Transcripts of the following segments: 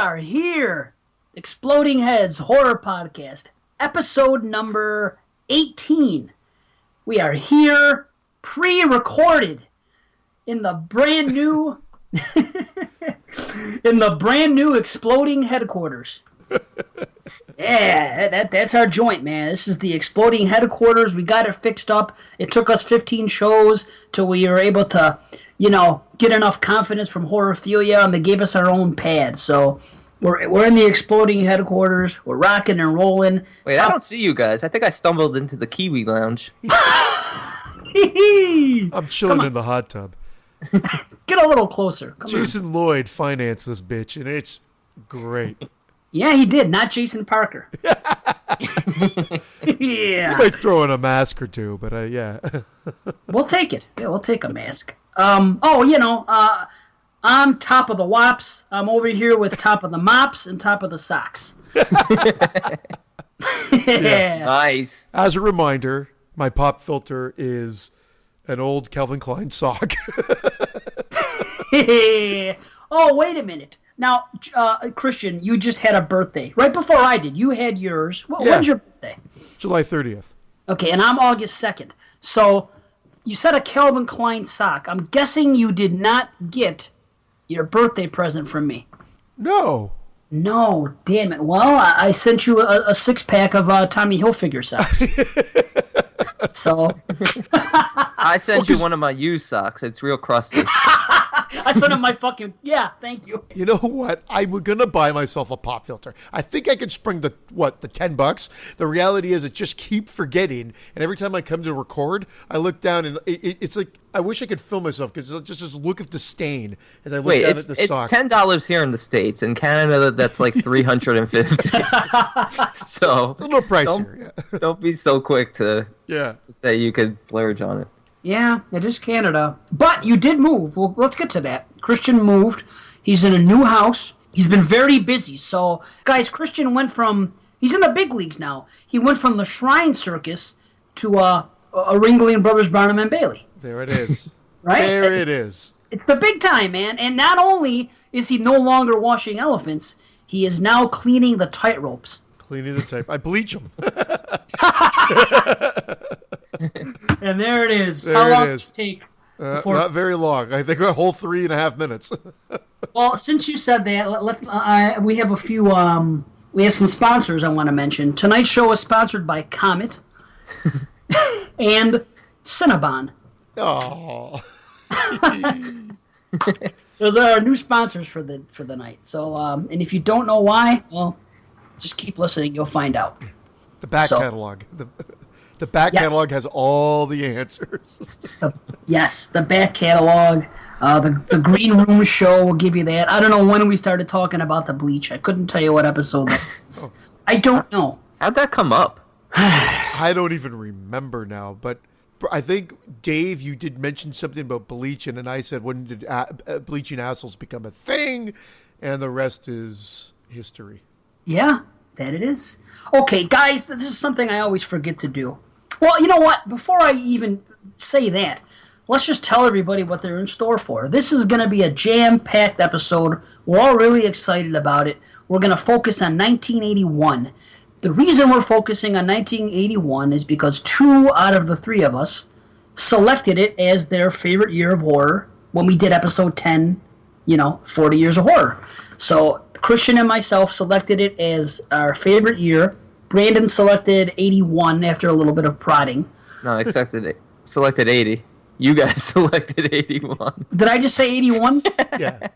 are here. Exploding Heads Horror Podcast, episode number 18. We are here, pre-recorded, in the brand new, Exploding Headquarters. Yeah, that's our joint, man. This is the Exploding Headquarters. We got it fixed up. It took us 15 shows till we were able to, get enough confidence from Horrorphilia, and they gave us our own pad. So we're in the Exploding Headquarters. We're rocking and rolling. Wait, I don't see you guys. I think I stumbled into the Kiwi Lounge. I'm chilling in the hot tub. Get a little closer. Come Jason on. Lloyd financed this bitch, and it's great. Yeah, he did. Not Jason Parker. Yeah. You might throw in a mask or two, but yeah. We'll take it. Yeah, we'll take a mask. I'm top of the wops. I'm over here with top of the mops and top of the socks. Yeah. Nice. As a reminder, my pop filter is an old Calvin Klein sock. Oh, wait a minute. Now, Christian, you just had a birthday. Right before I did. You had yours. When's your birthday? July 30th. Okay, and I'm August 2nd. So, you said a Calvin Klein sock. I'm guessing you did not get your birthday present from me. No. No, damn it. Well, I sent you a six-pack of Tommy Hilfiger socks. So I sent you one of my used socks. It's real crusty. I sent him my fucking... Yeah, thank you. You know what? I'm going to buy myself a pop filter. I think I could spring the $10. The reality is I just keep forgetting. And every time I come to record, I look down and it's like, I wish I could film myself because just look at the stain as I look down at the sock. It's $10 here in the States. In Canada, that's like $350. So a little pricier. Don't be so quick to say you could splurge on it. Yeah, it is Canada. But you did move. Well, let's get to that. Christian moved. He's in a new house. He's been very busy. So, guys, Christian went from... He's in the big leagues now. He went from the Shrine Circus to a Ringling Brothers Barnum and Bailey. There it is. Right? There it is. It's the big time, man. And not only is he no longer washing elephants, he is now cleaning the tightropes. Cleaning the tight. I bleach them. And there it is. There How long it is. did it take? Not very long. I think a whole 3.5 minutes. Well, since you said that, we have a few. We have some sponsors I want to mention. Tonight's show is sponsored by Comet and Cinnabon. Oh. Those are our new sponsors for the night. So, and if you don't know why, well, just keep listening. You'll find out. The back catalog. The back catalog has all the answers. Yes, the back catalog. The Green Room show will give you that. I don't know when we started talking about the bleach. I couldn't tell you what episode that was. I don't know. How'd that come up? I don't even remember now, but I think, Dave, you did mention something about bleaching, and I said, when did bleaching assholes become a thing? And the rest is history. Yeah, that it is. Okay, guys, this is something I always forget to do. Well, you know what? Before I even say that, let's just tell everybody what they're in store for. This is going to be a jam-packed episode. We're all really excited about it. We're going to focus on 1981. The reason we're focusing on 1981 is because 2 out of the 3 of us selected it as their favorite year of horror when we did episode 10, 40 Years of Horror. So Christian and myself selected it as our favorite year. Brandon selected 81 after a little bit of prodding. No, I selected 80. You guys selected 81. Did I just say 81? Yeah.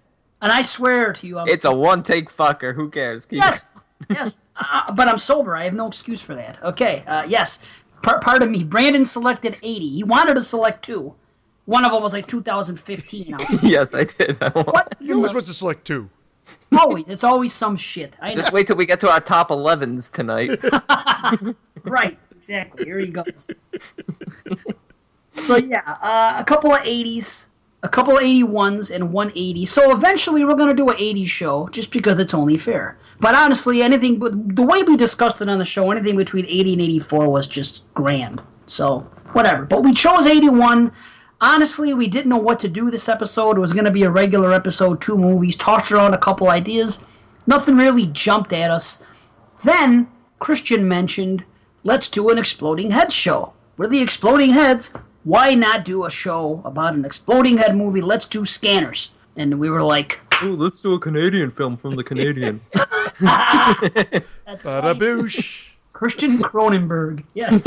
And I swear to you, it's a one-take fucker. Who cares? Yes. But I'm sober. I have no excuse for that. Okay, yes. Pardon me. Brandon selected 80. He wanted to select 2. One of them was like 2015. Yes, I did. What? You always want to select 2. Always. It's always some shit. Just wait till we get to our top 11s tonight. Right. Exactly. Here he goes. So, yeah, a couple of 80s, a couple of 81s, and 180. So, eventually, we're going to do an 80s show, just because it's only fair. But honestly, the way we discussed it on the show, anything between 80 and 84 was just grand. So, whatever. But we chose 81. Honestly, we didn't know what to do this episode. It was going to be a regular episode, 2 movies, tossed around a couple ideas. Nothing really jumped at us. Then Christian mentioned, let's do an Exploding Heads show. We're the Exploding Heads. Why not do a show about an Exploding Head movie? Let's do Scanners. And we were like, Ooh, let's do a Canadian film from the Canadian. that's right. Boosh. Christian Cronenberg. Yes.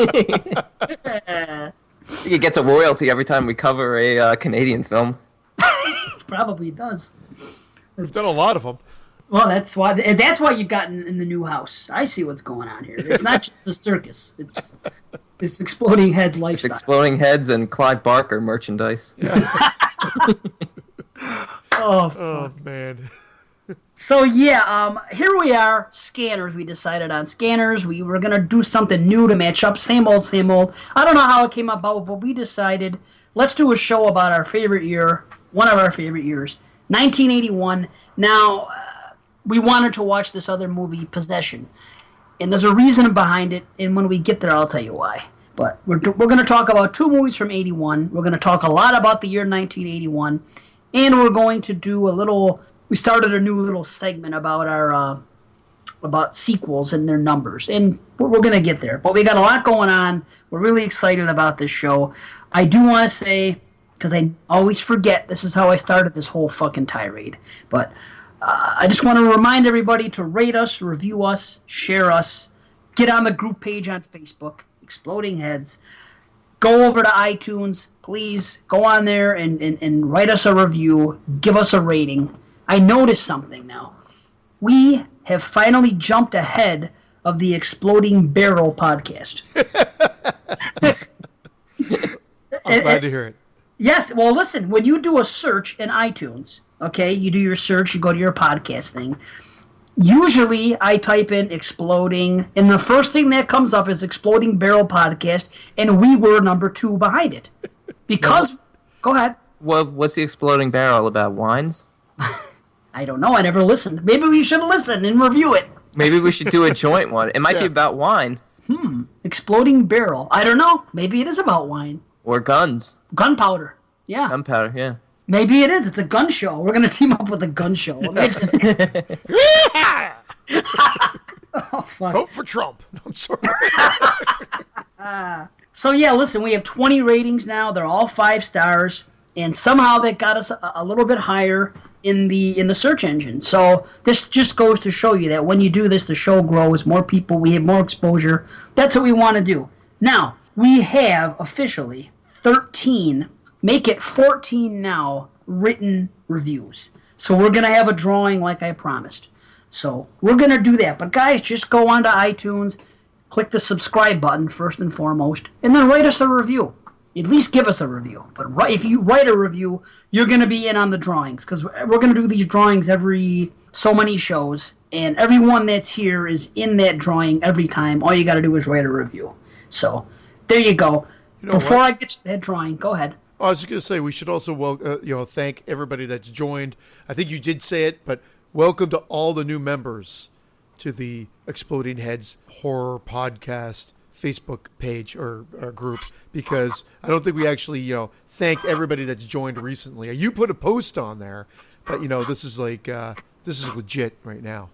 He gets a royalty every time we cover a Canadian film. Probably does. We've done a lot of them. Well, that's why you got in the new house. I see what's going on here. It's not just the circus. It's Exploding Heads lifestyle. It's Exploding Heads and Clive Barker merchandise. Yeah. Oh man. So yeah, here we are, Scanners. We decided on Scanners. We were gonna do something new to match up. Same old, same old. I don't know how it came about, but we decided let's do a show about our favorite year, one of our favorite years, 1981. Now, we wanted to watch this other movie, Possession, and there's a reason behind it. And when we get there, I'll tell you why. But we're going to talk about two movies from '81. We're going to talk a lot about the year 1981, and we're going to do a little. We started a new little segment about our about sequels and their numbers, and we're going to get there. But we got a lot going on. We're really excited about this show. I do want to say, because I always forget, this is how I started this whole fucking tirade. But I just want to remind everybody to rate us, review us, share us, get on the group page on Facebook, Exploding Heads. Go over to iTunes, please. Go on there and write us a review. Give us a rating. I noticed something now. We have finally jumped ahead of the Exploding Barrel podcast. I'm glad to hear it. Yes, well, listen, when you do a search in iTunes, okay, you do your search, you go to your podcast thing. Usually, I type in Exploding, and the first thing that comes up is Exploding Barrel Podcast, and we were number 2 behind it. Because, go ahead. What's the Exploding Barrel about? Wines? I don't know, I never listened. Maybe we should listen and review it. Maybe we should do a joint one. It might be about wine. Exploding Barrel. I don't know. Maybe it is about wine. Or guns. Gunpowder. Yeah. Gunpowder, yeah. Maybe it is. It's a gun show. We're going to team up with a gun show. Imagine. Oh, fuck. Vote for Trump. No, I'm sorry. So, yeah, listen, we have 20 ratings now. They're all 5 stars. And somehow that got us a little bit higher in the search engine. So this just goes to show you that when you do this, the show grows. More people, we have more exposure. That's what we want to do. Now, we have officially 13, make it 14 now, written reviews. So we're going to have a drawing like I promised. So we're going to do that. But guys, just go onto iTunes, click the subscribe button first and foremost, and then write us a review. At least give us a review. But if you write a review, you're going to be in on the drawings. Because we're going to do these drawings every so many shows. And everyone that's here is in that drawing every time. All you got to do is write a review. So, there you go. Before I get to that drawing, go ahead. I was just going to say, we should also thank everybody that's joined. I think you did say it, but welcome to all the new members to the Exploding Heads Horror Podcast Facebook page or group, because I don't think we actually, thank everybody that's joined recently. You put a post on there, but, this is this is legit right now.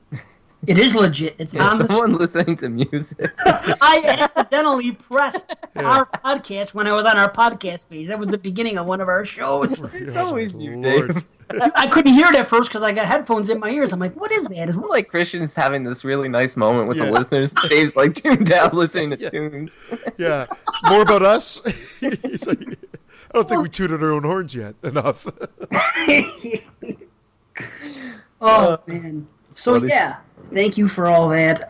It is legit. It's on someone listening to music. I accidentally pressed our podcast when I was on our podcast page. That was the beginning of one of our shows. It's always you, Dave. I couldn't hear it at first because I got headphones in my ears. I'm like, what is that? It's more like Christian's having this really nice moment with the listeners. Dave's like tuned out listening to tunes. Yeah. More about us? He's like, I don't think we tooted our own horns yet enough. Oh, man. So, yeah. Thank you for all that.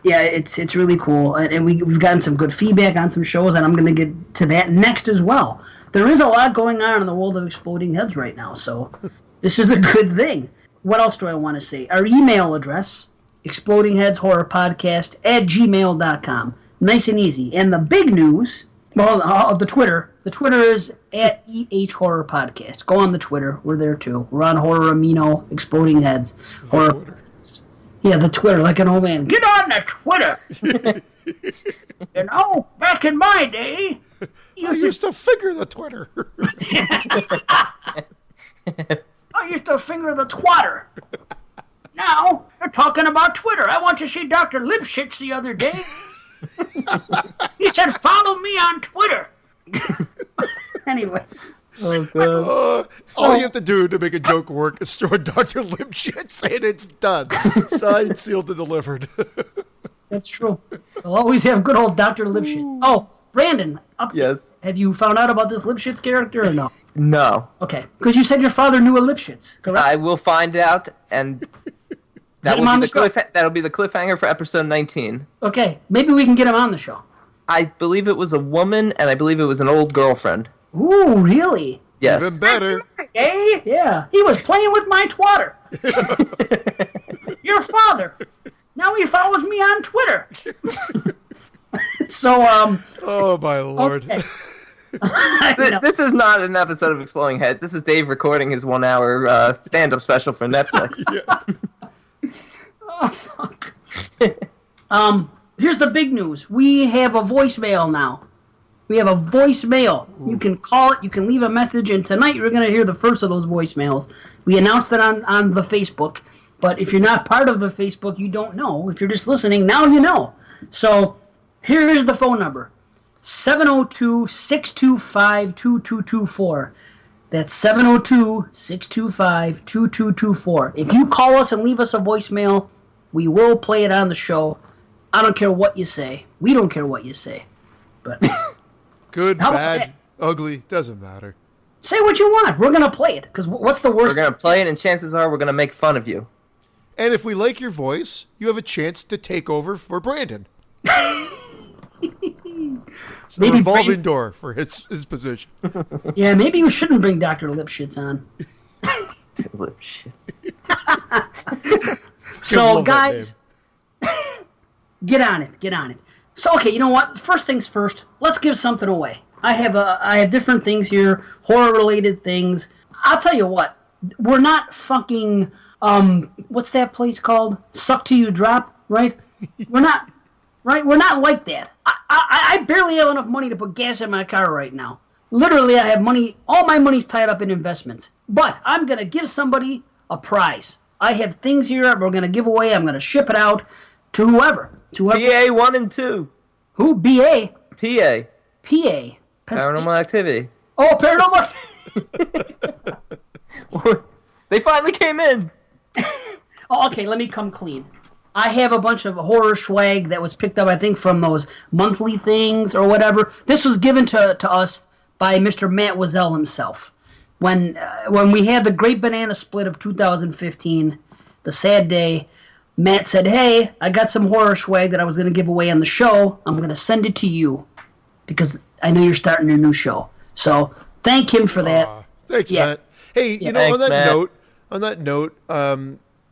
Yeah, it's really cool. And we've gotten some good feedback on some shows, and I'm going to get to that next as well. There is a lot going on in the world of Exploding Heads right now, so this is a good thing. What else do I want to say? Our email address, explodingheadshorrorpodcast@gmail.com. Nice and easy. And the big news, the Twitter is at @EHHorrorPodcast. Go on the Twitter. We're there, too. We're on Horror Amino, Exploding Heads. Horror. Yeah, the Twitter, like an old man. Get on the Twitter! Back in my day... I used to finger the Twitter. I used to finger the twatter. Now, they're talking about Twitter. I went to see Dr. Lipschitz the other day. He said, follow me on Twitter. Anyway. Oh, God. All you have to do to make a joke work is throw Dr. Lipschitz and it's done. Signed, sealed, and delivered. That's true. We'll always have good old Dr. Lipschitz. Oh, Brandon. Yes. Have you found out about this Lipschitz character or no? No. Okay. Because you said your father knew a Lipschitz, correct? I will find out, and that'll be the cliffhanger for episode 19. Okay. Maybe we can get him on the show. I believe it was a woman, and I believe it was an old girlfriend. Ooh, really? Yes. Even better. Hey, yeah. He was playing with my twatter. Your father. Now he follows me on Twitter. So, Oh, my Lord. Okay. This is not an episode of Exploding Heads. This is Dave recording his 1 hour stand-up special for Netflix. Oh, fuck. Here's the big news. We have a voicemail now. We have a voicemail. Ooh. You can call it. You can leave a message. And tonight you're going to hear the first of those voicemails. We announced it on the Facebook. But if you're not part of the Facebook, you don't know. If you're just listening, now you know. So here is the phone number. 702-625-2224. That's 702-625-2224. If you call us and leave us a voicemail, we will play it on the show. I don't care what you say. We don't care what you say. But good, bad, ugly, doesn't matter. Say what you want. We're going to play it. Because what's the worst? We're going to play it, and chances are we're going to make fun of you. And if we like your voice, you have a chance to take over for Brandon. It's a revolving door for his position. Yeah, maybe you shouldn't bring Dr. Lipschitz on. Lipschitz. So, guys, get on it. So, okay, you know what? First things first, let's give something away. I have different things here, horror-related things. I'll tell you what, we're not fucking, what's that place called? Suck Till You Drop, right? We're not, right? We're not like that. I barely have enough money to put gas in my car right now. Literally, I have money, all my money's tied up in investments. But I'm going to give somebody a prize. I have things here we're going to give away. I'm going to ship it out to whoever. PA 1 and 2. Who? BA? PA. PA. Paranormal Activity. Oh, Paranormal Activity. They finally came in. Oh, okay, let me come clean. I have a bunch of horror swag that was picked up, I think, from those monthly things or whatever. This was given to us by Mr. Matt Wazell himself. When we had the Great Banana Split of 2015, the sad day, Matt said, hey, I got some horror swag that I was going to give away on the show. I'm going to send it to you because I know you're starting a new show. So thank him for that. Thanks, Matt. Hey, you know, Thanks, on that note,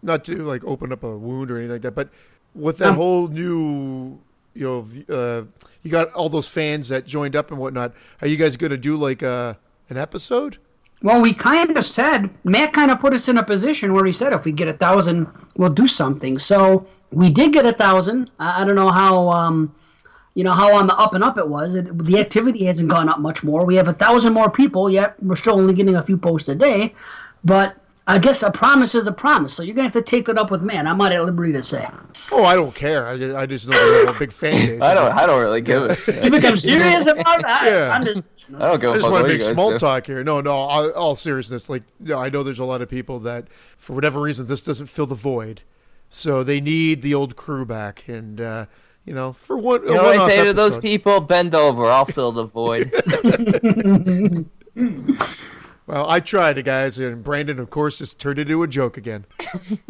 not to like open up a wound or anything like that, but with that whole new, you got all those fans that joined up and whatnot. Are you guys going to do like an episode? Well, we kind of said, Matt kind of put us in a position where he said if we get 1,000, we'll do something. So we did get 1,000. I don't know how, how on the up and up it was. The activity hasn't gone up much more. We have 1,000 more people, yet we're still only getting a few posts a day. But I guess a promise is a promise. So you're going to have to take that up with Matt. I'm not at liberty to say. Oh, I don't care. I just know you have a big fan base. I don't really give a shit. You think I'm serious about it? I'm just... I don't go. I just want to make small talk here. No, all seriousness. Like, I know there's a lot of people that, for whatever reason, this doesn't fill the void, so they need the old crew back. And for one, what I say to those people? Bend over. I'll fill the void. Well, I tried, guys, and Brandon, of course, just turned it into a joke again.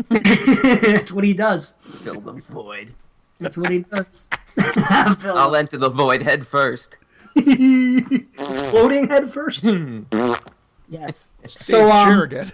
That's what he does. Fill the void. That's what he does. I'll enter the void head first. Floating head first. Yes. So, chair again.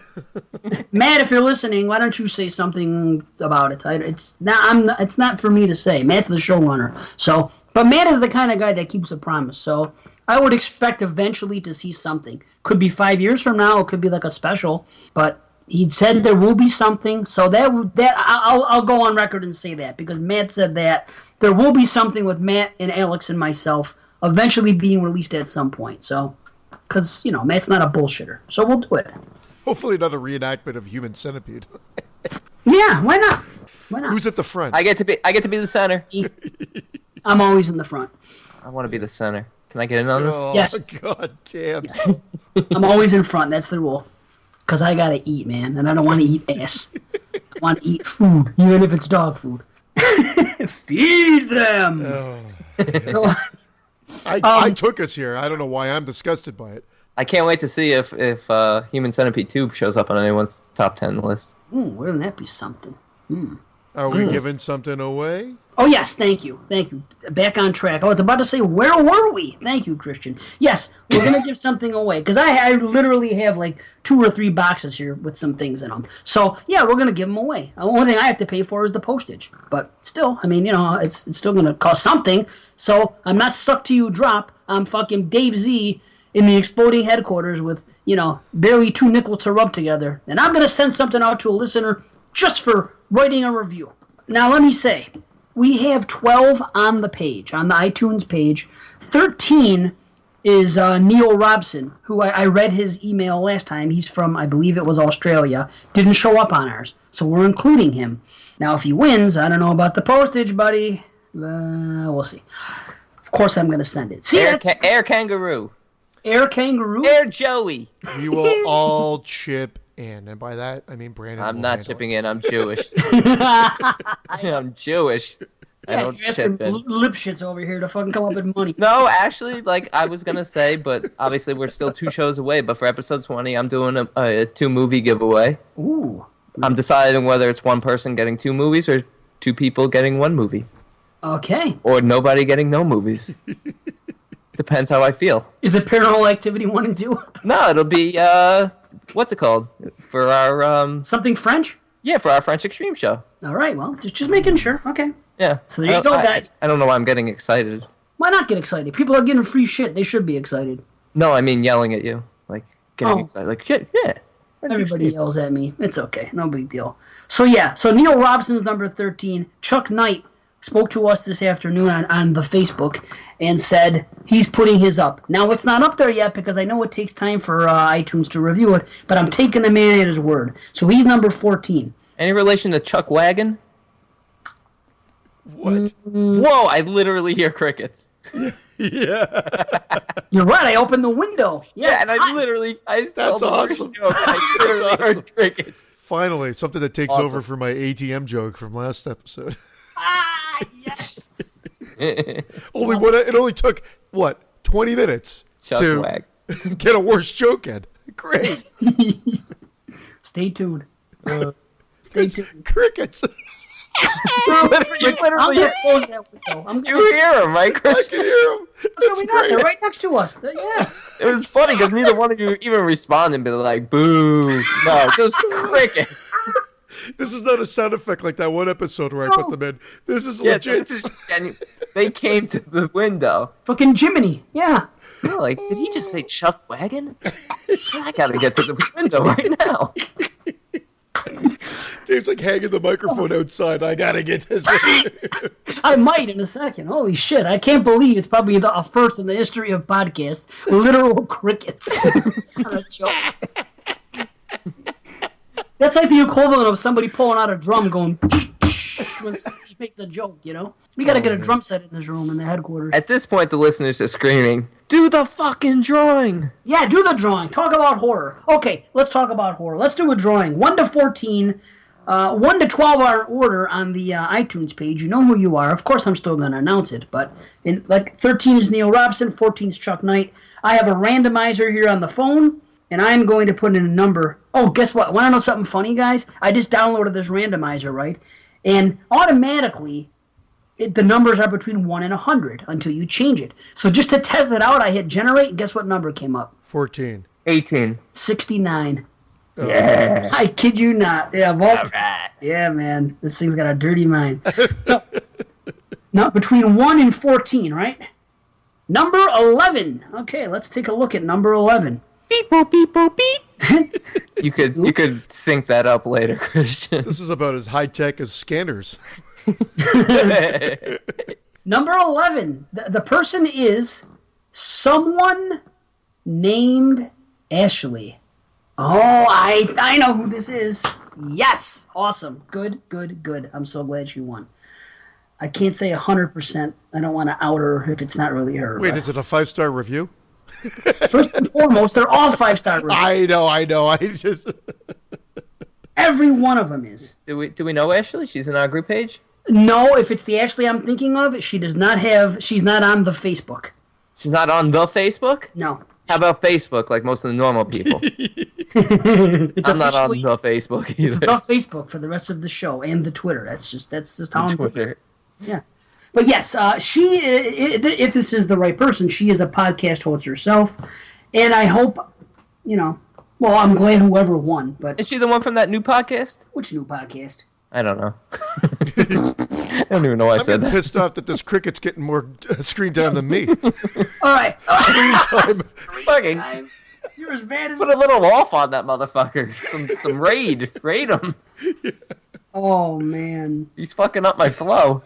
Matt, if you're listening, why don't you say something about it? It's not for me to say. Matt's the showrunner. So, but Matt is the kind of guy that keeps a promise. So, I would expect eventually to see something. Could be 5 years from now. It could be like a special. But he said there will be something. So I'll go on record and say that because Matt said that there will be something with Matt and Alex and myself eventually being released at some point. So, because, Matt's not a bullshitter. So we'll do it. Hopefully not a reenactment of Human Centipede. Yeah, why not? Why not? Who's at the front? I get to be the center. I'm always in the front. I want to be the center. Can I get in on this? Oh, Yes. God damn. I'm always in front. That's the rule. Because I gotta eat, man, and I don't want to eat ass. I want to eat food, even if it's dog food. Feed them. So, I took us here. I don't know why I'm disgusted by it. I can't wait to see if Human Centipede 2 shows up on anyone's top 10 list. wouldn't that be something? Are we giving something away? Oh, yes, thank you. Thank you. Back on track. I was about to say, where were we? Thank you, Christian. Yes, we're going to give something away. Because I literally have like 2 or 3 boxes here with some things in them. So, yeah, we're going to give them away. The only thing I have to pay for is the postage. But still, I mean, it's still going to cost something. So, I'm not stuck to you drop. I'm fucking Dave Z in the exploding headquarters with, barely 2 nickels to rub together. And I'm going to send something out to a listener just for writing a review. Now, let me say, we have 12 on the page, on the iTunes page. 13 is Neil Robson, who I read his email last time. He's from, I believe it was Australia. Didn't show up on ours, so we're including him. Now, if he wins, I don't know about the postage, buddy. We'll see. Of course, I'm going to send it. See, Air Kangaroo. Air Kangaroo? Air Joey. We will all chip in. And by that, I mean Brandon. I'm not chipping in. I'm Jewish. I'm Jewish. I don't you're chip in. lip shits over here to fucking come up with money. No, actually, like I was going to say, but obviously we're still 2 shows away. But for episode 20, I'm doing a 2-movie giveaway. Ooh. I'm deciding whether it's one person getting 2 movies or 2 people getting 1 movie. Okay. Or nobody getting no movies. Depends how I feel. Is it Paranormal Activity 1 and 2? No, it'll be, what's it called? For our, Something French? Yeah, for our French Extreme show. All right, well, just making sure. Okay. Yeah. So there you go, guys. I don't know why I'm getting excited. Why not get excited? People are getting free shit. They should be excited. No, I mean yelling at you. Like, getting excited. Like, yeah. Everybody yells at me. It's okay. No big deal. So, yeah. So, Neil Robson's number 13. Chuck Knight spoke to us this afternoon on the Facebook and said he's putting his up. Now, it's not up there yet because I know it takes time for iTunes to review it, but I'm taking the man at his word. So, he's number 14. Any relation to Chuck Wagon? What? Whoa, I literally hear crickets. Yeah. You're right. I opened the window. Yeah, and I That's awesome. I literally heard crickets. Finally, something that takes over for my ATM joke from last episode. Ah, yes. It only took, 20 minutes Chuck to Wag. get a worse joke in. Great. Stay tuned. Stay tuned. Crickets. I'm literally gonna close that window. You hear them, right, I Chris? can hear him. That's They're great. right next to us. Yeah. It was funny because neither one of you even responded and be like, boo. No, just cricket. This is not a sound effect like that one episode where I put them in. This is legit. They came to the window. Fucking Jiminy. Yeah. You're like, did he just say Chuck Wagon? I gotta get to the window right now. Dave's like hanging the microphone outside. I gotta get this in. I might in a second. Holy shit. I can't believe it's probably a first in the history of podcasts. Literal crickets. Not a joke. That's like the equivalent of somebody pulling out a drum going when somebody makes a joke, We gotta get a drum set in this room in the headquarters. At this point, the listeners are screaming, do the fucking drawing. Yeah, do the drawing. Talk about horror. Okay, let's talk about horror. Let's do a drawing. 1 to 14, 1 to 12 are in order on the iTunes page. You know who you are. Of course, I'm still going to announce it. But 13 is Neil Robson, 14 is Chuck Knight. I have a randomizer here on the phone, and I'm going to put in a number. Oh, guess what? Want to know something funny, guys? I just downloaded this randomizer, right? And automatically, the numbers are between 1 and 100 until you change it. So just to test it out, I hit generate, and guess what number came up? 14. 18. 69. Yeah. I kid you not. Yeah, well, All right. yeah, man. This thing's got a dirty mind. So, now between 1 and 14, right? Number 11. Okay, let's take a look at number 11. Beep, boop, beep, boop, beep. You could sync that up later, Christian. This is about as high tech as scanners. Number 11. The person is someone named Ashley. Oh, I know who this is. Yes! Awesome. Good, good, good. I'm so glad she won. I can't say 100%. I don't want to out her if it's not really her. Wait, is it a 5-star review? First and foremost, they're all 5-star reviews. I know. I just... Every one of them is. Do we know Ashley? She's in our group page? No, if it's the Ashley I'm thinking of, she's not on the Facebook. She's not on the Facebook? No. How about Facebook, like most of the normal people? I'm not on the Facebook either. It's the Facebook for the rest of the show and the Twitter. That's just how I'm Twitter. Yeah. But yes, she, if this is the right person, she is a podcast host herself. And I hope, well, I'm glad whoever won. But is she the one from that new podcast? Which new podcast? I don't know. I don't even know why I said that. I'm pissed off that this cricket's getting more screen time than me. All right. Screen time. Fucking. You're as bad as... Put a little off on that motherfucker. Some raid. Raid him. Oh, man. He's fucking up my flow.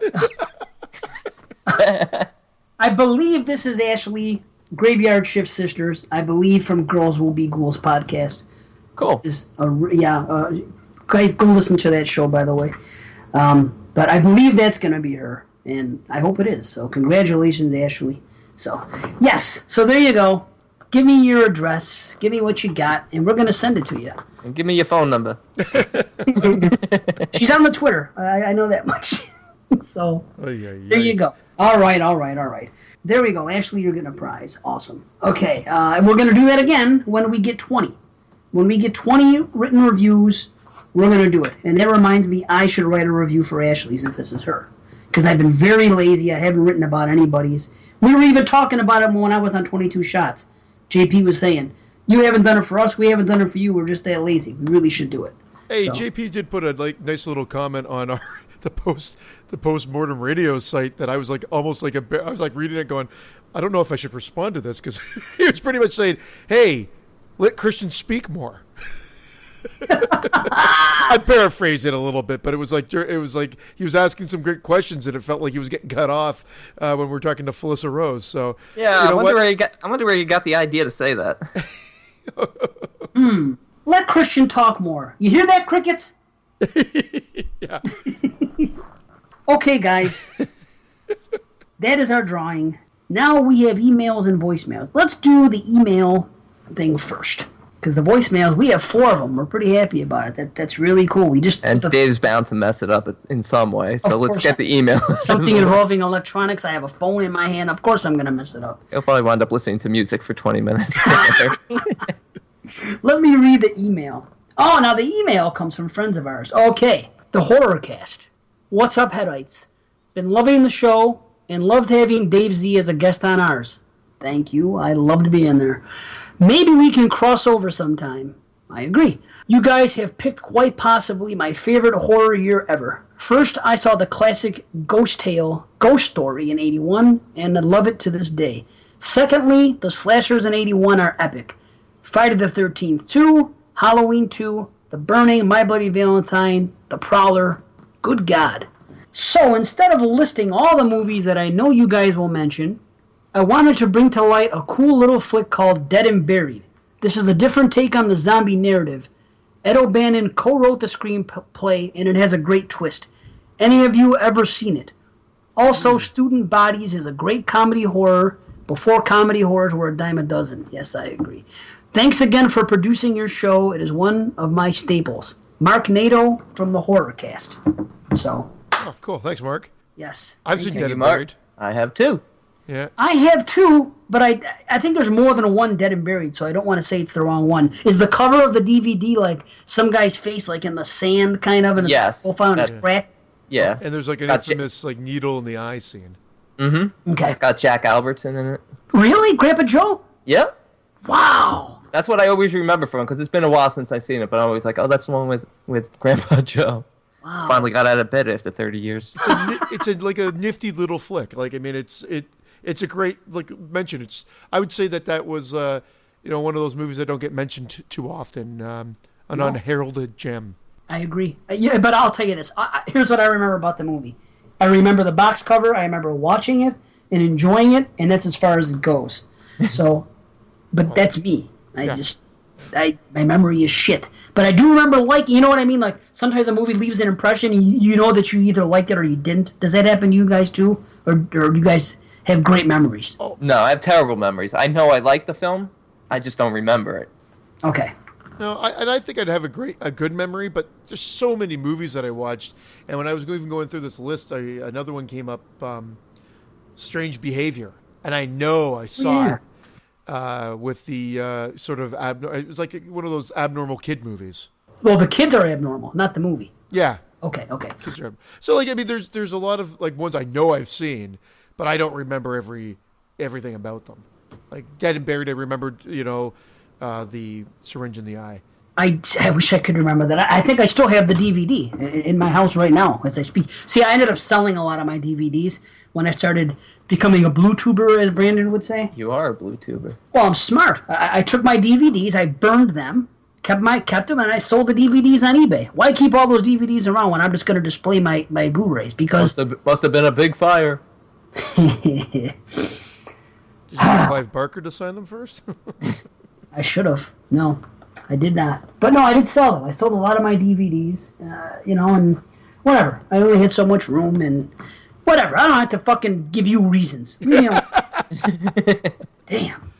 I believe this is Ashley, Graveyard Shift Sisters. I believe from Girls Will Be Ghouls podcast. Cool. Guys, go listen to that show, by the way. But I believe that's going to be her, and I hope it is. So congratulations, Ashley. So, yes. So there you go. Give me your address. Give me what you got, and we're going to send it to you. And give me your phone number. She's on the Twitter. I know that much. So, there you go. All right. There we go. Ashley, you're getting a prize. Awesome. Okay, we're going to do that again when we get 20. When we get 20 written reviews, we're going to do it. And that reminds me, I should write a review for Ashley since this is her. Because I've been very lazy. I haven't written about anybody's. We were even talking about it when I was on 22 Shots. JP was saying, you haven't done it for us, we haven't done it for you, we're just that lazy. We really should do it. Hey, so. JP did put a nice little comment on the post-mortem radio site that I was like almost like I was like reading it going, I don't know if I should respond to this because he was pretty much saying, hey, let Christians speak more. I paraphrased it a little bit, but it was like he was asking some great questions, and it felt like he was getting cut off when we were talking to Felissa Rose. So yeah, I wonder where you got the idea to say that. Let Christian talk more. You hear that, crickets? Yeah. Okay, guys. That is our drawing. Now we have emails and voicemails. Let's do the email thing first. Because the voicemails, we have 4 of them. We're pretty happy about it. That's really cool. Dave's bound to mess it up in some way. So let's get the email. Something involving electronics. I have a phone in my hand. Of course I'm going to mess it up. He'll probably wind up listening to music for 20 minutes. Let me read the email. Oh, now the email comes from friends of ours. Okay. The Horror Cast. What's up, Headites? Been loving the show and loved having Dave Z as a guest on ours. Thank you. I loved being there. Maybe we can cross over sometime. I agree. You guys have picked quite possibly my favorite horror year ever. First, I saw the classic Ghost Story in 81, and I love it to this day. Secondly, the slashers in 81 are epic. Friday the 13th 2, Halloween 2, The Burning, My Bloody Valentine, The Prowler. Good God. So, instead of listing all the movies that I know you guys will mention, I wanted to bring to light a cool little flick called Dead and Buried. This is a different take on the zombie narrative. Ed O'Bannon co-wrote the screenplay, and it has a great twist. Any of you ever seen it? Also, Student Bodies is a great comedy horror before comedy horrors were a dime a dozen. Yes, I agree. Thanks again for producing your show. It is one of my staples. Mark Nato from the Horror Cast. So. Oh, cool. Thanks, Mark. Yes. I've seen Dead and Buried. I have too. Yeah. I have too, but I think there's more than one Dead and Buried, so I don't want to say it's the wrong one. Is the cover of the DVD like some guy's face like in the sand kind of, and yes, it's profile and it's cracked? Yeah. And there's like an infamous like needle in the eye scene. Mm-hmm. Okay. It's got Jack Albertson in it. Really? Grandpa Joe? Yep. Wow. That's what I always remember from it, because it's been a while since I've seen it, but I'm always like, oh, that's the one with Grandpa Joe. Wow. Finally got out of bed after 30 years. It's like a nifty little flick. Like, I mean, it's a great, like, mention. I would say that was, one of those movies that don't get mentioned too often. An unheralded gem. I agree. Yeah, but I'll tell you this. Here's what I remember about the movie. I remember the box cover. I remember watching it and enjoying it, and that's as far as it goes. So, but that's me. my memory is shit. But I do remember you know what I mean? Like, sometimes a movie leaves an impression and you know that you either liked it or you didn't. Does that happen to you guys too? Or do you guys have great memories? No, I have terrible memories. I know I like the film, I just don't remember it. Okay. No, I think I'd have a good memory, but there's so many movies that I watched, and when I was even going through this list, another one came up, Strange Behavior, and I know I saw it with the sort of it was like one of those abnormal kid movies. Well, the kids are abnormal, not the movie. Yeah. Okay. Kids are so like I mean, there's a lot of like ones I know I've seen, but I don't remember everything about them. Like Dead and Buried, I remembered, the syringe in the eye. I wish I could remember that. I think I still have the DVD in my house right now as I speak. See, I ended up selling a lot of my DVDs when I started becoming a blue tuber, as Brandon would say. You are a blue tuber. Well, I'm smart. I took my DVDs, I burned them, kept them, and I sold the DVDs on eBay. Why keep all those DVDs around when I'm just going to display my Blu-rays? Because must have been a big fire. Did you get Clive Barker to sign them first? I should have. No, I did not. But no, I did sell them. I sold a lot of my DVDs, and whatever. I only had so much room, and whatever. I don't have to fucking give you reasons. Damn.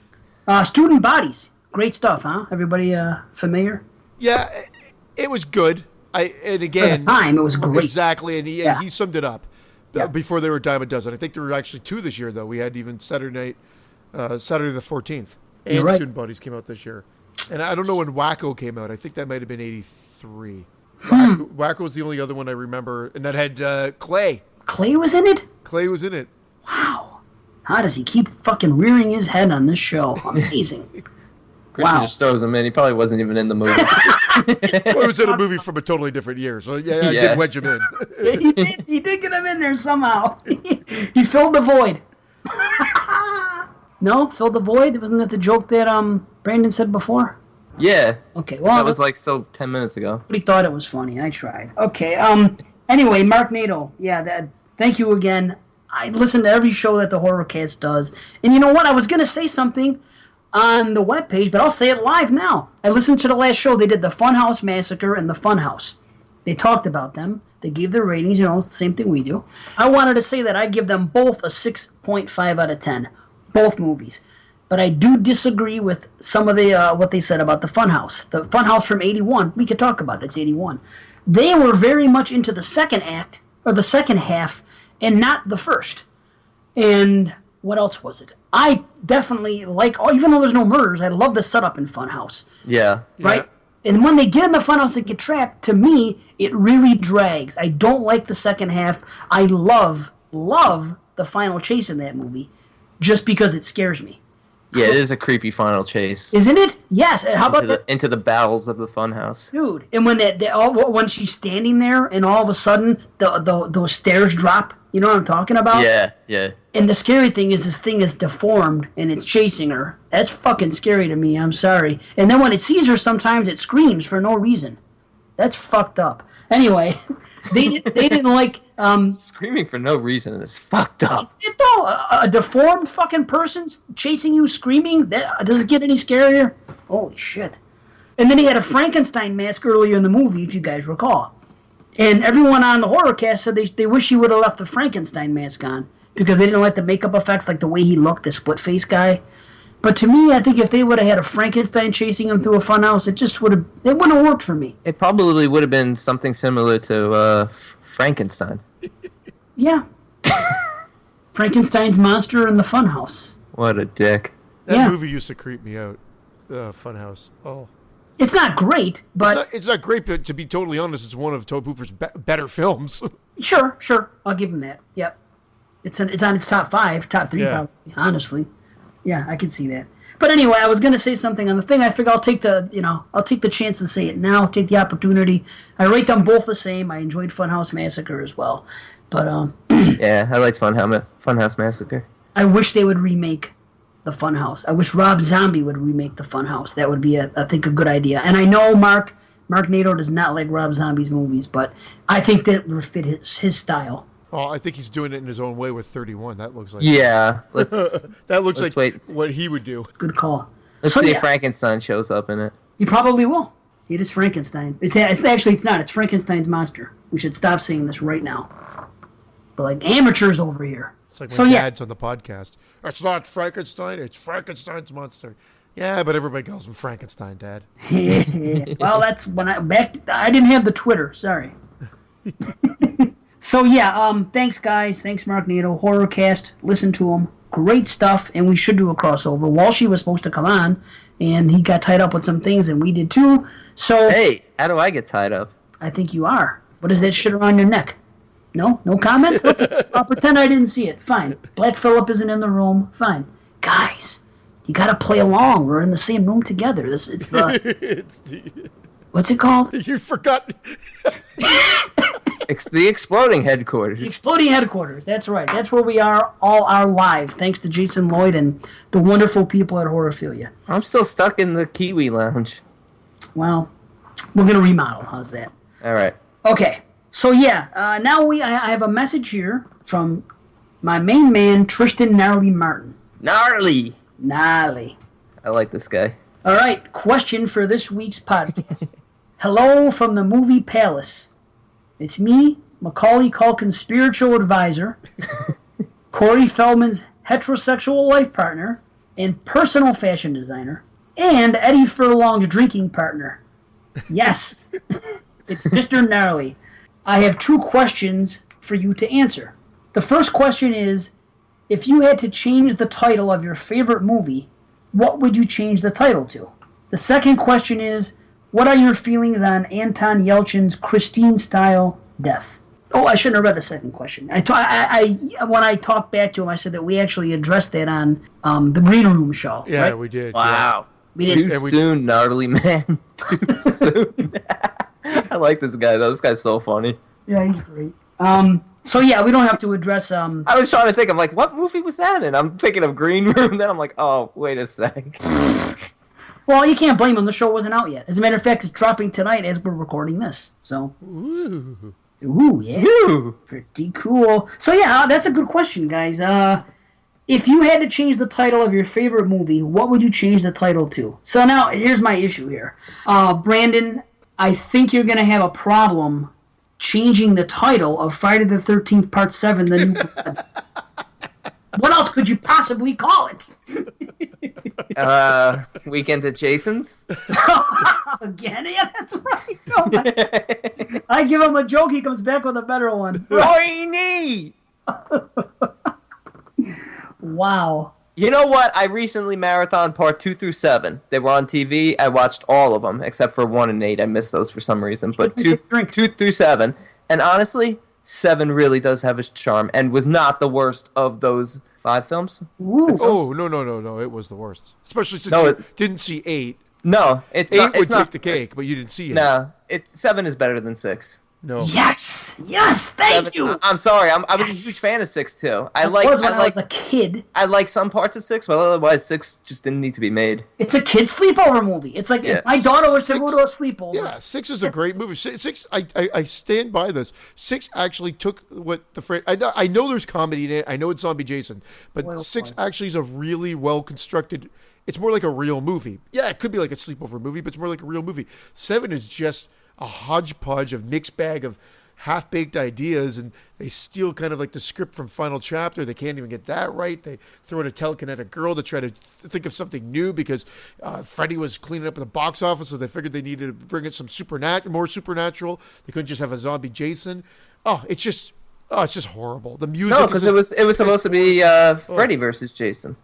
Student Bodies. Great stuff, huh? Everybody familiar? Yeah, it was good. And again, for the time, it was great. Exactly, and he summed it up before they were a dime a dozen. I think there were actually 2 this year, though. We had even Saturday the 14th. And right. Student Bodies came out this year. And I don't know when Wacko came out. I think that might have been 83. Wacko was the only other one I remember. And that had Clay. Clay was in it? Clay was in it. Wow. How does he keep fucking rearing his head on this show? Amazing. Christian just throws him in. He probably wasn't even in the movie. Well, he was in a movie from a totally different year. So, I did wedge him in. Yeah, he did get him in there somehow. He filled the void. No? Filled the void? Wasn't that the joke that Brandon said before? Yeah. Okay, well... That was like 10 minutes ago. He thought it was funny. I tried. Okay, anyway, Mark Nato. Yeah, thank you again. I listen to every show that the Horrorcast does. And you know what? I was going to say something on the webpage, but I'll say it live now. I listened to the last show. They did the Funhouse Massacre and the Funhouse. They talked about them. They gave their ratings, same thing we do. I wanted to say that I give them both a 6.5 out of 10. Both movies. But I do disagree with some of the what they said about the Funhouse. The Funhouse from 81, we could talk about it. It's 81. They were very much into the second act, or the second half, and not the first. And what else was it? I definitely even though there's no murders, I love the setup in Funhouse. Yeah. Right? Yeah. And when they get in the Funhouse and get trapped, to me, it really drags. I don't like the second half. I love the final chase in that movie. Just because it scares me. Yeah, it is a creepy final chase. Isn't it? Yes. And how about into the bowels of the funhouse, dude? And when she's standing there, and all of a sudden those stairs drop. You know what I'm talking about? Yeah. And the scary thing is, this thing is deformed and it's chasing her. That's fucking scary to me. I'm sorry. And then when it sees her, sometimes it screams for no reason. That's fucked up. Anyway, they didn't like screaming for no reason is fucked up. It though, a deformed fucking person chasing you, screaming. Does it get any scarier? Holy shit! And then he had a Frankenstein mask earlier in the movie, if you guys recall. And everyone on the horror cast said they wish he would have left the Frankenstein mask on because they didn't like the makeup effects, like the way he looked, the split face guy. But to me, I think if they would have had a Frankenstein chasing him through a funhouse, it wouldn't have worked for me. It probably would have been something similar to Frankenstein. Yeah. Frankenstein's monster in the funhouse. What a dick. That movie used to creep me out. Funhouse. Oh. It's not great, but... It's not great, but to be totally honest, it's one of Tobe Hooper's better films. Sure. I'll give him that. Yep. It's on its top 5, top 3 probably, honestly. Yeah, I can see that. But anyway, I was going to say something on the thing. I figure I'll take the chance to say it now, take the opportunity. I rate them both the same. I enjoyed Funhouse Massacre as well. But, yeah, I liked Funhouse Massacre. I wish they would remake the Funhouse. I wish Rob Zombie would remake the Funhouse. That would be, I think, a good idea. And I know Mark Nato does not like Rob Zombie's movies, but I think that would fit his style. Oh, I think he's doing it in his own way with 31. That looks like that looks like what he would do. Good call. Let's see if Frankenstein shows up in it. You probably will. It is Frankenstein. It's not. It's Frankenstein's monster. We should stop saying this right now. But like amateurs over here. It's like my dad's on the podcast. It's not Frankenstein. It's Frankenstein's monster. Yeah, but everybody calls him Frankenstein, Dad. Well, that's when I didn't have the Twitter. Sorry. So yeah, thanks guys. Thanks Mark Nato. Horrorcast. Listen to him. Great stuff. And we should do a crossover. Walshy was supposed to come on, and he got tied up with some things, and we did too. So hey, how do I get tied up? I think you are. What is that shit around your neck? No? No comment? Okay. I'll pretend I didn't see it. Fine. Black Phillip isn't in the room. Fine. Guys, you gotta play along. We're in the same room together. It's the... What's it called? You forgot. It's the Exploding Headquarters. The Exploding Headquarters. That's right. That's where we are all our live. Thanks to Jason Lloyd and the wonderful people at Horrorphilia. I'm still stuck in the Kiwi Lounge. Well, we're gonna remodel. How's that? All right. Okay. So yeah, now I have a message here from my main man Tristan Gnarly Martin. Gnarly. I like this guy. All right, question for this week's podcast. Hello from the movie Palace. It's me, Macaulay Culkin's spiritual advisor, Corey Feldman's heterosexual life partner and personal fashion designer, and Eddie Furlong's drinking partner. Yes, it's Mr. Gnarly. I have 2 questions for you to answer. The first question is, if you had to change the title of your favorite movie, what would you change the title to? The second question is, what are your feelings on Anton Yelchin's Christine-style death? Oh, I shouldn't have read the second question. When I talked back to him, I said that we actually addressed that on the Green Room show. Yeah, right? we did. Wow. Yeah. Too soon, gnarly man. Too soon. I like this guy, though. This guy's so funny. Yeah, he's great. So, yeah, we don't have to address... I was trying to think. I'm like, what movie was that in? I'm thinking of Green Room. Then I'm like, oh, wait a sec. Well, you can't blame him. The show wasn't out yet. As a matter of fact, it's dropping tonight as we're recording this. So... Ooh, yeah. Ooh. Pretty cool. So, yeah, that's a good question, guys. If you had to change the title of your favorite movie, what would you change the title to? So now, here's my issue here. Brandon, I think you're going to have a problem changing the title of Friday the 13th Part 7, The New Blood. What else could you possibly call it? Weekend at Jason's? Again? Yeah, that's right. Oh my. I give him a joke, he comes back with a better one. Roiny! Wow. You know what? I recently marathoned Part 2 through 7. They were on TV. I watched all of them, except for 1 and 8. I missed those for some reason. But 2 through 7. And honestly, 7 really does have its charm and was not the worst of those 5 films. Oh, no. It was the worst. Especially since you didn't see 8. No, it's 8 not. would It's not take the cake, but you didn't see it. No, 7 is better than 6. No. Yes, thank you. I'm sorry. I was a huge fan of 6 too. I was when I was a kid. I like some parts of 6, but otherwise 6 just didn't need to be made. It's a kid sleepover movie. It's like if my daughter was to go to a sleepover. Yeah, 6 is a great movie. 6, I stand by this. 6 actually took what the I know there's comedy in it. I know it's Zombie Jason, but 6 actually is a really well constructed. It's more like a real movie. Yeah, it could be like a sleepover movie, but it's more like a real movie. 7 is just a hodgepodge of Nick's bag of half-baked ideas, and they steal kind of like the script from Final Chapter. They can't even get that right. They throw in a telekinetic girl to try to think of something new because Freddy was cleaning up the box office, so they figured they needed to bring in some more supernatural. They couldn't just have a zombie Jason. It's just horrible. The music. No, because it was supposed to be Freddy versus Jason.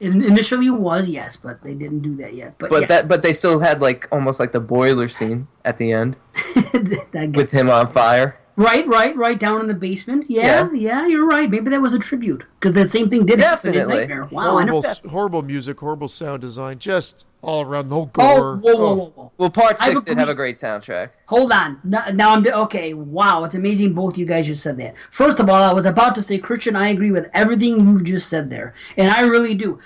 Initially it was, yes, but they didn't do that yet. But they still had like almost like the boiler scene at the end with him on fire. Right, down in the basement. Yeah, you're right. Maybe that was a tribute because that same thing did happen in Nightmare. Wow, horrible music, horrible sound design, just all around, no gore. Whoa. Well, Part 6 did have a great soundtrack. Hold on. Now I'm okay. Wow, it's amazing both you guys just said that. First of all, I was about to say, Christian, I agree with everything you just said there, and I really do.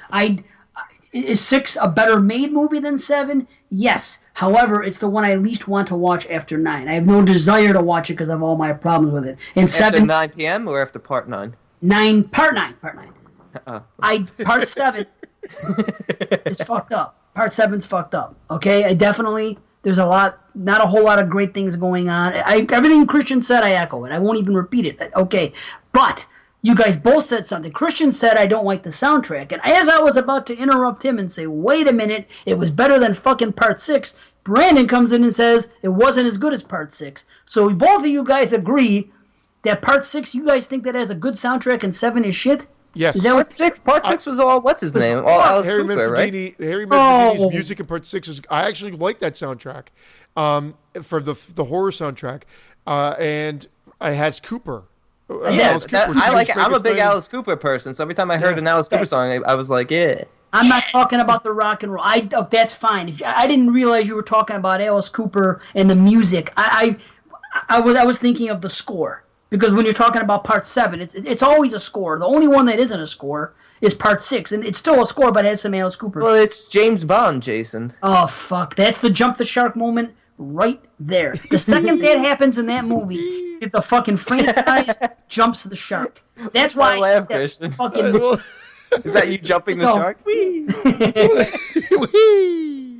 Is 6 a better made movie than 7? Yes. However, it's the one I least want to watch after 9. I have no desire to watch it because of all my problems with it. And after 7, 9 p.m. or after Part 9? Part 9. Part 7 is fucked up. Part 7's fucked up. Okay, I definitely. There's not a whole lot of great things going on. Everything Christian said, I echo it. I won't even repeat it. Okay, but you guys both said something. Christian said I don't like the soundtrack, and as I was about to interrupt him and say, wait a minute, it was better than fucking Part 6, Brandon comes in and says it wasn't as good as Part 6. So both of you guys agree that Part 6, you guys think that has a good soundtrack and 7 is shit? Yes. Is that what Part 6 was all, what's his name? All Alice Harry Cooper, right? Harry Manfredini's music in Part 6 is. I actually like that soundtrack, for the horror soundtrack, and it has Cooper. Yes, I like it. I'm a big Frankenstein. Alice Cooper person, so every time I heard an Alice Cooper song, I was like, yeah. I'm not talking about the rock and roll. That's fine. I didn't realize you were talking about Alice Cooper and the music. I was thinking of the score, because when you're talking about Part 7, it's always a score. The only one that isn't a score is Part 6, and it's still a score, but it has some Alice Cooper. Well, it's James Bond, Jason. Oh fuck! That's the jump the shark moment right there. The second that happens in that movie, the fucking franchise jumps the shark. That's why I laugh, that Christian. fucking. Is that you jumping the all- shark? Whee!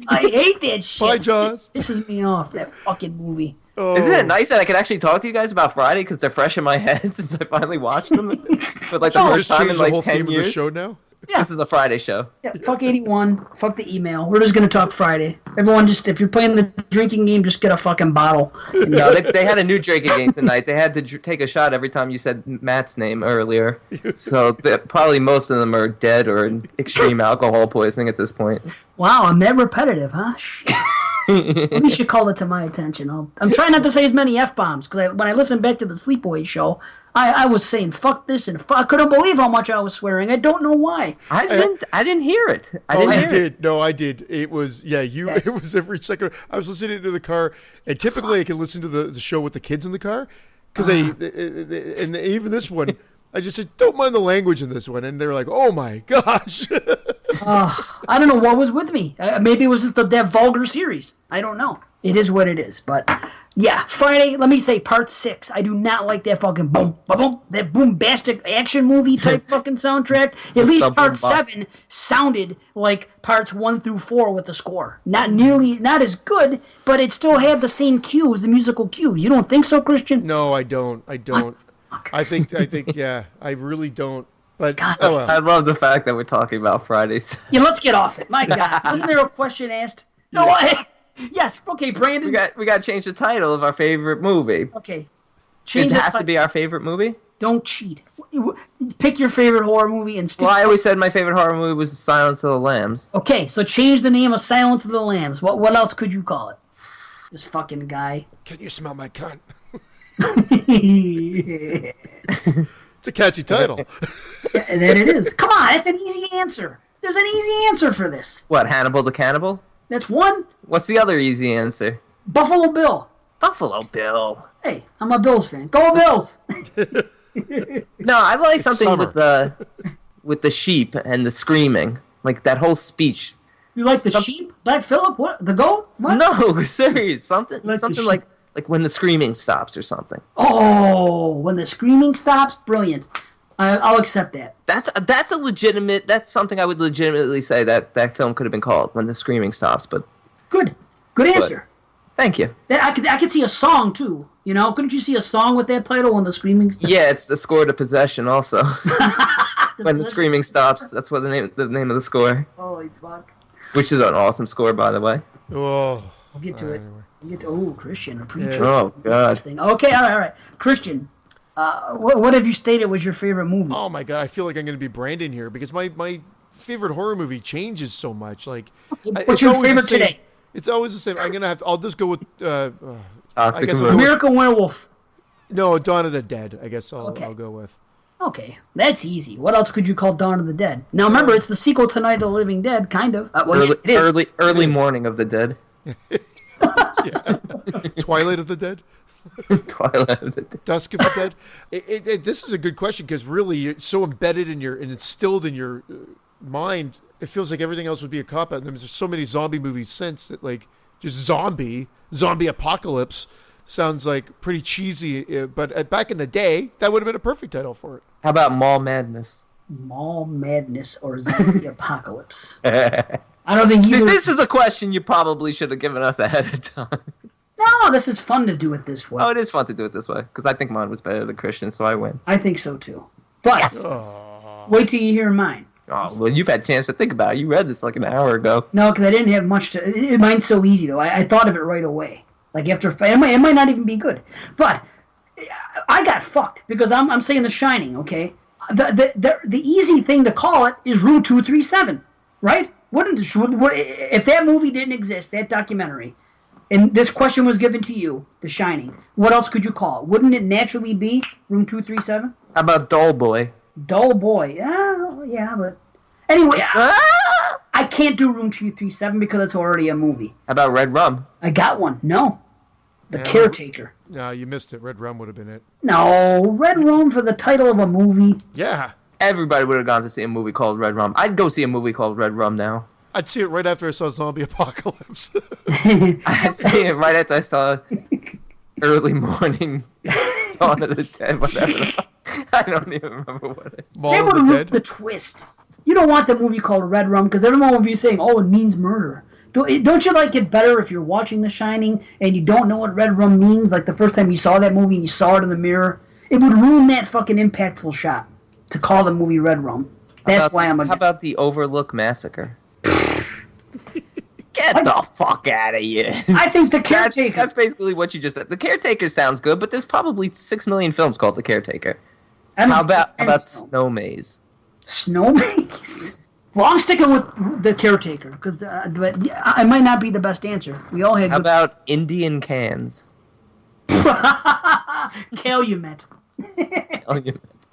I hate that shit. Bye, Jaws. It pisses me off, that fucking movie. Isn't it nice that I can actually talk to you guys about Friday because they're fresh in my head since I finally watched them for like the You first just time in changed the like whole 10 theme of the years? show now. Yeah. This is a Friday show. Yeah, fuck 81. Fuck the email. We're just gonna talk Friday. Everyone, just if you're playing the drinking game, just get a fucking bottle. No, they had a new drinking game tonight. They had to take a shot every time you said Matt's name earlier. So probably most of them are dead or in extreme alcohol poisoning at this point. Wow, I'm that repetitive, huh? Shit. At least you called it to my attention. I'm trying not to say as many F-bombs, because when I listened back to the Sleepaway show, I was saying fuck this and fuck. I couldn't believe how much I was swearing. I don't know why. I didn't hear it. I did. No, I did. It was It was every second. I was listening to the car, and typically I can listen to the show with the kids in the car, because and even this one, I just said don't mind the language in this one, and they're like, oh my gosh. I don't know what was with me. Maybe it was just that vulgar series. I don't know. It is what it is. But yeah, Friday. Let me say Part 6. I do not like that fucking boom, boom, that boombastic action movie type fucking soundtrack. At least Part 7 sounded like Parts 1 through 4 with the score. Not as good, but it still had the same cues, the musical cues. You don't think so, Christian? No, I don't. I think, yeah, I really don't. But God, oh well. I love the fact that we're talking about Fridays. Yeah, let's get off it. My God, wasn't there a question asked? No, yes. Okay, Brandon. We got to change the title of our favorite movie. Okay, change It it. has to be our favorite movie. Don't cheat. Pick your favorite horror movie and stick. Well, I always said my favorite horror movie was Silence of the Lambs. Okay, so change the name of Silence of the Lambs. What else could you call it? This fucking guy. Can you smell my cunt? Yeah, It's a catchy title. that it is. Come on, that's an easy answer. There's an easy answer for this. What, Hannibal the Cannibal? That's one. What's the other easy answer? Buffalo Bill. Buffalo Bill. Hey, I'm a Bills fan. Go Bills. No, I like something summer. with the sheep and the screaming, like that whole speech. You like the sheep? Black Phillip? What? The goat? What? No, serious. Something Like the something sheep. like when the screaming stops or something. Oh, when the screaming stops, brilliant. I'll accept that. That's a legitimate. That's something I would legitimately say that film could have been called When the Screaming Stops. But Good answer. thank you. That I could see a song too. You know, couldn't you see a song with that title when the screaming stops? Yeah, it's the score to Possession also. When the Screaming Stops. That's what the name of the score. Holy fuck. Which is an awesome score, by the way. Oh, We'll get to it. Christian, a preacher. Yeah. Oh, God. Okay, all right. Christian, what have you stated was your favorite movie? oh my god! I feel like I'm going to be Brandon here because my favorite horror movie changes so much. Like, What's it's your always the favorite same. today? It's always the same. I'll just go with. I Toxic guess Avenger. American Werewolf. No, Dawn of the Dead. I guess I'll go with. Okay, that's easy. What else could you call Dawn of the Dead? Now remember, it's the sequel to Night of the Living Dead, kind of. Well, Early, it is. early morning of the dead. Twilight of the Dead. Twilight of the Dead. Dusk of the Dead. This is a good question because really it's so embedded in and instilled in your mind. It feels like everything else would be a cop out. And there's so many zombie movies since that like just zombie apocalypse sounds like pretty cheesy. But back in the day, that would have been a perfect title for it. How about Mall Madness? Mall Madness or Zombie Apocalypse. I I don't think See, either. this is a question you probably should have given us ahead of time. No, this is fun to do it this way. Oh, it is fun to do it this way, because I think mine was better than Christian, so I win. I think so too. But wait till you hear mine. Oh, well, you've had a chance to think about it. You read this like an hour ago. No, because I didn't have much to. Mine's so easy though. I thought of it right away. Like after it might not even be good, but I got fucked because I'm saying The Shining. Okay, the easy thing to call it is Room 237, right? If that movie didn't exist, that documentary, and this question was given to you, The Shining, what else could you call it? Wouldn't it naturally be Room 237? How about Doll Boy? Dull Boy. Yeah, but anyway, I can't do Room 237 because it's already a movie. How about Red Rum? I got one. No. The Caretaker. No, you missed it. Red Rum would have been it. No, Red Room for the title of a movie. Yeah. Everybody would have gone to see a movie called Red Rum. I'd go see a movie called Red Rum now. I'd see it right after I saw Zombie Apocalypse. I'd see it right after I saw Early Morning, Dawn of the Dead, whatever. I don't even remember what it is. They would have ruined the twist. You don't want the movie called Red Rum because everyone will be saying, oh, it means murder. Don't you like it better if you're watching The Shining and you don't know what Red Rum means? Like the first time you saw that movie and you saw it in the mirror? It would ruin that fucking impactful shot to call the movie Red Rum. That's why I'm against. How about the Overlook Massacre? Get the fuck out of here. I think The Caretaker. That's basically what you just said. The Caretaker sounds good, but there's probably 6 million films called The Caretaker. How about Snow Maze? Snow Maze? Well, I'm sticking with The Caretaker, because but it might not be the best answer. We all had. How about Indian Cans? Calumet. Calumet.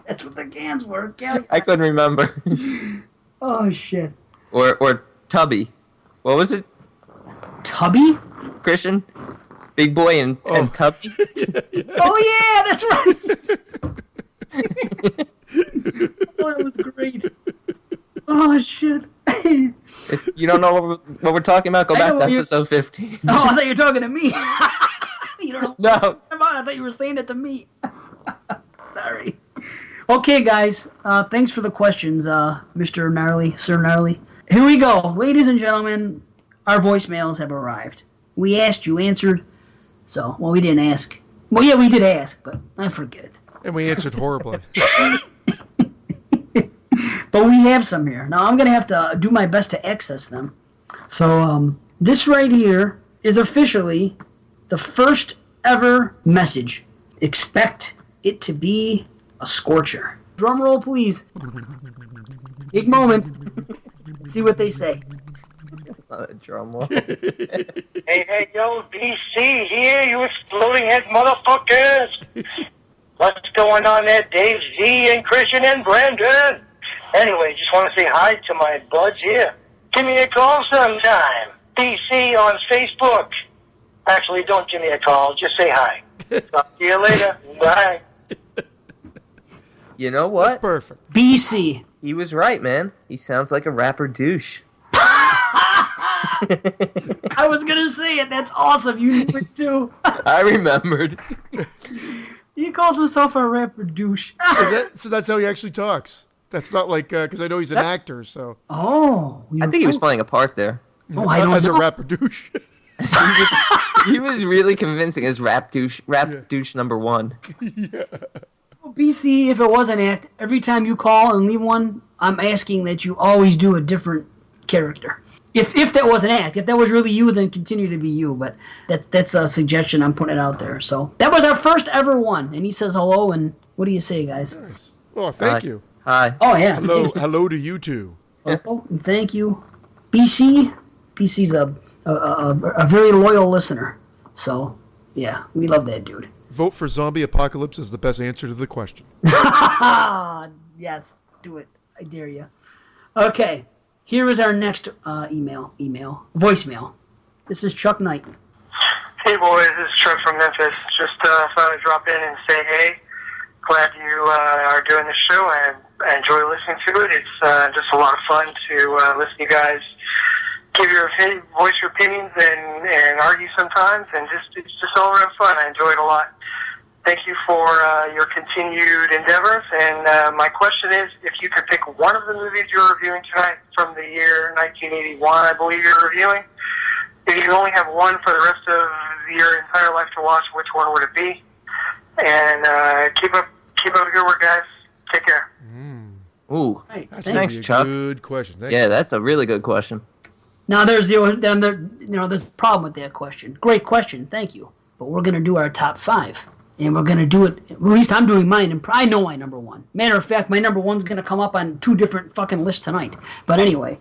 That's what the cans were. Calumet. I couldn't remember. Oh shit. Or Tubby. What was it? Tubby? Christian? Big Boy and Tubby? Oh yeah, that's right. Oh, that was great. Oh shit. If you don't know what we're talking about, go back to episode 15. Oh, I thought you were talking to me. You don't know. No. I thought you were saying it to me. Sorry. Okay, guys. Thanks for the questions, Mr. Gnarly, Sir Gnarly. Here we go. Ladies and gentlemen, our voicemails have arrived. We asked, you answered. So, well, we didn't ask. Well, yeah, we did ask, but I forget it. And we answered horribly. But we have some here. Now, I'm going to have to do my best to access them. So, this right here is officially the first ever message. Expect it to be a scorcher. Drum roll, please. Big moment. Let's see what they say. It's not a drum roll. Hey, yo, BC here, you exploding head motherfuckers. What's going on there, Dave Z and Christian and Brandon? Anyway, just want to say hi to my buds here. Give me a call sometime. BC on Facebook. Actually, don't give me a call. Just say hi. Talk to you later. Bye. You know what? That's perfect. BC. He was right, man. He sounds like a rapper douche. I was going to say it. That's awesome. You knew it too. I remembered. He calls himself a rapper douche. So that's how he actually talks. That's not like, because I know he's an actor, so. Oh. I think he was playing a part there. Oh, I don't As know. a rapper douche. He was really convincing as rap douche number 1. BC, if it was an act, every time you call and leave one, I'm asking that you always do a different character. If that was an act, if that was really you, then continue to be you. But that's a suggestion I'm putting out there. So that was our first ever one, and he says hello. And what do you say, guys? Oh, thank you. Hi. Oh yeah. Hello to you two. Oh, and thank you, BC. BC's a very loyal listener. So yeah, we love that dude. Vote for Zombie Apocalypse is the best answer to the question. Yes, do it. I dare you. Okay, here is our next voicemail. This is Chuck Knight. Hey, boys. This is Chuck from Memphis. Just thought I'd drop in and say hey. Glad you are doing the show. I enjoy listening to it. It's just a lot of fun to listen to you guys give your voice your opinions and argue sometimes, and it's just all around fun. I enjoy it a lot. Thank you for your continued endeavors. And my question is, if you could pick one of the movies you're reviewing tonight from the year 1981, I believe you're reviewing, if you could only have one for the rest of your entire life to watch, which one would it be? And keep up the good work, guys. Take care. Ooh, Right, That's thanks. a Chuck. good question. Thank Yeah, you. that's a really good question. Now there's there's a problem with that question. Great question, thank you. But we're gonna do our top 5, and we're gonna do it. At least I'm doing mine, and I know my number one. Matter of fact, my number one's gonna come up on 2 different fucking lists tonight. But anyway,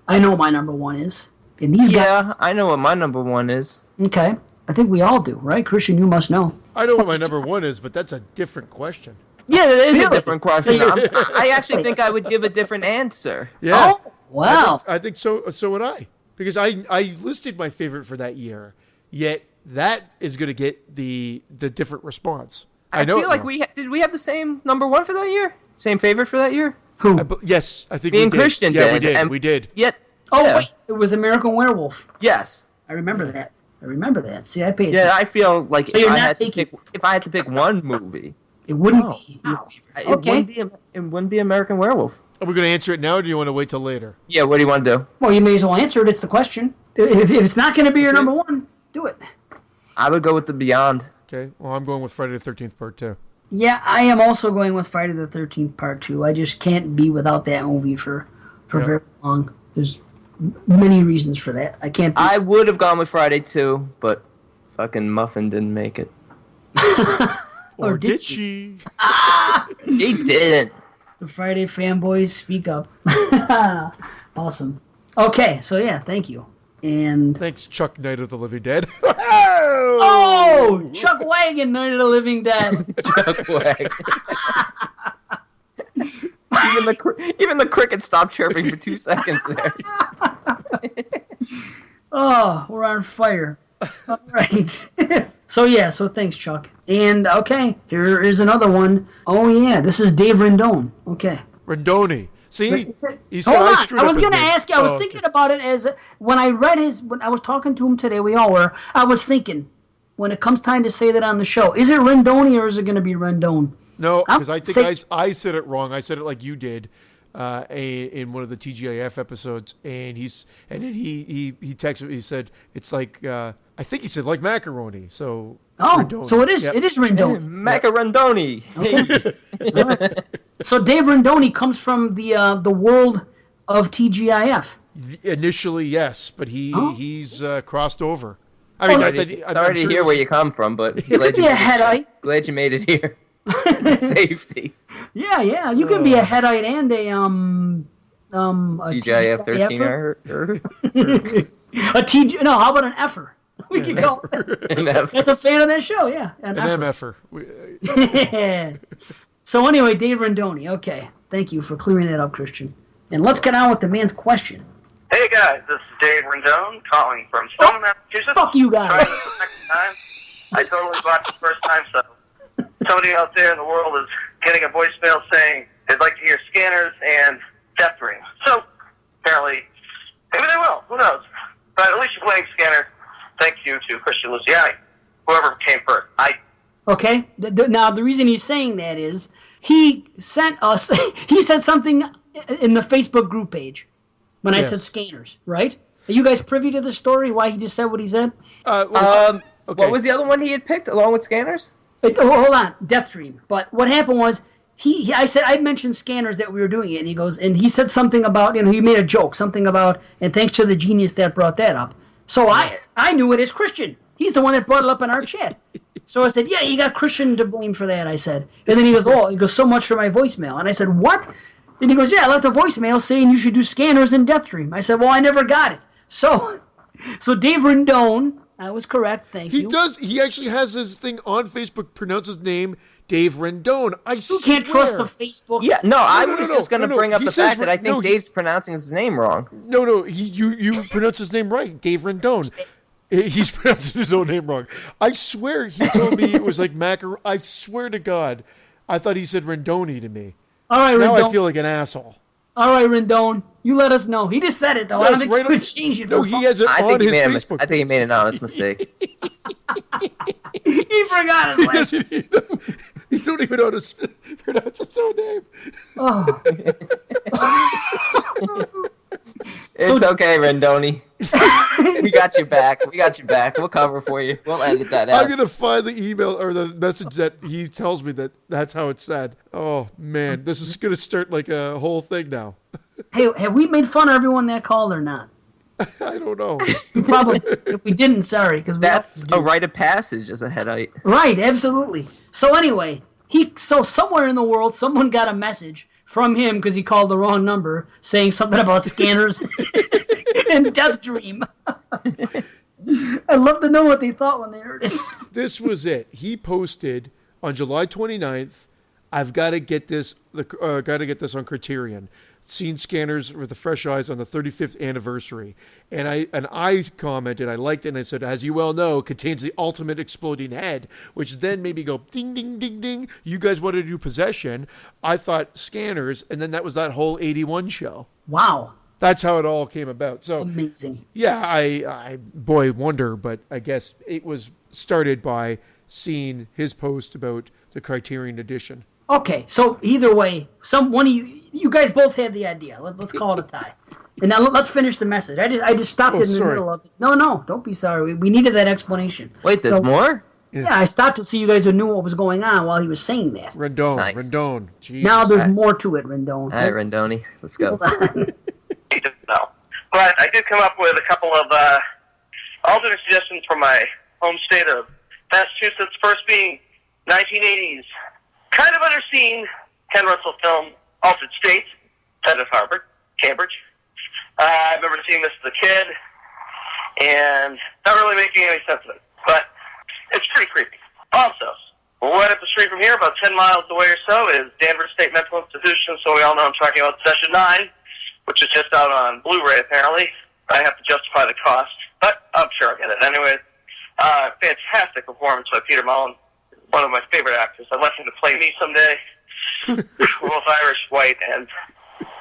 I know what my number one is, and these Yeah, guys. I know what my number one is. Okay, I think we all do, right, Christian? You must know. I know what my number one is, but that's a different question. Yeah, that is a Really? different question. I actually think I would give a different answer. Yeah. Oh, wow. I think so. So would I, because I listed my favorite for that year. Yet that is going to get the different response. I know. feel like did we have the same number one for that year? Same favorite for that year? Who? Yes, I think Me we and did. Christian Yeah, did. we did. and We did. Yet, Oh, yeah. wait, it was American Werewolf. Yes. I remember that. See, I paid Yeah, attention. I feel like So you're not if I had to pick one movie, It wouldn't Oh, be your favorite. it Okay. wouldn't be American Werewolf. Are we going to answer it now, or do you want to wait till later? Yeah, what do you want to do? Well, you may as well answer it. It's the question. If it's not going to be your Okay. number one, do it. I would go with the Beyond. Okay. Well, I'm going with Friday the 13th Part 2. Yeah, I am also going with Friday the 13th Part 2. I just can't be without that movie for very long. There's many reasons for that. I can't be. I would have gone with Friday too, but fucking Muffin didn't make it. Or did did she? He didn't. The Friday fanboys speak up. Awesome. Okay, so yeah, thank you. And Thanks, Chuck, Night of the Living Dead. oh, Chuck Wagon, Night of the Living Dead. Chuck Wag. even the cricket stopped chirping for 2 seconds there. Oh, we're on fire. All right. So thanks, Chuck. And okay, here is another one. Oh yeah, this is Dave Rendon. Okay. Rendoni. See? He said Hold I on. screwed I up was his going to name. ask you. I was Oh, thinking about it as when I read when I was talking to him today. We all were. I was thinking, when it comes time to say that on the show, is it Rendoni or is it going to be Rendon? No, I'm because I think say- I said it wrong. I said it like you did in one of the TGIF episodes, and then he texted. He said it's like I think he said like macaroni. So Rendoni. So it is. Yep. It is Rendoni. Macaroni. So Dave Rendoni comes from the world of TGIF. Initially, yes, but he's crossed over. I Oh, mean, Sorry to sure hear this- where you come from, but You could be a headite. glad you made it here. Safety. Yeah. You can be a headite and a a TGIF 13 TGIF-er. A TG. No, how about an effer? We could go. That's a fan of that show. Yeah, an effer. MFer. So anyway, Dave Rendoni. Okay, thank you for clearing that up, Christian. And let's get on with the man's question. Hey guys, this is Dave Rendon calling from Stone, Massachusetts. Fuck you guys. Trying this the second time. I totally bought it the first time, so somebody out there in the world is getting a voicemail saying they'd like to hear Scanners and Death Ring. So apparently, maybe they will. Who knows? But at least you're playing Scanners. Thank you to Christian Luciani, whoever came first. Okay. Now the reason he's saying that is he sent us. He said something in the Facebook group page when I said Scanners. Right? Are you guys privy to the story? Why he just said what he said? Okay. What was the other one he had picked along with Scanners? Hold on, Death Dream. But what happened was I mentioned Scanners that we were doing it, and he said something about he made a joke, something about, and thanks to the genius that brought that up. So I knew it as Christian. He's the one that brought it up in our chat. So I said, yeah, you got Christian to blame for that. I said, and then he goes, so much for my voicemail, and I said, what? And he goes, yeah, I left a voicemail saying you should do Scanners and Death Dream. I said, well, I never got it. So Dave Rendon. I was correct, thank you. He does. He actually has his thing on Facebook. Pronounce his name Dave Rendon. You can't trust the Facebook. Yeah, no, I was just going to no. bring up He the says fact that I think no, Dave's pronouncing his name wrong. No. You pronounce his name right, Dave Rendon. He's pronouncing his own name wrong. I swear he told me it was like macaroni. I swear to God, I thought he said Rendoni to me. All right, Now Rendon. I feel like an asshole. All right, Rendon. You let us know. He just said it though. I don't think he would change it. No, he has it on his Facebook. I think he made an honest mistake. He forgot his last name. You don't even know how to pronounce his own name. Oh. It's okay, Rendoni. We got your back. We'll cover for you. We'll edit that out. I'm going to find the email or the message that he tells me that's how it's said. Oh, man. This is going to start like a whole thing now. Hey, have we made fun of everyone that called or not? I don't know. Probably. If we didn't, sorry. That's a rite of passage as a Headite. Right, absolutely. So anyway, somewhere in the world, someone got a message from him because he called the wrong number, saying something about scanners and Death Dream. I'd love to know what they thought when they heard it. This was it. He posted on July 29th, I've got to get this on Criterion. Seen Scanners with the fresh eyes on the 35th anniversary. And I commented, I liked it, and I said, as you well know, contains the ultimate exploding head, which then made me go, ding, ding, ding, ding. You guys wanted to do Possession. I thought Scanners, and then that was that whole 81 show. Wow. That's how it all came about. So amazing. Yeah, I wonder, but I guess it was started by seeing his post about the Criterion edition. Okay, so either way, one of you guys both had the idea. Let's call it a tie. And now let's finish the message. I just stopped it in the middle of it. No, don't be sorry. We needed that explanation. Wait, there's more? Yeah, I stopped to see you guys knew what was going on while he was saying that. Rendon. Jesus. Now there's more to it, Rendon. All right, Rendoni, let's go. No. But I did come up with a couple of alternate suggestions from my home state of Massachusetts, first being 1980s. Kind of underseen Ken Russell film, Altered States, set at Harvard, Cambridge. I remember seeing this as a kid, and not really making any sense of it. But it's pretty creepy. Also, right up the street from here, about 10 miles away or so, is Danvers State Mental Institution, so we all know I'm talking about Session 9, which is just out on Blu-ray, apparently. I have to justify the cost, but I'm sure I'll get it. Anyways, fantastic performance by Peter Mullen. One of my favorite actors. I'd like him to play me someday. We're both Irish, white, and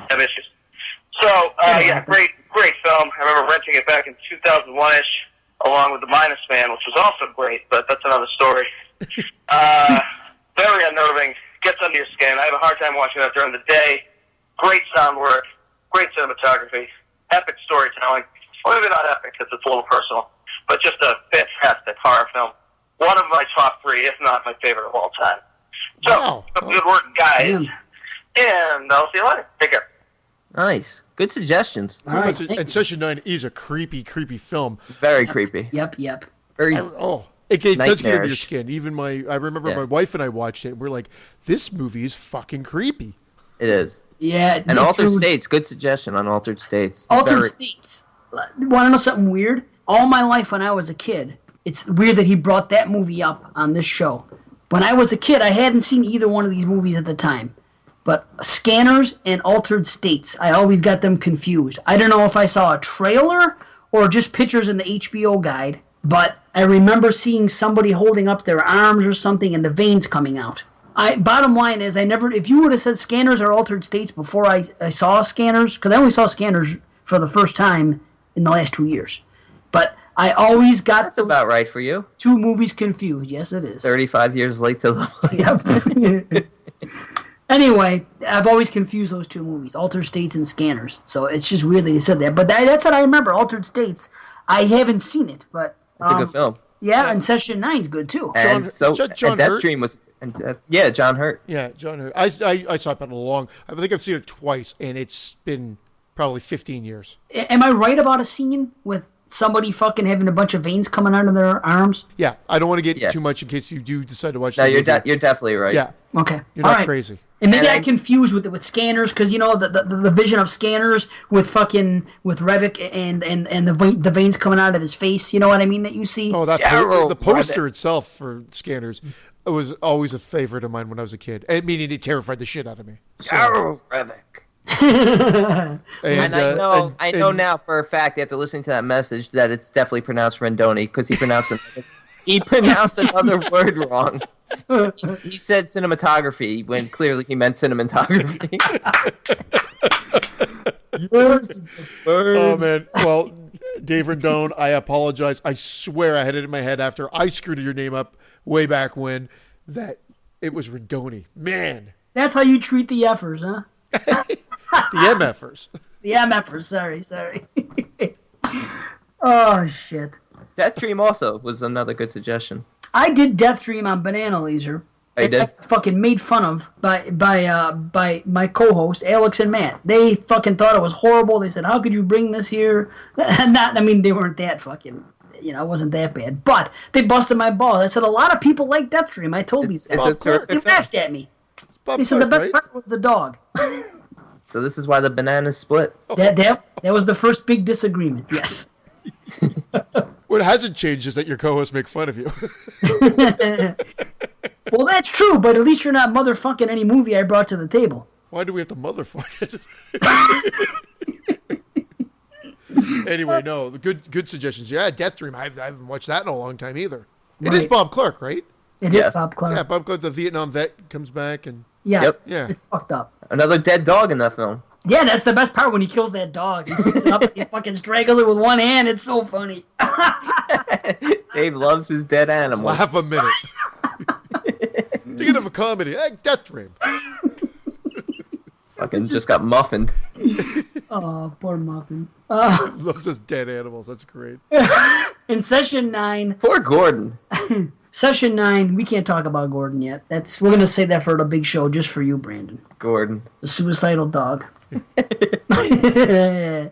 have issues. So, great film. I remember renting it back in 2001-ish, along with The Minus Man, which was also great, but that's another story. Very unnerving. Gets under your skin. I have a hard time watching that during the day. Great sound work. Great cinematography. Epic storytelling. Well, maybe not epic because it's a little personal, but just a fantastic horror film. One of my top 3, if not my favorite of all time. So, good work, guys. And I'll see you later. Take care. Nice. Good suggestions. All right, and Session 9 is a creepy, creepy film. Very creepy. Yep. Very. It does get under your skin. Even I remember my wife and I watched it, and we're like, this movie is fucking creepy. It is. Yeah. And Altered States. Good suggestion on Altered States. Altered States. Want to know something weird? All my life when I was a kid, it's weird that he brought that movie up on this show. When I was a kid, I hadn't seen either one of these movies at the time. But Scanners and Altered States, I always got them confused. I don't know if I saw a trailer or just pictures in the HBO guide, but I remember seeing somebody holding up their arms or something and the veins coming out. Bottom line is, if you would have said Scanners or Altered States before I saw Scanners, because I only saw Scanners for the first time in the last 2 years. But I always got That's about right for you. 2 movies confused. Yes, it is. 35 years late to the Yep. Anyway, I've always confused those 2 movies, Altered States and Scanners. So it's just weird that you said that. But that's what I remember, Altered States. I haven't seen it, but... It's a good film. Yeah, and Session 9's good, too. And John Death Hurt? Dream was... John Hurt. Yeah, John Hurt. I saw it I think I've seen it twice, and it's been probably 15 years. Am I right about a scene with somebody fucking having a bunch of veins coming out of their arms? Yeah, I don't want to get too much in case you do decide to watch. No, you're definitely right. Yeah. Okay. You're not crazy. And maybe I confused with Scanners because the vision of Scanners with Revik and the veins coming out of his face. You know what I mean? That you see. Oh, the poster itself for Scanners was always a favorite of mine when I was a kid. Meaning it terrified the shit out of me. So. Revik. And I know now for a fact after listening to that message that it's definitely pronounced Rendoni because he pronounced another word wrong. He said cinematography when clearly he meant cinematography. Oh man. Well, Dave Rendon, I apologize. I swear I had it in my head after I screwed your name up way back when that it was Rendoni. Man. That's how you treat the F'ers, huh? The MFers. The MFers, sorry. Oh, shit. Death Dream also was another good suggestion. I did Death Dream on Banana Laser. Oh, you did? I got fucking made fun of by my co-host Alex and Matt. They fucking thought it was horrible. They said, "How could you bring this here?" They weren't that fucking, it wasn't that bad. But they busted my balls. I said a lot of people like Death Dream. I told you that. It's a terrific They film. laughed at me. Bob They said the Clark, best right? part was the dog. So this is why the bananas split. That was the first big disagreement. Yes. What hasn't changed is that your co-hosts make fun of you. Well, that's true, but at least you're not motherfucking any movie I brought to the table. Why do we have to motherfuck it? Anyway, no, the good suggestions. Yeah, Death Dream. I haven't watched that in a long time either. It is Right. Bob Clark, right? It Yes. is Bob Clark. Yeah, Bob Clark, the Vietnam vet, comes back and Yeah. Yep. Yeah. It's fucked up. Another dead dog in that film. Yeah, that's the best part when he kills that dog. He picks it up and he fucking strangles it with one hand. It's so funny. Dave loves his dead animals. laugh a minute. Thinking of a comedy, Death Dream. Fucking just got muffined. Oh, poor Muffin. Those are dead animals. That's great. In session 9, Poor Gordon. we can't talk about Gordon yet. We're gonna save that for the big show just for you, Brandon. Gordon. The suicidal dog.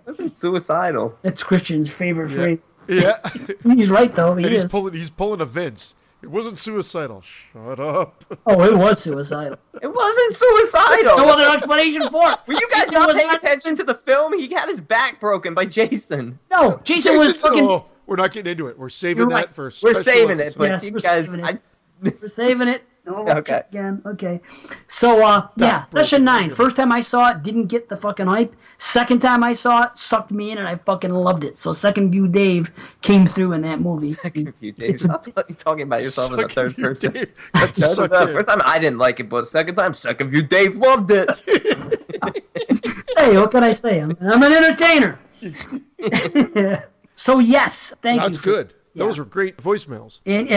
Wasn't suicidal. That's Christian's favorite phrase. Yeah. He's right though. He And is. he's pulling a Vince. It wasn't suicidal. Shut up. Oh, it was suicidal. It wasn't suicidal. No other explanation for it. Were you guys Jason not was paying attention to the film? He had his back broken by Jason. No, Jason was fucking. Oh, we're not getting into it. We're saving You're that right. for a We're special saving it, episode. but Yes, you we're guys, saving it. We're saving it. Oh, Okay. Again. Okay. So, yeah, session 9. First time I saw it, didn't get the fucking hype. Second time I saw it, sucked me in, and I fucking loved it. So, Second View Dave came through in that movie. Second view, Dave. Stop talking about yourself in the Second third view, person. Dave. Got That's sucked the in. first time I didn't like it, but second time, second view, Dave loved it. Hey, what can I say? I'm an entertainer. So, yes, thank you. That's for- good. Yeah. Those were great voicemails. And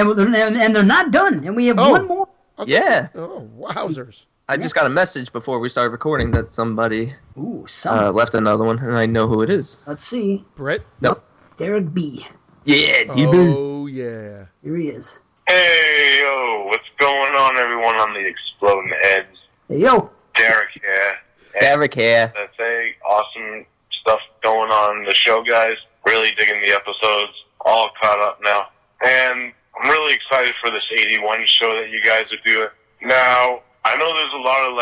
they're not done. And we have one more. Yeah. Oh, wowzers. I just got a message before we started recording that somebody Ooh, some. left another one, and I know who it is. Let's see. Brett? Nope. Derek B. Yeah, DB. Oh, yeah. Here he is. Hey, yo, what's going on, everyone on the Exploding Heads? Hey, yo. Derek here. Derek here. That's awesome stuff going on in the show, guys. Really digging the episodes. All caught up now. And I'm really excited for this 81 show that you guys are doing. Now, I know there's a lot of,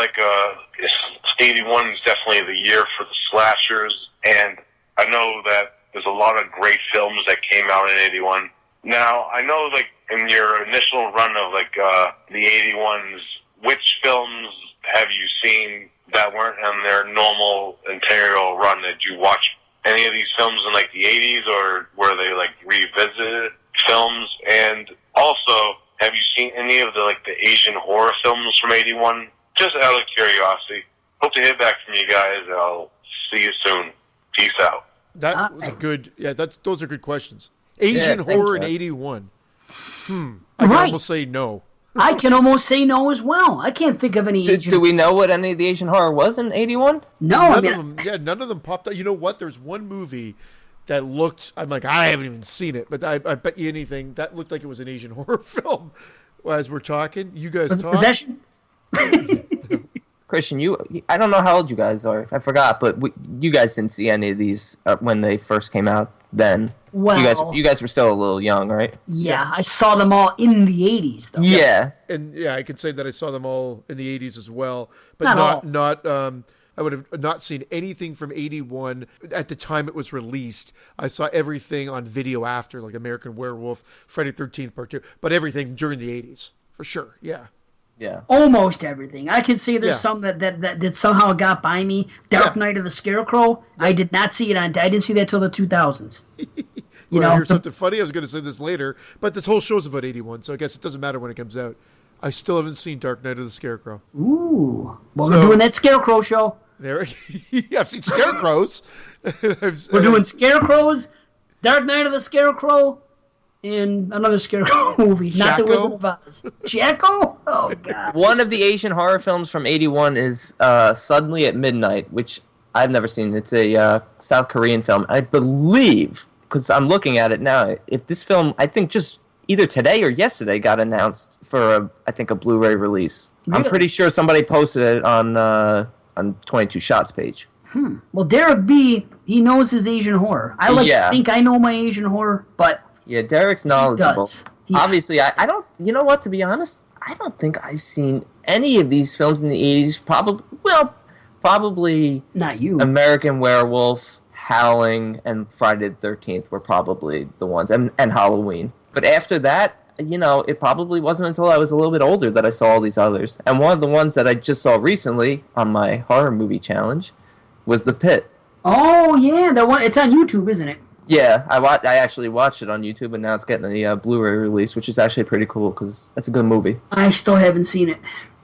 81 is definitely the year for the slashers, and I know that there's a lot of great films that came out in 81. Now, I know, in your initial run of, the 81s, which films have you seen that weren't in their normal interior run? Did you watch any of these films in, the 80s, or were they, revisited films? And also, have you seen any of the Asian horror films from 81? Just out of curiosity. Hope to hear back from you guys. I'll see you soon. Peace out. That was a good. Yeah, those are good questions. Asian thanks, horror in Ed. 81. I can Right. almost say no. I can almost say no as well. I can't think of any Asian. Do we know what any of the Asian horror was in 81? No, I None mean, of them. Yeah, none of them popped out. You know what? There's one movie that looked. I'm like, I haven't even seen it, but I bet you anything that looked like it was an Asian horror film. As we're talking, you guys talk. Possession. Christian, I don't know how old you guys are. I forgot, but you guys didn't see any of these when they first came out then. Well, you guys were still a little young, right? Yeah, I saw them all in the 80s, though. Yeah. And yeah, I can say that I saw them all in the 80s as well, but Not all. not I would have not seen anything from 81 at the time it was released. I saw everything on video after, like American Werewolf, Friday 13th Part 2, but everything during the 80s, for sure. Yeah. Yeah. Almost everything. I can see there's Yeah. some that somehow got by me. Dark Yeah. Knight of the Scarecrow. I did not see it on. I didn't see that till the 2000s. You Wanna know, hear something funny? I was going to say this later, but this whole show's about 81, so I guess it doesn't matter when it comes out. I still haven't seen Dark Knight of the Scarecrow. ooh. Well, So- we're doing that Scarecrow show. There, I've seen Scarecrows. We're doing Scarecrows, Dark Knight of the Scarecrow, and another Scarecrow movie. Not the Jacko? Wizard of Oz. Jacko? Oh, God. One of the Asian horror films from '81 is Suddenly at Midnight, which I've never seen. It's a South Korean film. I believe, because I'm looking at it now, if this film, I think just either today or yesterday, got announced for a Blu-ray release. Really? I'm pretty sure somebody posted it on 22 Shots page. Well, Derek B., he knows his Asian horror. I like to think I know my Asian horror, but Yeah, Derek's knowledgeable. does. Yeah. Obviously, I don't. You know what? To be honest, I don't think I've seen any of these films in the '80s. Probably not you. American Werewolf, Howling, and Friday the 13th were probably the ones, and Halloween. But after that, it probably wasn't until I was a little bit older that I saw all these others. And one of the ones that I just saw recently on my horror movie challenge was The Pit. Oh, yeah, that one. It's on YouTube, isn't it? Yeah, I actually watched it on YouTube, and now it's getting a Blu-ray release, which is actually pretty cool because it's a good movie. I still haven't seen it.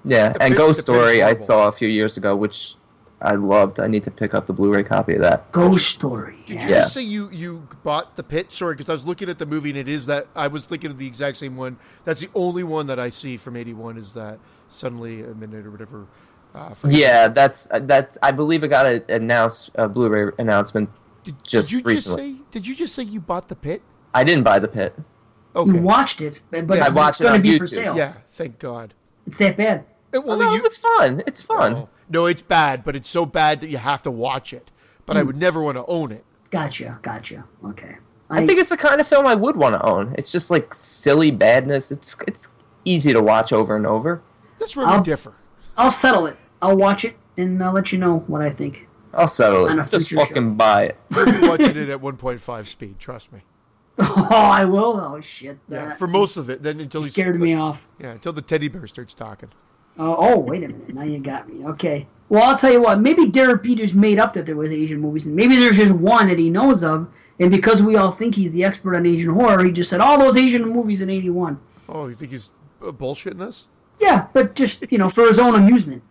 Yeah, and Pit- Ghost The Pit is Story I horrible. saw a few years ago, which I loved. I need to pick up the Blu-ray copy of that. Ghost Story. Did Yeah. you just say you bought The Pit? Sorry, because I was looking at the movie and it is that. I was thinking of the exact same one. That's the only one that I see from '81 is that Suddenly a Minute or whatever. Yeah, that's. I believe it got a Blu-ray announcement just recently. Did you just say you bought The Pit? I didn't buy The Pit. Okay. You watched it, but Yeah, I it's watched it going to on be for YouTube. sale. Yeah, thank God. It's that bad. No, it was fun. It's fun. Oh, no, it's bad, but it's so bad that you have to watch it. But I would never want to own it. Gotcha. Okay. I think it's the kind of film I would want to own. It's just like silly badness. It's easy to watch over and over. That's where we differ. I'll settle it. I'll watch it, and I'll let you know what I think. I'll settle On a it. Just future fucking buy it. You'll be watching it at 1.5 speed, trust me. Oh, I will? Oh, shit. Yeah, for most of it. Then until he scared me off. Yeah, until the teddy bear starts talking. Oh, wait a minute. Now you got me. Okay. Well, I'll tell you what. Maybe Derek Peters made up that there was Asian movies, and maybe there's just one that he knows of, and because we all think he's the expert on Asian horror, he just said all those Asian movies in '81. Oh, you think he's bullshitting us? Yeah, but just, for his own amusement.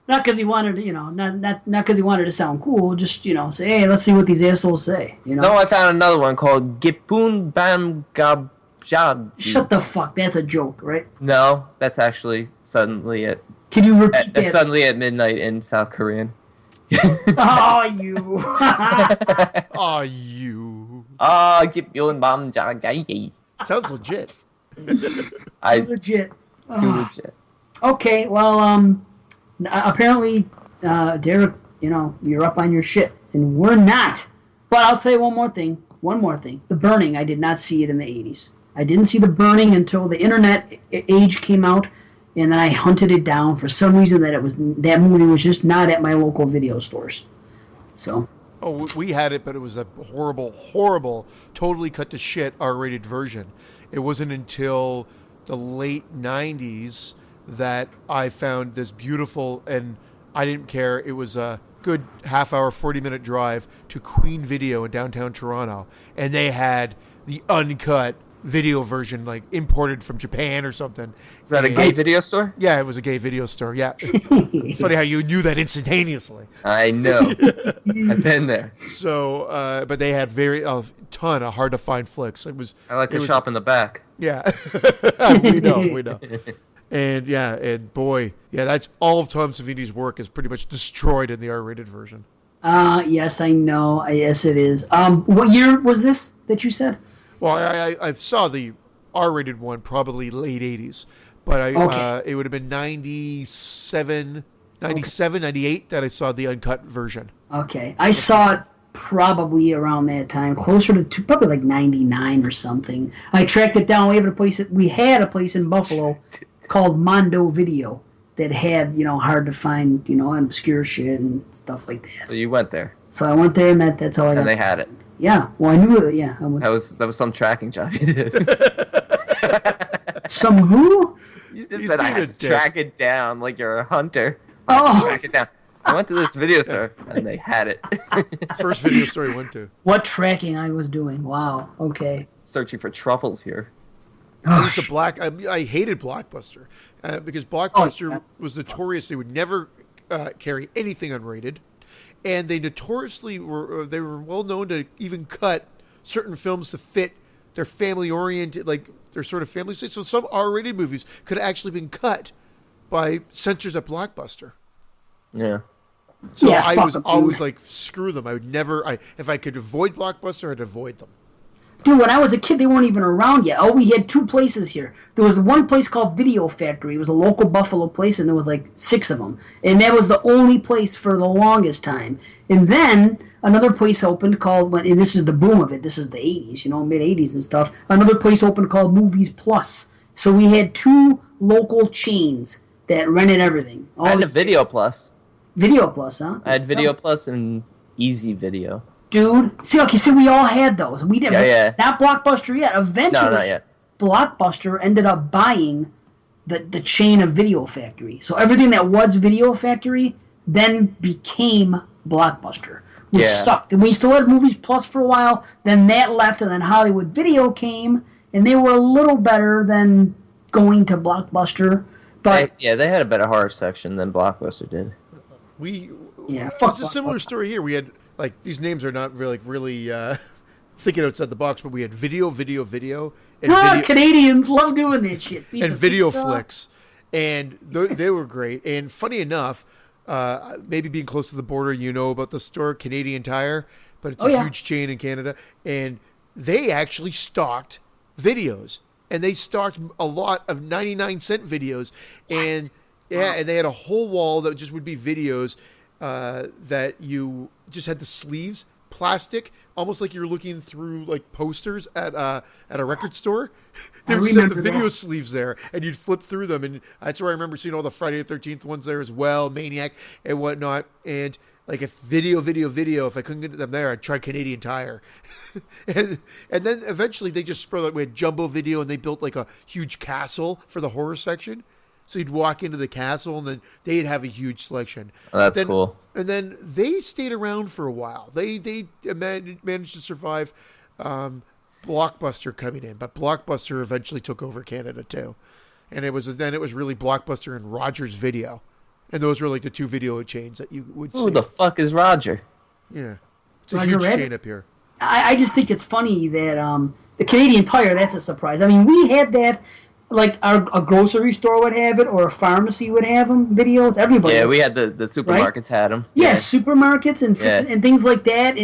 Not because he wanted to, not because he wanted to sound cool. Just, say, hey, let's see what these assholes say. No, I found another one called Gipun Bam Gab Jab. Shut the fuck. That's a joke, right? No, that's actually Suddenly at Can you repeat that's that? Suddenly at Midnight in South Korean. Oh, you. Oh, you. Gipun Bam Jab. Sounds legit. Legit. Too legit. Okay, well, apparently, Derek, you're up on your shit, and we're not. But I'll tell you one more thing. The Burning, I did not see it in the 80s. I didn't see The Burning until the internet age came out, and I hunted it down. For some reason, that movie was just not at my local video stores. So, Oh, we had it, but it was a horrible, horrible, totally cut to shit R-rated version. It wasn't until the late 90s that I found this beautiful, and I didn't care. It was a good half-hour, 40-minute drive to Queen Video in downtown Toronto, and they had the uncut video version, like imported from Japan or something. Is that a And- gay video store? Yeah, it was a gay video store. Yeah, it's funny how you knew that instantaneously. I know. I've been there. So, but they had a ton of hard to find flicks. It was. I like it to was- shop in the back. Yeah, we know. And boy, that's all of Tom Savini's work is pretty much destroyed in the R-rated version. yes, I know. Yes, it is. What year was this that you said? Well, I saw the R-rated one probably late 80s, but it would have been 97, 98 that I saw the uncut version. Okay. I saw it probably around that time, closer to probably like 99 or something. I tracked it down. We had a place in Buffalo called Mondo Video that had, hard to find, obscure shit and stuff like that. So you went there, So I went there and that's all I got. and they had it. Yeah. Well, I knew it. Yeah. That was some tracking job you did. Some who? You just He's said I being a had to dick. track it down like you're a hunter. I had to Oh. track it down. I went to this video store and they had it. First video store I went to. What tracking I was doing. Wow. Okay. Searching for truffles here. I used to I hated Blockbuster. because Blockbuster yeah. was notorious. They would never carry anything unrated, and they notoriously were well known to even cut certain films to fit their family-oriented, like their sort of family state. So some R-rated movies could have actually been cut by censors at Blockbuster. Yeah. So Yeah, I fuck was them, always dude. like, screw them. I would never. If I could avoid Blockbuster, I'd avoid them. Dude, when I was a kid, they weren't even around yet. Oh, we had 2 places here. There was one place called Video Factory. It was a local Buffalo place, and there was like 6 of them. And that was the only place for the longest time. And then another place opened called, and this is the boom of it. This is the 80s, mid 80s and stuff. Another place opened called Movies Plus. So we had 2 local chains that rented everything. I had a Video Plus. Video Plus, huh? I had Video Plus and Easy Video. Dude, see, we all had those. We didn't. Yeah. Not Blockbuster yet. Eventually, No, not yet. Blockbuster ended up buying the chain of Video Factory. So everything that was Video Factory then became Blockbuster, which sucked. And we still had Movies Plus for a while. Then that left, and then Hollywood Video came, and they were a little better than going to Blockbuster. But They had a better horror section than Blockbuster did. fuck It's a similar story here. We had, like, these names are not really thinking outside the box, but we had video, and video, Canadians love doing that shit. Pizza, and video pizza. flicks, and they were great. And funny enough, maybe being close to the border, about the store Canadian Tire, but it's a huge chain in Canada, and they actually stocked videos, and they stocked a lot of 99-cent videos, and and they had a whole wall that just would be videos that you just had the sleeves. Plastic, almost like you're looking through like posters at a record store. They would just have the video sleeves there, and you'd flip through them, and that's where I remember seeing all the Friday the 13th ones there as well, Maniac and whatnot. And like if video, if I couldn't get them there, I'd try Canadian Tire. and then eventually they just spread, like we had Jumbo Video, and they built like a huge castle for the horror section. So you'd walk into the castle, and then they'd have a huge selection. Oh, that's cool. And then they stayed around for a while. They managed to survive Blockbuster coming in, but Blockbuster eventually took over Canada too. And it was really Blockbuster and Rogers Video, and those were like the 2 video chains that you would see. Who the fuck is Roger? Yeah, it's a Roger huge Rabbit? chain up here. I just think it's funny that the Canadian Tire, that's a surprise. I mean, we had that. Like a grocery store would have it, or a pharmacy would have them. Videos, everybody. Yeah, we had the supermarkets had them. Yeah, supermarkets and Yeah. and things like that.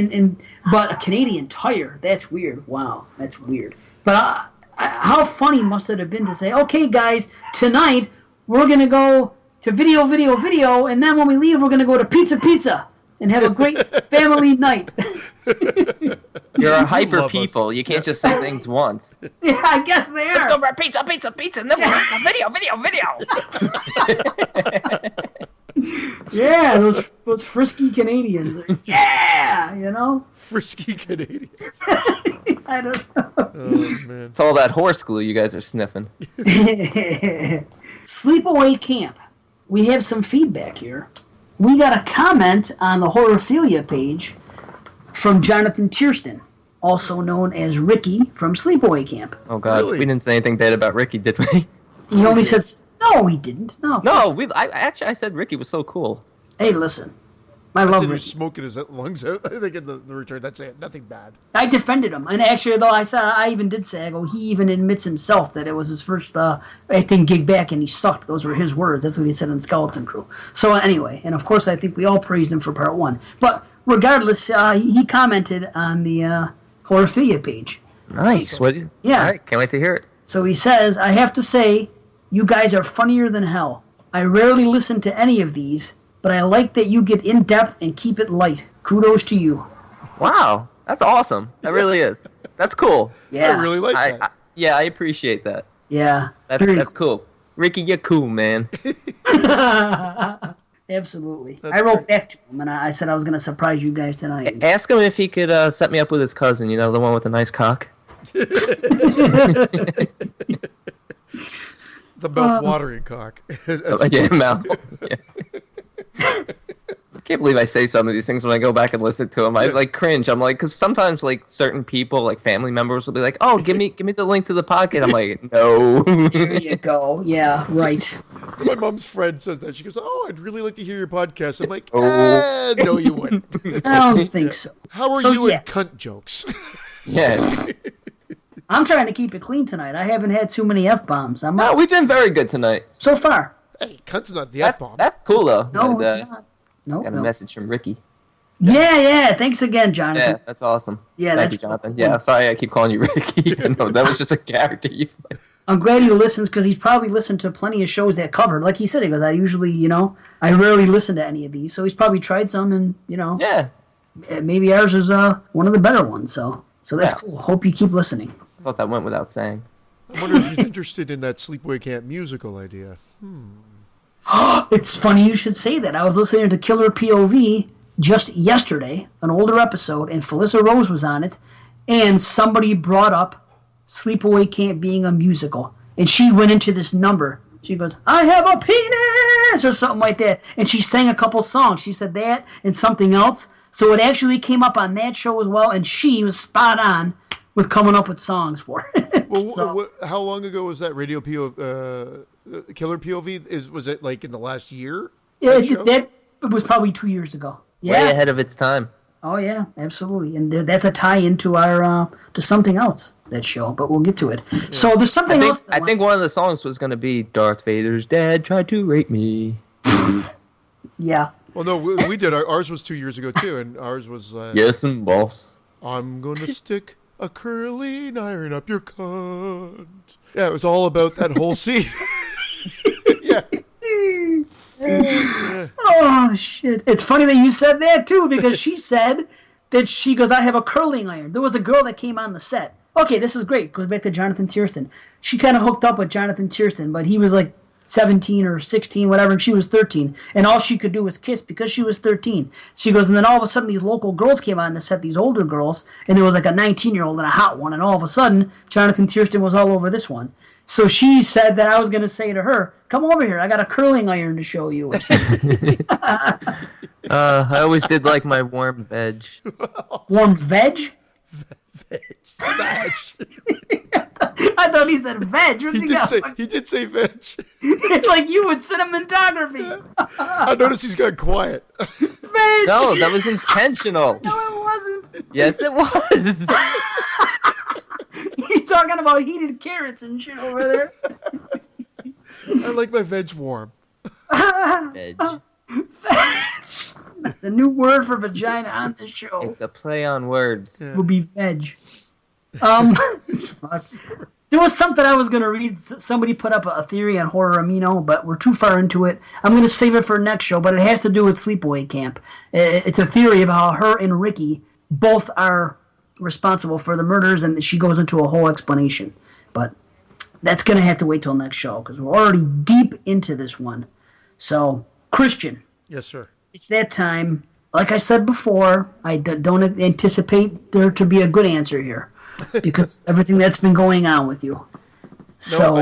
But a Canadian Tire, that's weird. Wow, that's weird. But how funny must it have been to say, okay, guys, tonight we're gonna go to video, and then when we leave, we're gonna go to pizza, and have a great family night. You're a hyper love us. people. You can't just say things once. Yeah, I guess they are. Let's go for a pizza, and then we'll have a video. Yeah, those frisky Canadians. Yeah, Frisky Canadians. I don't know. Oh man. It's all that horse glue you guys are sniffing. Sleepaway Camp. We have some feedback here. We got a comment on the Horophilia page from Jonathan Tierston, also known as Ricky from Sleepaway Camp. Oh God, Really? we didn't say anything bad about Ricky, did we? He only said, no, he didn't. No. No, I said Ricky was so cool. Hey, listen. I He love was Ricky. smoking his lungs out. I think in the return, that's it. Nothing bad. I defended him, and actually, though I even did say, he even admits himself that it was his first acting gig back, and he sucked. Those were his words. That's what he said in Skeleton Crew. So anyway, and of course, I think we all praised him for part 1. But regardless, he commented on the Horophilia page. Nice. What? Yeah. All right, can't wait to hear it. So he says, I have to say, you guys are funnier than hell. I rarely listen to any of these, but I like that you get in depth and keep it light. Kudos to you. Wow, that's awesome. That really is. That's cool. Yeah. I really like that. I appreciate that. Yeah. That's cool. Ricky, you're cool, man. Absolutely. That's I wrote great. back to him, and I said I was going to surprise you guys tonight. Ask him if he could set me up with his cousin. You know, the one with the nice cock. The mouth-watering cock. Yeah, Mal. Yeah. I can't believe I say some of these things when I go back and listen to them. I like cringe. I'm like, because sometimes like certain people, like family members, will be like, "Oh, give me the link to the podcast." I'm like, no. There you go. Yeah, right. My mom's friend says that. She goes, "Oh, I'd really like to hear your podcast." I'm like, Oh. no, you wouldn't. I don't think so. How are So, you yeah. in cunt jokes? Yeah. I'm trying to keep it clean tonight. I haven't had too many F-bombs. No, we've been very good tonight. So far. Hey, cunt's not the F-bomb. That's cool though. No, And, it's not. No, got a no. message from Ricky. Yeah. Thanks again, Jonathan. Yeah, that's awesome. Yeah, Thank that's you, Jonathan. cool. Yeah, I'm sorry I keep calling you Ricky. No, that was just a character you played. I'm glad he listens because he's probably listened to plenty of shows that covered. Like he said, he goes, I usually, I rarely listen to any of these. So he's probably tried some and, Yeah. maybe ours is one of the better ones. So that's Yeah. cool. Hope you keep listening. I thought that went without saying. I wonder if he's interested in that Sleepaway Camp musical idea. It's funny you should say that. I was listening to Killer POV just yesterday, an older episode, and Felissa Rose was on it, and somebody brought up Sleepaway Camp being a musical, and she went into this number. She goes, I have a penis, or something like that, and she sang a couple songs. She said that and something else, so it actually came up on that show as well, and she was spot on with coming up with songs for it. Well, So- how long ago was that Radio Killer POV? Was it like in the last year? Yeah, show? that was probably 2 years ago. Way Yeah. ahead of its time. Oh yeah, absolutely, and that's a tie-in to our to something else, that show. But we'll get to it. So there's something else. I think one of the songs was going to be Darth Vader's dad tried to rape me. Yeah. Well, no, we did. Ours was 2 years ago too, and ours was. Yes, and boss. I'm gonna stick a curling iron up your cunt. Yeah, it was all about that whole scene. Yeah. Oh shit! It's funny that you said that too, because she said that she goes, I have a curling iron. There was a girl that came on the set. Okay, this is great. Goes back to Jonathan Tiersten. She kind of hooked up with Jonathan Tiersten, but he was like 17 or 16, whatever, and she was 13. And all she could do was kiss because she was 13. She goes, and then all of a sudden these local girls came on the set, these older girls, and there was like a 19-year-old and a hot one, and all of a sudden Jonathan Tiersten was all over this one. So she said that I was going to say to her, come over here, I got a curling iron to show you. Or something. I always did like my warm veg. Warm veg? Veg. I thought he said veg. What's he got? He did say veg. It's like you with cinematography. I noticed he's got quiet. Veg. No, that was intentional. No, it wasn't. Yes, it was. He's talking about heated carrots and shit over there. I like my veg warm. Veg. Veg. The new word for vagina on the show It's a play on words. will be veg. It's fuck. There was something I was going to read. Somebody put up a theory on Horror Amino, but we're too far into it. I'm going to save it for next show, but it has to do with Sleepaway Camp. It's a theory about how her and Ricky both are responsible for the murders, and she goes into a whole explanation. But that's going to have to wait till next show, because we're already deep into this one. So, Christian, Yes, sir. it's that time. Like I said before, I don't anticipate there to be a good answer here, because everything that's been going on with you. No, So,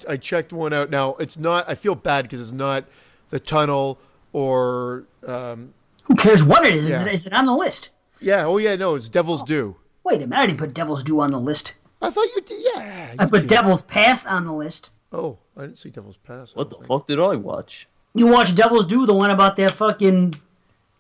I checked one out. Now it's not. I feel bad because it's not The Tunnel or. who cares what it is? Yeah. Is it on the list? Yeah. Oh yeah. No, it's Devil's Due. Wait a minute, I didn't put Devil's Due on the list. I thought you did. Yeah. I you put did. Devil's Pass on the list. Oh, I didn't see Devil's Pass. I What the don't think. fuck did I watch? You watch Devil's Due, the one about that fucking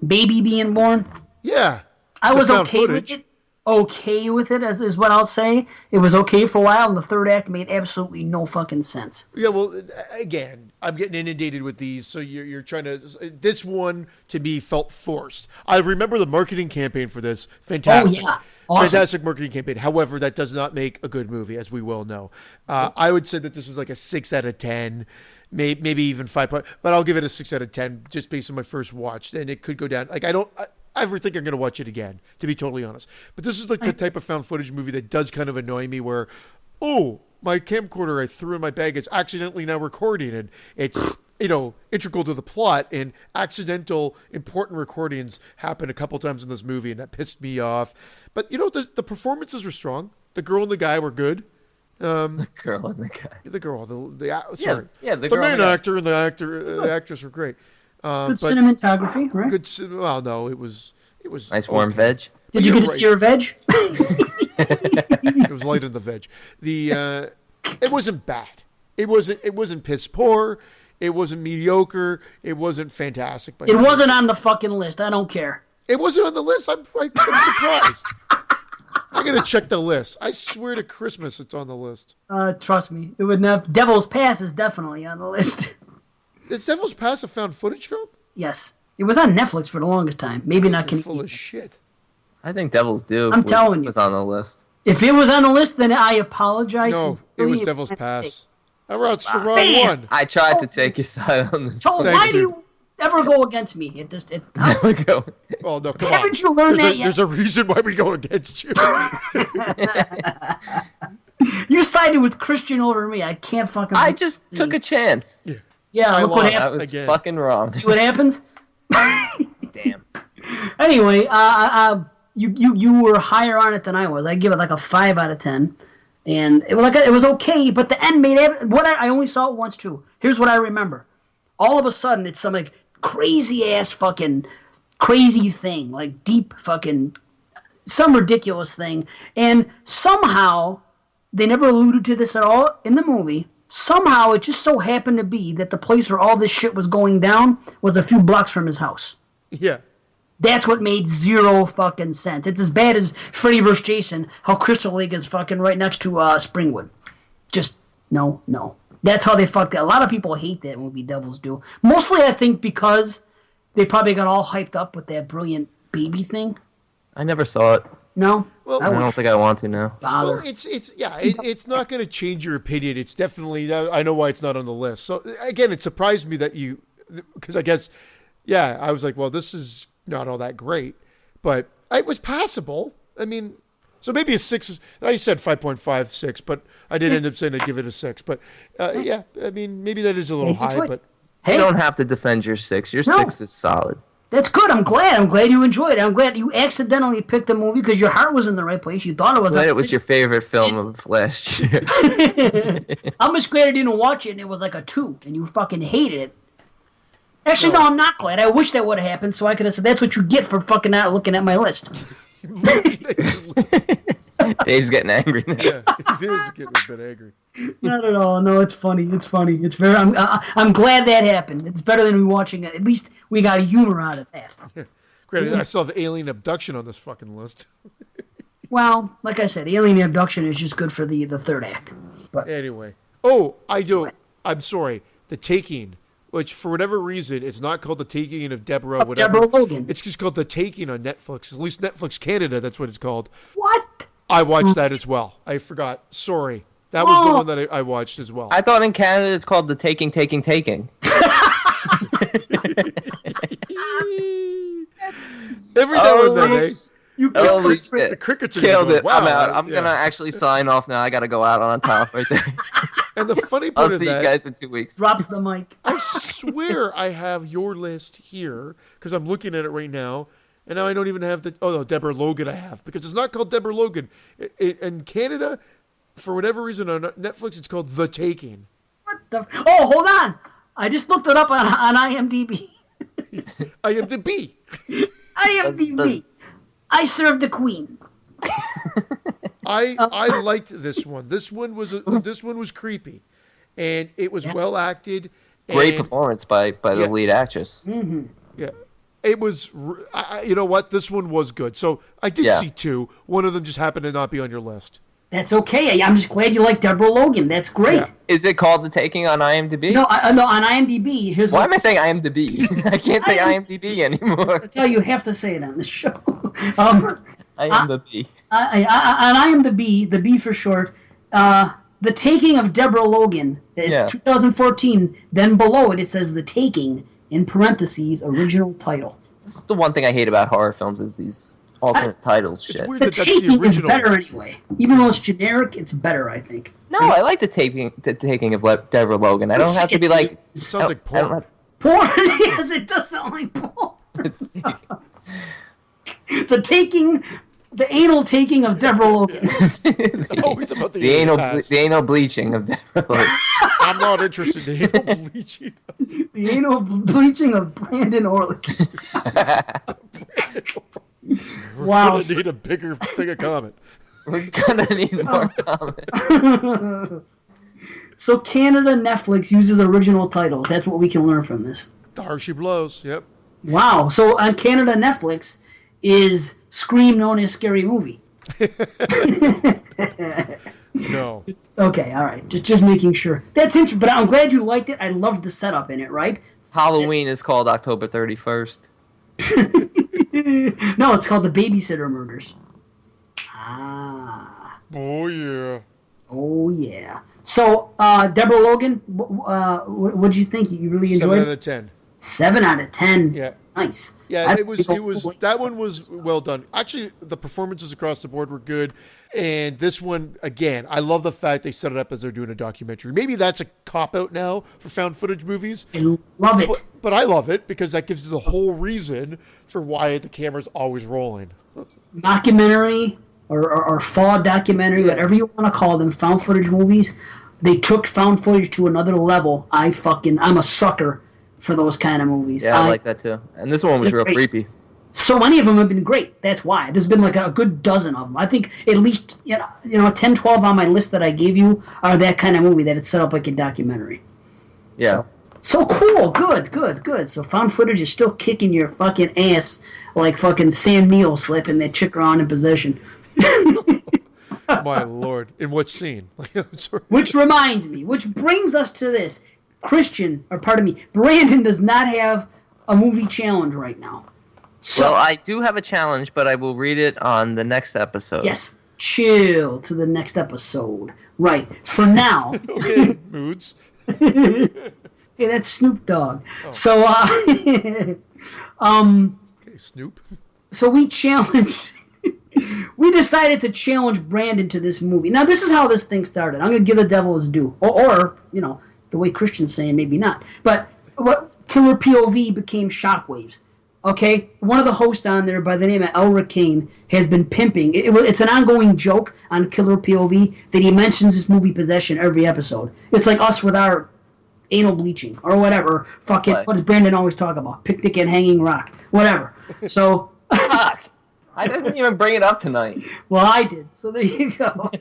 baby being born? Yeah. I It's a was found okay footage. with it. Okay with it, as is what I'll say. It was okay for a while, and the third act made absolutely no fucking sense. Yeah, well, again, I'm getting inundated with these, so you're trying to. This one to me felt forced. I remember the marketing campaign for this. Fantastic, Oh, yeah. Awesome. fantastic marketing campaign. However, that does not make a good movie, as we well know. I would say that this was like a 6 out of 10, maybe even 5. But I'll give it a 6 out of 10 just based on my first watch. And it could go down. Like I ever think I'm going to watch it again, to be totally honest. But this is like the type of found footage movie that does kind of annoy me where, oh, my camcorder I threw in my bag is accidentally now recording, and it's, integral to the plot, and accidental important recordings happen a couple times in this movie, and that pissed me off. But, the performances were strong. The girl and the guy were good. The girl and the guy. The girl, the the the girl main and the guy. actor and the actress were great. Good cinematography, right? Good. Well, no, it was Nice warm okay. veg. Did you You're get to right. see her veg? It was light on the veg. It wasn't bad. It wasn't piss poor. It wasn't mediocre. It wasn't fantastic. It wasn't on the fucking list. I don't care. It wasn't on the list. I'm surprised. I'm going to check the list. I swear to Christmas it's on the list. Trust me. It would not. Devil's Pass is definitely on the list. Is Devil's Pass a found footage film? Yes. It was on Netflix for the longest time. Maybe not You're full of shit. I think Devil's Due I'm telling you. was on the list. If it was on the list, then I apologize. No, it was Devil's Pass. I wrote the wrong man. one. I tried to take your side on this. So one. why do you ever go against me at this? There we go. Oh, no, come on. Haven't you learned that yet? There's a reason why we go against you. You sided with Christian over me. I can't fucking. I just took a chance. Yeah, I look what lost. That happened. was Again. fucking wrong. See what happens? Damn. Anyway, you were higher on it than I was. I give it like a 5 out of 10, and it was okay. But the end made it. I only saw it once too. Here's what I remember. All of a sudden, it's some like crazy ass fucking crazy thing, like deep fucking some ridiculous thing, and somehow they never alluded to this at all in the movie. Somehow it just so happened to be that the place where all this shit was going down was a few blocks from his house. Yeah. That's what made zero fucking sense. It's as bad as Freddy vs. Jason, how Crystal Lake is fucking right next to Springwood. Just, no. That's how they fucked it. A lot of people hate that movie, Devil's Due. Mostly, I think, because they probably got all hyped up with that brilliant baby thing. I never saw it. No? Well, I don't think I want to now. Bother. Well, it's not going to change your opinion. It's definitely, I know why it's not on the list. So again, it surprised me that because I guess, yeah, I was like, well, this is not all that great, but it was passable. I mean, so maybe a 6. I said 5.56, but I did end up saying I'd give it a 6. But yeah, I mean, maybe that is a little high, but Hey, You don't have to defend your 6. Your No. 6 is solid. that's good. I'm glad you enjoyed it. I'm glad you accidentally picked the movie because your heart was in the right place. You thought it was. Glad it was your favorite film of last year. I'm just glad I didn't watch it and it was like a 2 and you fucking hated it. Actually, no, I'm not glad. I wish that would have happened so I could have said, that's what you get for fucking not looking at my list. Dave's getting angry now. yeah, he is getting a bit angry. Not at all. No, it's funny. It's funny. It's very. I'm glad that happened. It's better than me watching it. At least we got humor out of that. Granted, I still have alien abduction on this fucking list. Well, like I said, alien abduction is just good for the third act. But Anyway. Oh, I do. I'm sorry. The Taking, which for whatever reason, it's not called The Taking of Deborah, whatever. Deborah Logan. It's just called The Taking on Netflix. At least Netflix Canada, that's what it's called. What? I watched that as well. I forgot. Sorry. That was the one that I watched as well. I thought in Canada it's called the Taking. Every now and then, eh? You Holy killed shit. The crickets are Killed going, it. wow, I'm out. I'm yeah. going to actually sign off now. I got to go out on top right there. And the funny I'll part is see you that guys in 2 weeks. drops the mic. I swear I have your list here because I'm looking at it right now, and now I don't even have the. Oh no, Deborah Logan I have because it's not called Deborah Logan. In Canada, for whatever reason on Netflix, it's called The Taking. What the? Oh, hold on. I just looked it up on IMDb. I am the B. IMDb. I served the queen. I liked this one. This one was creepy, and it was well acted. Great and, performance by the Yeah. lead actress. Yeah, it was. You know what? This one was good. So I did Yeah. see 2. One of them just happened to not be on your list. That's okay. I'm just glad you like Deborah Logan. That's great. Yeah. Is it called The Taking on IMDb? No, no, on IMDb. Here's Why what am I saying IMDb? I can't say IMDb anymore. I tell you, you have to say it on the show. IMDb. On IMDb, the B for short, The Taking of Deborah Logan, Yeah. 2014. Then below it, it says The Taking in parentheses original title. This is the one thing I hate about horror films is these alternate titles It's shit. weird The that that's Taking the is original. better anyway. Even though it's generic, it's better, I think. No, I like the taking of Deborah Logan. I don't have to be like. It sounds like I don't porn. Porn? Yes, it does sound like porn. The anal taking of Deborah Logan. It's always about the the anal bleaching of Deborah Logan. I'm not interested in anal bleaching. The anal bleaching of Brandon Orlick. Wow. I need a bigger thing of comment. We're gonna need more comments. So Canada Netflix uses original titles. That's what we can learn from this. There she blows. Yep. Wow. So on Canada Netflix is Scream known as Scary Movie. No. Okay, all right. Just making sure. That's interesting, but I'm glad you liked it. I loved the setup in it, right? Halloween is called October 31st. No, it's called The Babysitter Murders. Ah. Oh, yeah. Oh, yeah. So, Deborah Logan, what did you think? You really enjoyed 7 it? out of 10. 7 out of 10. Yeah. Nice. Yeah, it was that one was well done. Actually, the performances across the board were good. And this one, again, I love the fact they set it up as they're doing a documentary. Maybe that's a cop-out now for found footage movies. I love it. But I love it because that gives you the whole reason for why the camera's always rolling. Documentary or fall documentary, whatever you want to call them, found footage movies, they took found footage to another level. I'm a sucker for those kind of movies. Yeah, I like that too. And this one was real creepy. So many of them have been great. That's why. There's been like a good dozen of them. I think at least 10, 12 on my list that I gave you are that kind of movie that it's set up like a documentary. Yeah. So cool. Good. So found footage is still kicking your fucking ass like fucking Sam Neill slapping that chick around in Possession. My lord. In what scene? Which brings us to this. Brandon does not have a movie challenge right now. So, Well, I do have a challenge, but I will read it on the next episode. yes, chill to the next episode. Right. For now. Okay, moods. Hey, that's Snoop Dogg. Oh. So, Okay, Snoop. so we decided to challenge Brandon to this movie. Now, this is how this thing started. I'm going to give the devil his due. Or the way Christian's saying, maybe not. But what Killer POV became Shockwaves. Okay? One of the hosts on there by the name of El Ricane has been pimping. It's an ongoing joke on Killer POV that he mentions this movie Possession every episode. It's like us with our anal bleaching or whatever. Fucking, Right. what does Brandon always talk about? Picnic and hanging rock. Whatever. So... Fuck! I didn't even bring it up tonight. Well, I did, so there you go.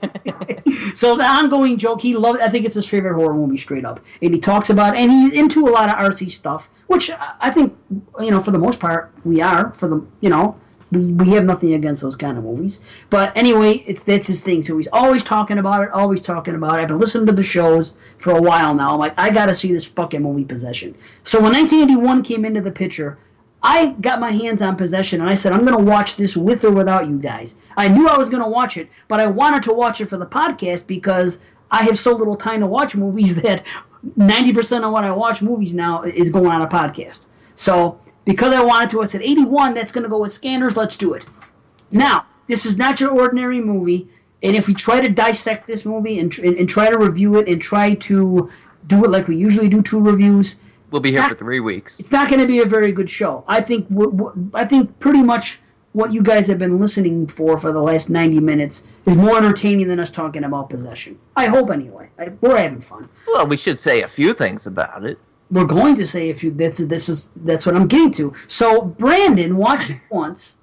So the ongoing joke, I think it's his favorite horror movie, straight up. And he talks about, and he's into a lot of artsy stuff, which I think, for the most part, we are. We have nothing against those kind of movies. But anyway, that's his thing. So he's always talking about it, I've been listening to the shows for a while now. I'm like, I gotta see this fucking movie Possession. So when 1981 came into the picture, I got my hands on Possession, and I said, I'm going to watch this with or without you guys. I knew I was going to watch it, but I wanted to watch it for the podcast because I have so little time to watch movies that 90% of what I watch movies now is going on a podcast. So, because I wanted to, I said, 81, that's going to go with Scanners, let's do it. Now, this is not your ordinary movie, and if we try to dissect this movie and try to review it and try to do it like we usually do 2 reviews, We'll be here for 3 weeks. it's not going to be a very good show. I think pretty much what you guys have been listening for the last 90 minutes is more entertaining than us talking about Possession. I hope anyway. We're having fun. Well, we should say a few things about it. We're going to say a few. That's what I'm getting to. So Brandon watched it once,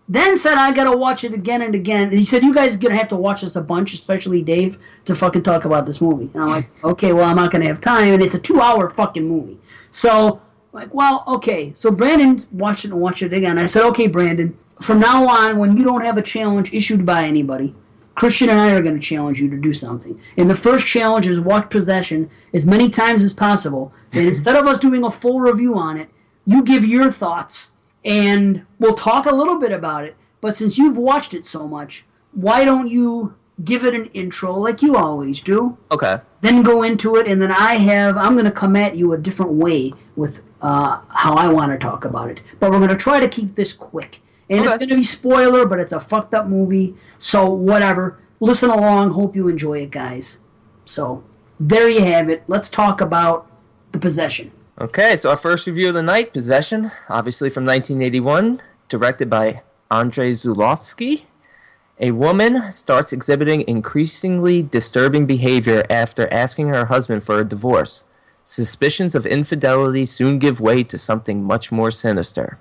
then said I got to watch it again and again. And he said you guys are going to have to watch this a bunch, especially Dave, to fucking talk about this movie. And I'm like, okay, well I'm not going to have time, and it's a 2-hour fucking movie. So, okay. So Brandon watched it again. I said, okay, Brandon, from now on, when you don't have a challenge issued by anybody, Christian and I are going to challenge you to do something. And the first challenge is watch Possession as many times as possible. And instead of us doing a full review on it, you give your thoughts, and we'll talk a little bit about it. But since you've watched it so much, why don't you give it an intro like you always do? Okay. Then go into it, and then I'm going to come at you a different way with how I want to talk about it. But we're going to try to keep this quick. And It's going to be spoiler, but it's a fucked up movie, so whatever. Listen along, hope you enjoy it, guys. So, there you have it. Let's talk about The Possession. Okay, so our first review of the night, Possession, obviously from 1981, directed by Andrzej Zulawski. A woman starts exhibiting increasingly disturbing behavior after asking her husband for a divorce. Suspicions of infidelity soon give way to something much more sinister.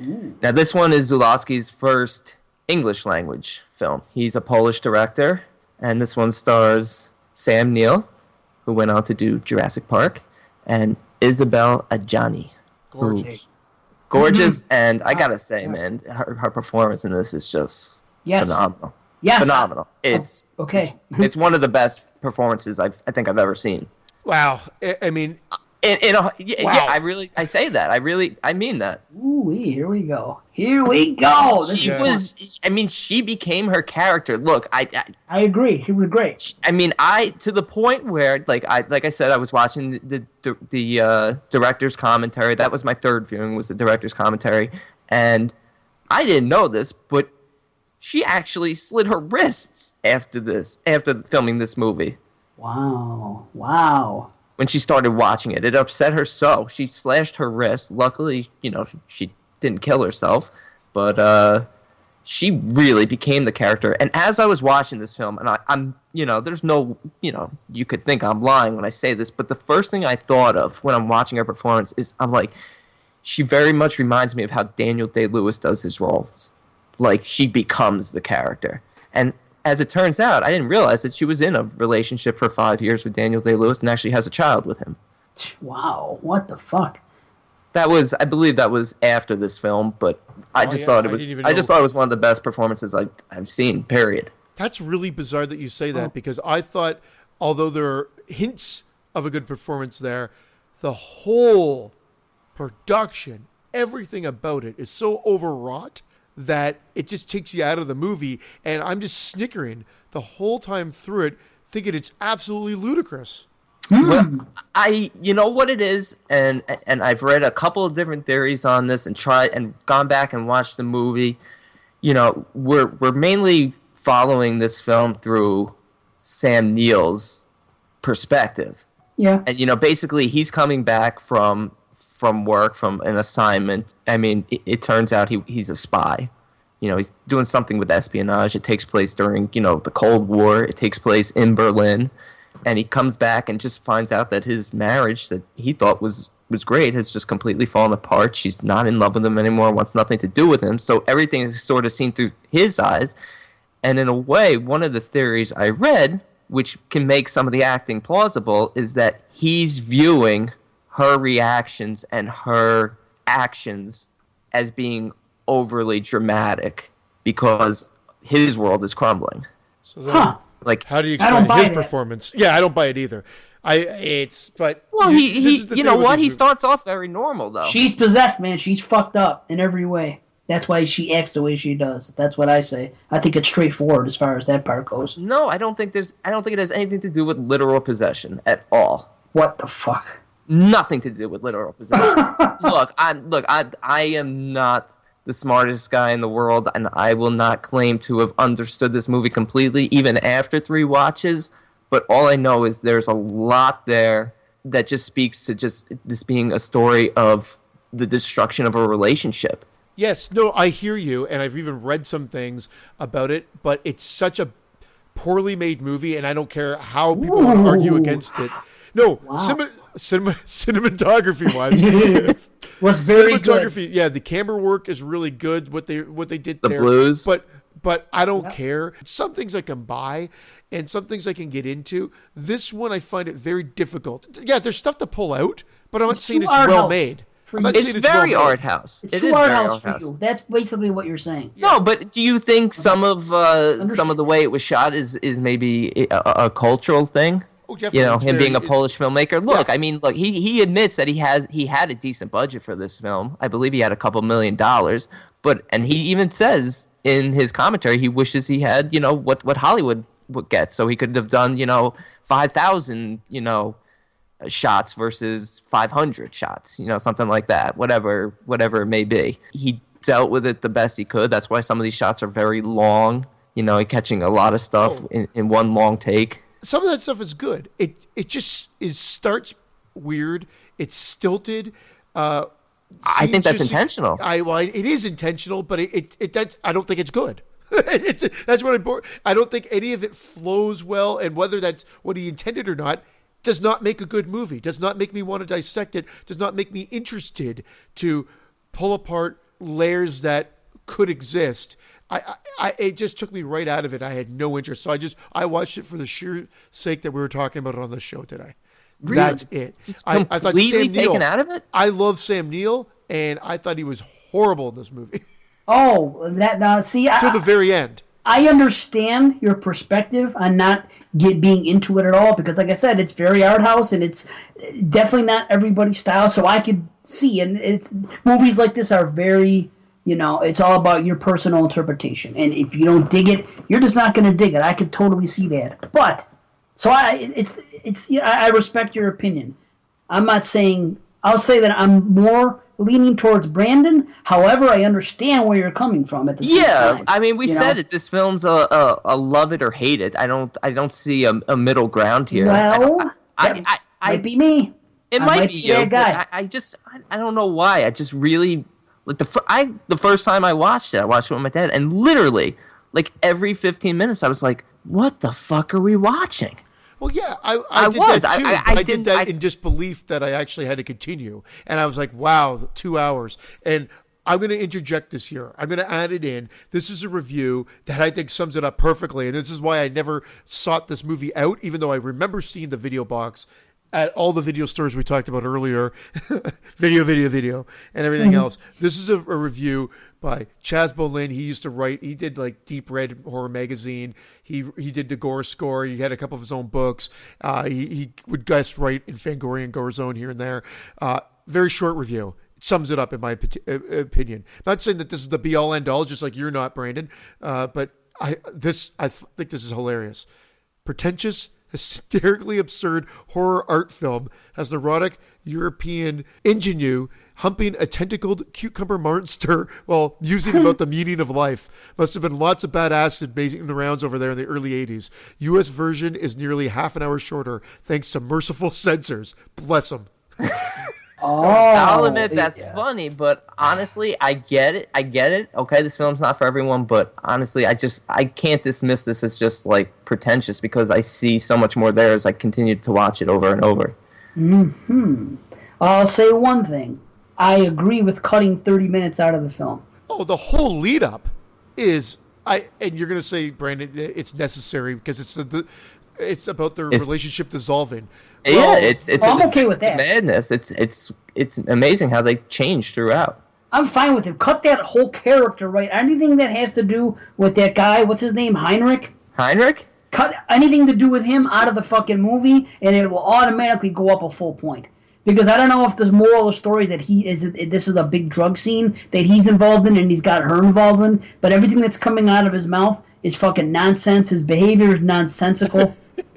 Ooh. Now, this one is Zulawski's first English language film. He's a Polish director, and this one stars Sam Neill, who went on to do Jurassic Park, and Isabelle Adjani. Gorgeous. Gorgeous, and I gotta say, man, her performance in this is just phenomenal. Yes. Phenomenal. It's one of the best performances I think I've ever seen. Wow. I mean, Wow. I say that. I mean that. Ooh, here we go. She became her character. Look, I agree. She was great. I mean, to the point where, like I said, I was watching the director's commentary. That was my third viewing, was the director's commentary, and I didn't know this, but she actually slit her wrists after filming this movie. Wow. When she started watching it, it upset her so. She slashed her wrist. Luckily, she didn't kill herself, but she really became the character. And as I was watching this film, and I'm there's no, you could think I'm lying when I say this, but the first thing I thought of when I'm watching her performance is, I'm like, she very much reminds me of how Daniel Day-Lewis does his roles. Like, she becomes the character. And as it turns out, I didn't realize that she was in a relationship for 5 years with Daniel Day-Lewis and actually has a child with him. Wow, what the fuck? I believe that was after this film, but I just thought it was one of the best performances I've seen, period. That's really bizarre that you say that, because I thought, although there are hints of a good performance there, the whole production, everything about it is so overwrought that it just takes you out of the movie, and I'm just snickering the whole time through it, thinking it's absolutely ludicrous. Well, you know what it is, and I've read a couple of different theories on this and tried and gone back and watched the movie. We're mainly following this film through Sam Neill's perspective. Yeah. And basically he's coming back from work, from an assignment. I mean, it turns out he's a spy. He's doing something with espionage. It takes place during, the Cold War. It takes place in Berlin. And he comes back and just finds out that his marriage that he thought was great has just completely fallen apart. She's not in love with him anymore, wants nothing to do with him. So everything is sort of seen through his eyes. And in a way, one of the theories I read, which can make some of the acting plausible, is that he's viewing her reactions and her actions as being overly dramatic because his world is crumbling. So then, like, how do you explain his performance? Yeah, I don't buy it either. He starts off very normal though. She's possessed, man. She's fucked up in every way. That's why she acts the way she does. That's what I say. I think it's straightforward as far as that part goes. No, I don't think it has anything to do with literal possession at all. What the fuck? Nothing to do with literal possession. I am not the smartest guy in the world, and I will not claim to have understood this movie completely, even after 3 watches. But all I know is there's a lot there that just speaks to just this being a story of the destruction of a relationship. Yes, no, I hear you, and I've even read some things about it, but it's such a poorly made movie, and I don't care how people argue against it. No, cinematography-wise, was very good. Yeah, the camera work is really good. What they did there, blues, but I don't care. Some things I can buy, and some things I can get into. This one I find it very difficult. Yeah, there's stuff to pull out, but I'm not saying it's well made. It's very art house. It's too art house for you. That's basically what you're saying. No, but do you think some of the way it was shot is maybe a cultural thing? Oh, definitely. Him being a Polish filmmaker. Look, yeah. I mean, he admits that he had a decent budget for this film. I believe he had a couple $1 million, and he even says in his commentary he wishes he had what Hollywood would get, so he could have done 5,000 shots versus 500 shots, something like that, whatever it may be. He dealt with it the best he could. That's why some of these shots are very long, catching a lot of stuff in one long take. Some of that stuff is good. It just starts weird. It's stilted. I think that's intentional. It is intentional, but I don't think it's good. That's what I don't think any of it flows well, and whether that's what he intended or not does not make a good movie, does not make me want to dissect it, does not make me interested to pull apart layers that could exist. it just took me right out of it. I had no interest, so I watched it for the sheer sake that we were talking about it on the show today. Really? That's it. Just I thought completely Sam Neill, taken out of it? I love Sam Neill, and I thought he was horrible in this movie. Oh, that now see, To the very end. I understand your perspective on not being into it at all because, like I said, it's very art house and it's definitely not everybody's style. So I could see, and it's movies like this are very, it's all about your personal interpretation. And if you don't dig it, you're just not going to dig it. I could totally see that. But so I respect your opinion. I'm not saying I'll say that I'm more leaning towards Brandon. However, I understand where you're coming from at the same time. I mean, we said it. This film's a love it or hate it. I don't see a middle ground here. Well, might be me. It might be you. That guy. I don't know why. I just really like the first time I watched it with my dad, and literally like every 15 minutes I was like, "What the fuck are we watching?" Well, yeah, I did that too. I did that in disbelief that I actually had to continue. And I was like, wow, 2 hours. And I'm going to interject this here. I'm going to add it in. This is a review that I think sums it up perfectly. And this is why I never sought this movie out, even though I remember seeing the video box at all the video stores we talked about earlier, video, and everything else. This is a review by Chaz Bolin. He did like Deep Red Horror Magazine. He did the Gore Score. He had a couple of his own books. He would guest write in Fangoria Gore Zone here and there. Very short review. It sums it up in my opinion. Not saying that this is the be all end all, just like you're not, Brandon. But I think this is hilarious. Pretentious, hysterically absurd horror art film has an erotic European ingenue humping a tentacled cucumber monster while musing about the meaning of life. Must have been lots of bad acid making the rounds over there in the early 80s. U.S. version is nearly half an hour shorter thanks to merciful censors. Bless them. I'll admit that's funny, but honestly, I get it. Okay, this film's not for everyone, but honestly, I can't dismiss this as just like pretentious because I see so much more there as I continue to watch it over and over. I'll say one thing. I agree with cutting 30 minutes out of the film. Oh, the whole lead up is and you're gonna say, Brandon, it's necessary because it's about their relationship dissolving. Well, it's I'm okay with that. Madness. It's amazing how they change throughout. I'm fine with it. Cut that whole character right. Anything that has to do with that guy, what's his name, Heinrich? Cut anything to do with him out of the fucking movie, and it will automatically go up a full point. Because I don't know if the moral of the story is that this is a big drug scene that he's involved in and he's got her involved in, but everything that's coming out of his mouth is fucking nonsense. His behavior is nonsensical.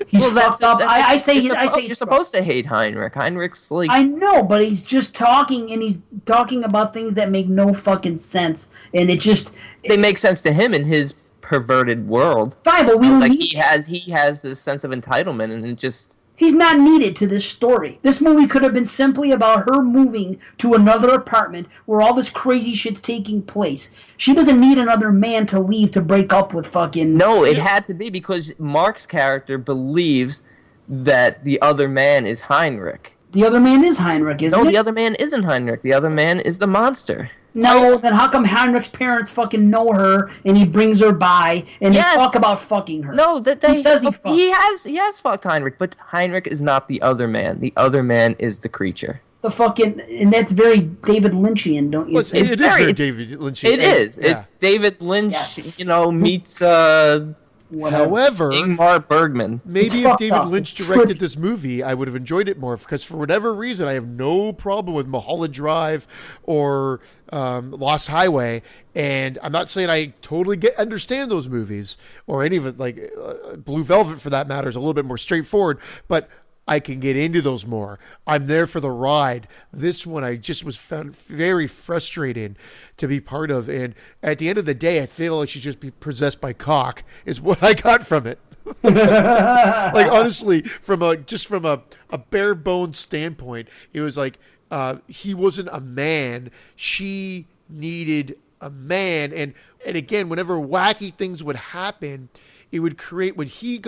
He's fucked up. I say you're supposed to hate Heinrich. Heinrich's like... I know, but he's just talking, and he's talking about things that make no fucking sense, and it just... They make sense to him in his perverted world. Fine, but we don't need... He has this sense of entitlement, and it just... He's not needed to this story. This movie could have been simply about her moving to another apartment where all this crazy shit's taking place. She doesn't need another man to leave to break up with fucking... No, it had to be because Mark's character believes that the other man is Heinrich. The other man is Heinrich, isn't it? No, the other man isn't Heinrich. The other man is the monster. No, then how come Heinrich's parents fucking know her and he brings her by and they talk about fucking her? No, he says he fucked. He has fucked Heinrich, but Heinrich is not the other man. The other man is the creature. The fucking, and that's very David Lynchian, don't you? Well, it is very David Lynchian. It is. Yeah. It's David Lynch, meets However, Ingmar Bergman. Maybe if David Lynch directed this movie, I would have enjoyed it more. Because for whatever reason, I have no problem with Mulholland Drive or Lost Highway. And I'm not saying I totally understand those movies or any of it. Like Blue Velvet, for that matter, is a little bit more straightforward. But I can get into those more. I'm there for the ride. This one I just was found very frustrating to be part of. And at the end of the day, I feel like she just be possessed by cock is what I got from it. Like honestly, from a bare bones standpoint, it was like he wasn't a man. She needed a man. And again, whenever wacky things would happen, it would create when he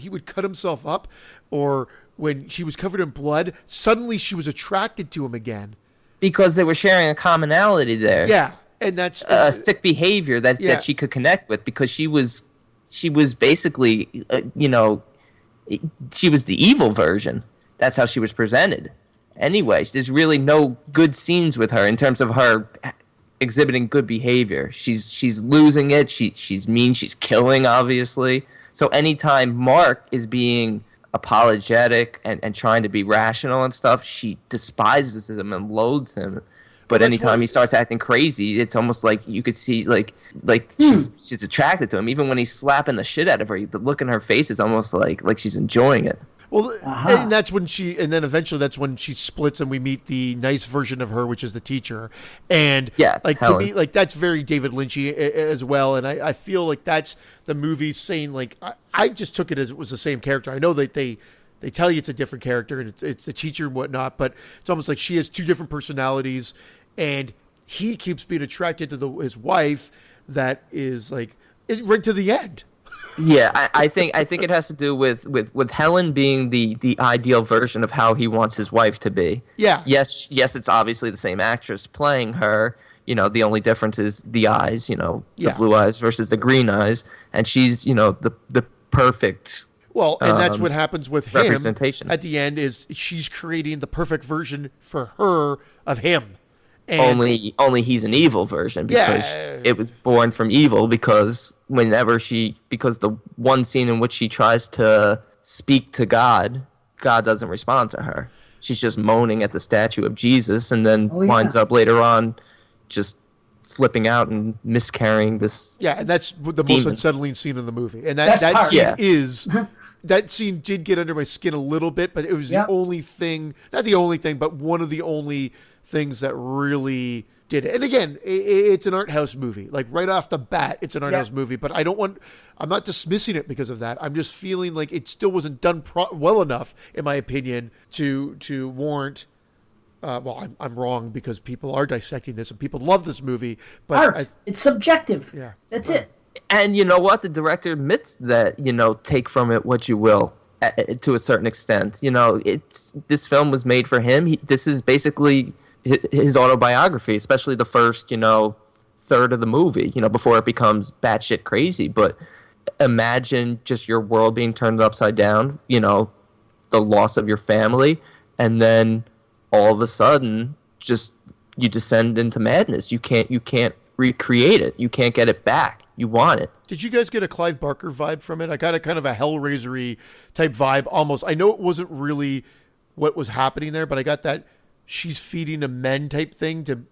would cut himself up or when she was covered in blood, suddenly she was attracted to him again. Because they were sharing a commonality there. Yeah. And that's sick behavior that she could connect with, because she was basically she was the evil version. That's how she was presented. Anyways, there's really no good scenes with her in terms of her exhibiting good behavior. She's losing it. She's mean. She's killing, obviously. So anytime Mark is being apologetic and trying to be rational and stuff, she despises him and loathes him. But anytime he starts acting crazy, it's almost like you could see like she's attracted to him. Even when he's slapping the shit out of her, the look in her face is almost like she's enjoying it. Well, and that's when and then eventually that's when she splits and we meet the nice version of her, which is the teacher. And like Helen. To me, like that's very David Lynchy as well. And I feel like that's the movie saying, like, I just took it as it was the same character. I know that they tell you it's a different character and it's the teacher and whatnot, but it's almost like she has two different personalities, and he keeps being attracted to his wife that is like right to the end. Yeah, I think it has to do with Helen being the ideal version of how he wants his wife to be. Yeah. Yes, it's obviously the same actress playing her. The only difference is the eyes, the blue eyes versus the green eyes. And she's, the perfect. Well, and that's what happens with him representation. At the end is she's creating the perfect version for her of him. And only he's an evil version, because it was born from evil, because the one scene in which she tries to speak to God doesn't respond to her. She's just moaning at the statue of Jesus, and then winds up later on just flipping out and miscarrying this. Yeah, and that's the most unsettling scene in the movie. And that scene is that scene did get under my skin a little bit, but it was the only thing, not the only thing, but one of the only things that really did it. And again, it's an art house movie. Like right off the bat, it's an art house movie, but I'm not dismissing it because of that. I'm just feeling like it still wasn't done well enough, in my opinion, to warrant. Well, I'm wrong, because people are dissecting this and people love this movie, but it's subjective. Yeah, that's it. And you know what? The director admits that, take from it what you will, to a certain extent. This film was made for him. This is basically his autobiography, especially the first, third of the movie, before it becomes batshit crazy. But imagine just your world being turned upside down, the loss of your family, and then all of a sudden, just you descend into madness. You can't recreate it. You can't get it back. You want it. Did you guys get a Clive Barker vibe from it? I got a kind of a Hellraiser-y type vibe almost. I know it wasn't really what was happening there, but I got that she's feeding a men type thing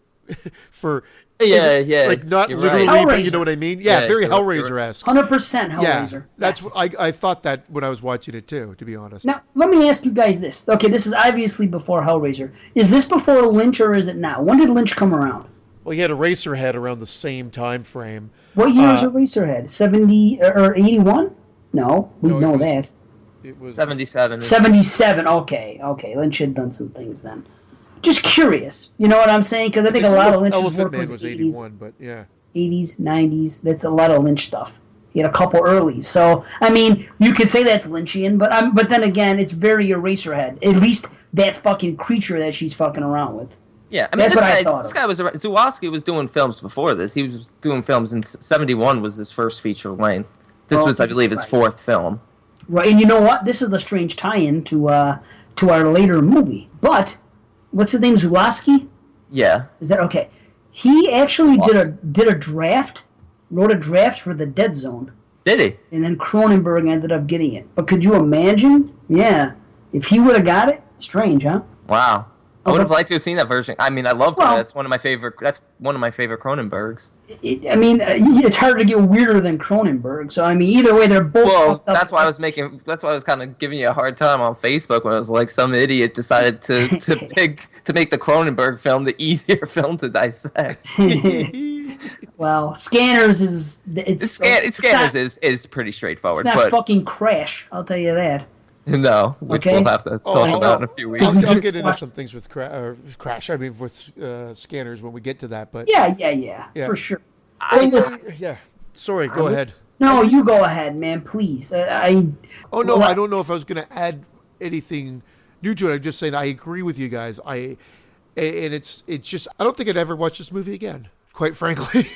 for like not literally, but you know what I mean? Yeah, very Hellraiser-esque. 100% Hellraiser. Yeah, that's what I thought that when I was watching it too, to be honest. Now, let me ask you guys this. Okay, this is obviously before Hellraiser. Is this before Lynch, or is it now? When did Lynch come around? Well, he had Eraserhead around the same time frame. What year was Eraserhead? 70 or 81? No, we know that. It was 77. 77. Okay. Lynch had done some things then. Just curious. You know what I'm saying? Because I think a lot of Lynch's work was 80s, 81, but yeah. 80s, 90s. That's a lot of Lynch stuff. He had a couple early. So, I mean, you could say that's Lynchian, but then again, it's very Eraserhead. At least that fucking creature that she's fucking around with. Yeah, I mean, this guy was Zworsky was doing films before this. He was doing films in 71 was his first feature length. This was, I believe, his fourth film. Right, and you know what? This is the strange tie-in to our later movie. But what's his name? Zworsky? Yeah. Is that okay? He actually did a draft, wrote a draft for the Dead Zone. Did he? And then Cronenberg ended up getting it. But could you imagine? Yeah, if he would have got it, strange, huh? Wow. I would have liked to have seen that version. I mean, I love that. That's one of my favorite Cronenbergs. It's hard to get weirder than Cronenberg. So I mean, either way, they're both. Well, that's why I was kind of giving you a hard time on Facebook when I was like, some idiot decided to make the Cronenberg film the easier film to dissect. Well, Scanners is Scanners is pretty straightforward. It's not fucking Crash. I'll tell you that. No, which we'll have to talk about in a few weeks. I'll get into some things with Crash. I mean, with Scanners when we get to that. But yeah, for sure. Sorry, go ahead. No, you go ahead, man, please. I don't know if I was going to add anything new to it. I'm just saying I agree with you guys. It's just I don't think I'd ever watch this movie again. quite frankly.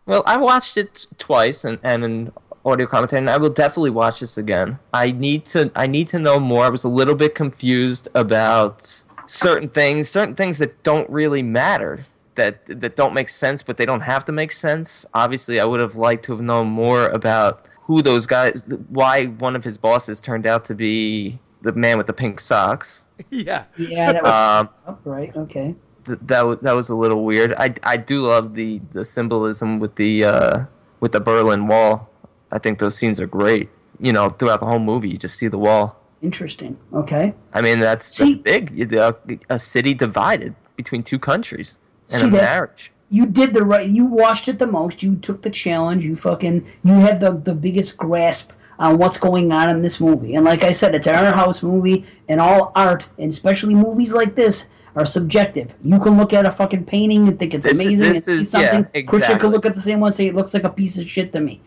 Well, I watched it twice and in audio commentary, and I will definitely watch this again. I need to know more. I was a little bit confused about certain things that don't really matter, that don't make sense, but they don't have to make sense. Obviously, I would have liked to have known more about who those guys, why one of his bosses turned out to be the man with the pink socks. Yeah. Yeah, that was right. Okay. That was a little weird. I do love the symbolism with the Berlin Wall. I think those scenes are great. You know, throughout the whole movie, you just see the wall. Interesting. Okay. I mean, that's big. A city divided between two countries and a marriage. You did the right. You watched it the most. You took the challenge. You had the biggest grasp on what's going on in this movie. And like I said, it's an art house movie, and all art, and especially movies like this, are subjective. You can look at a fucking painting and think it's amazing and see something. Yeah, exactly. Christian could look at the same one and say it looks like a piece of shit to me.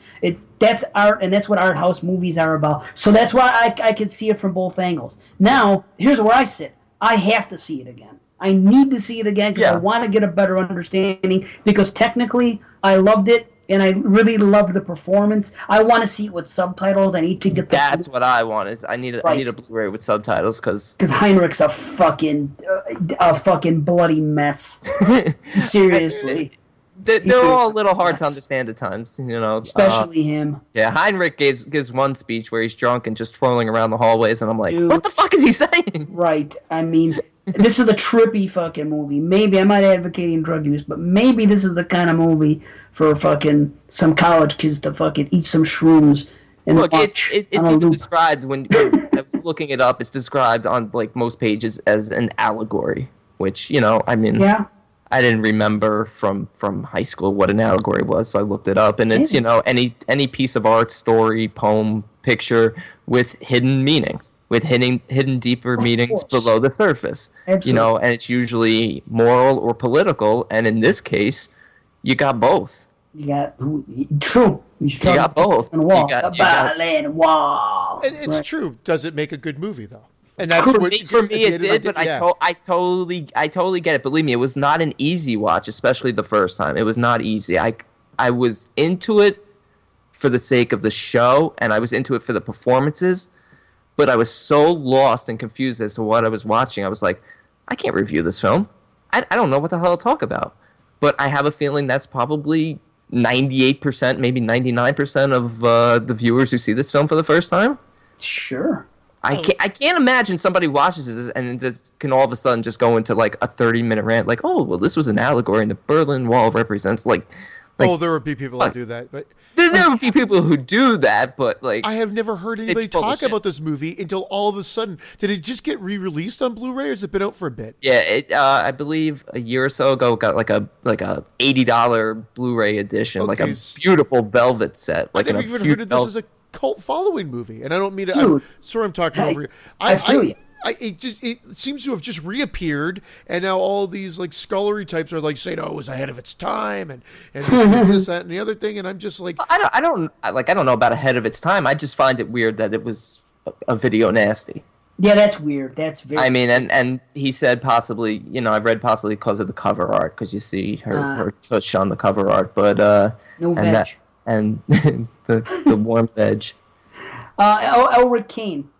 That's art, and that's what art house movies are about. So that's why I could see it from both angles. Now, here's where I sit. I have to see it again. I need to see it again because I want to get a better understanding, because technically I loved it. And I really loved the performance. I want to see it with subtitles. I need to get that. That's what I want. I need a Blu-ray with subtitles because Heinrich's a fucking bloody mess. Seriously, they're all a little hard to understand at times. You know, especially him. Yeah, Heinrich gives one speech where he's drunk and just twirling around the hallways, and I'm like, what the fuck is he saying? Right. I mean, this is a trippy fucking movie. Maybe I'm not advocating drug use, but maybe this is the kind of movie for fucking some college kids to fucking eat some shrooms and look. Watch it's even described when I was looking it up. It's described on like most pages as an allegory, which I mean, I didn't remember from high school what an allegory was, so I looked it up, and it's any piece of art, story, poem, picture with hidden meanings. With hidden deeper meanings below the surface. Absolutely. And it's usually moral or political, and in this case, you got both. You got true. You got both. And wall. The Berlin Wall. And it's true. Does it make a good movie though? And that's for me, it did. But I totally get it. Believe me, it was not an easy watch, especially the first time. It was not easy. I was into it for the sake of the show, and I was into it for the performances. But I was so lost and confused as to what I was watching. I was like, I can't review this film. I don't know what the hell to talk about. But I have a feeling that's probably 98%, maybe 99% of the viewers who see this film for the first time. Sure. I can't imagine somebody watches this and just can all of a sudden just go into like a 30-minute rant like, oh, well, this was an allegory and the Berlin Wall represents like there would be people that do that, but there would be people who do that, but like I have never heard anybody talk about this movie until all of a sudden. Did it just get re-released on Blu-ray, or has it been out for a bit? Yeah, I believe a year or so ago got like a $80 Blu-ray edition, like a beautiful velvet set. Like I never even heard of this as a cult following movie, and I don't mean to. I'm talking over you. I feel you. It seems to have just reappeared, and now all these like scullery types are like saying, "Oh, it was ahead of its time," and this, that, and the other thing, and I'm just like, I don't know about ahead of its time. I just find it weird that it was a video nasty. Yeah, that's weird. That's very. I mean, and he said possibly, I've read possibly because of the cover art, because you see her tush on the cover art, but no and veg. And the warm veg. Elric Kane.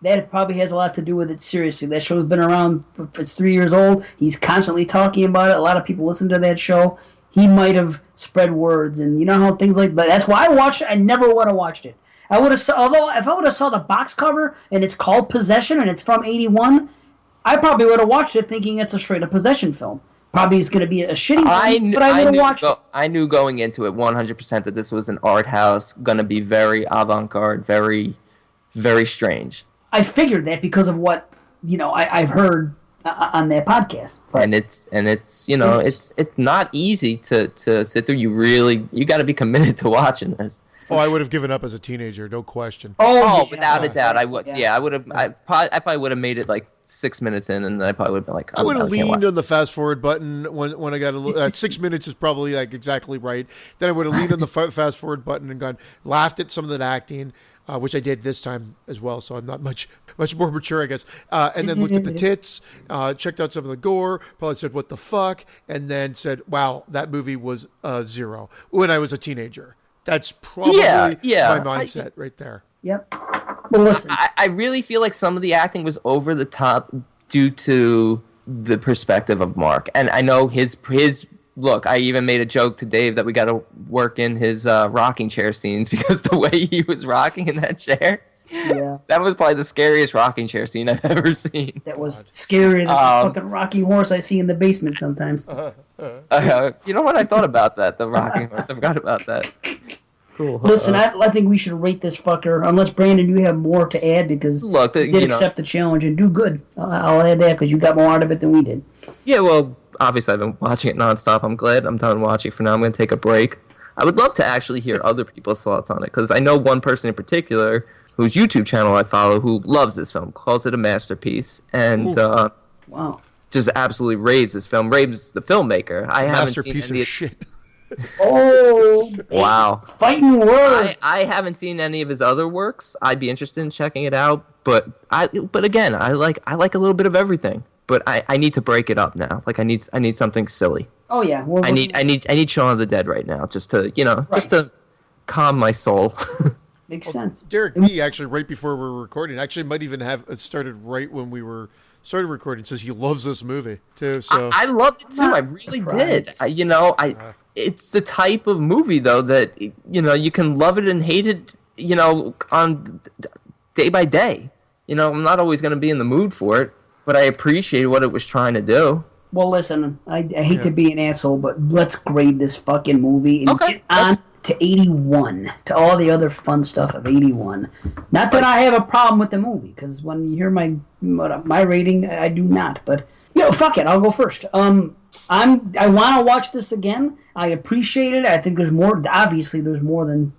That probably has a lot to do with it, seriously. That show's been around, it's 3 years old. He's constantly talking about it. A lot of people listen to that show. He might have spread words, and you know how things like that. That's why I watched it. I never would have watched it. Although if I would have saw the box cover and it's called Possession and it's from 81, I probably would have watched it thinking it's a straight up possession film. Probably it's going to be a shitty one, but I would have watched it. I knew going into it 100% that this was an art house, going to be very avant-garde, very, very strange. I figured that because of what I've heard on that podcast. But and it's not easy to sit through. You got to be committed to watching this. Oh, I would have given up as a teenager, no question. Oh, yeah. Without a doubt, I would. Yeah, I would have. I probably would have made it like 6 minutes in, and I probably would have been like, I would have leaned on the fast forward button when I got 6 minutes is probably like exactly right. Then I would have leaned on the fast forward button and laughed at some of that acting. Which I did this time as well, so I'm not much much more mature, I guess. And then looked at the tits, checked out some of the gore, probably said, what the fuck? And then said, wow, that movie was 0 when I was a teenager. That's probably my mindset right there. Yep. Well, listen. I really feel like some of the acting was over the top due to the perspective of Mark. And I know his look, I even made a joke to Dave that we got to work in his rocking chair scenes because the way he was rocking in that chair. Yeah. That was probably the scariest rocking chair scene I've ever seen. That was scarier than the fucking rocking horse I see in the basement sometimes. You know what? I thought about that, the rocking horse. I forgot about that. Cool. Listen, I think we should rate this fucker, unless, Brandon, you have more to add, because you did accept the challenge and do good. I'll add that because you got more out of it than we did. Yeah, well, obviously I've been watching it nonstop. I'm glad I'm done watching for now. I'm going to take a break. I would love to actually hear other people's thoughts on it, because I know one person in particular whose YouTube channel I follow who loves this film, calls it a masterpiece, and wow, just absolutely raves this film, raves the filmmaker. I haven't seen masterpiece of shit. Oh, wow. Fighting words. I haven't seen any of his other works. I'd be interested in checking it out, but again, I like a little bit of everything. But I need to break it up now. Like I need something silly. Oh yeah. I need Shaun of the Dead right now, just to just to calm my soul. Makes sense. Derek B actually right before we were recording actually might even have started right when we were started recording. Says he loves this movie too. So I loved it too. I really did. It's the type of movie though that you can love it and hate it. On day by day. I'm not always going to be in the mood for it, but I appreciate what it was trying to do. Well, listen, I hate to be an asshole, but let's grade this fucking movie and get on to 81, to all the other fun stuff of 81. Not that I have a problem with the movie, because when you hear my rating, I do not. But fuck it, I'll go first. I want to watch this again. I appreciate it. I think there's more. Obviously, there's more than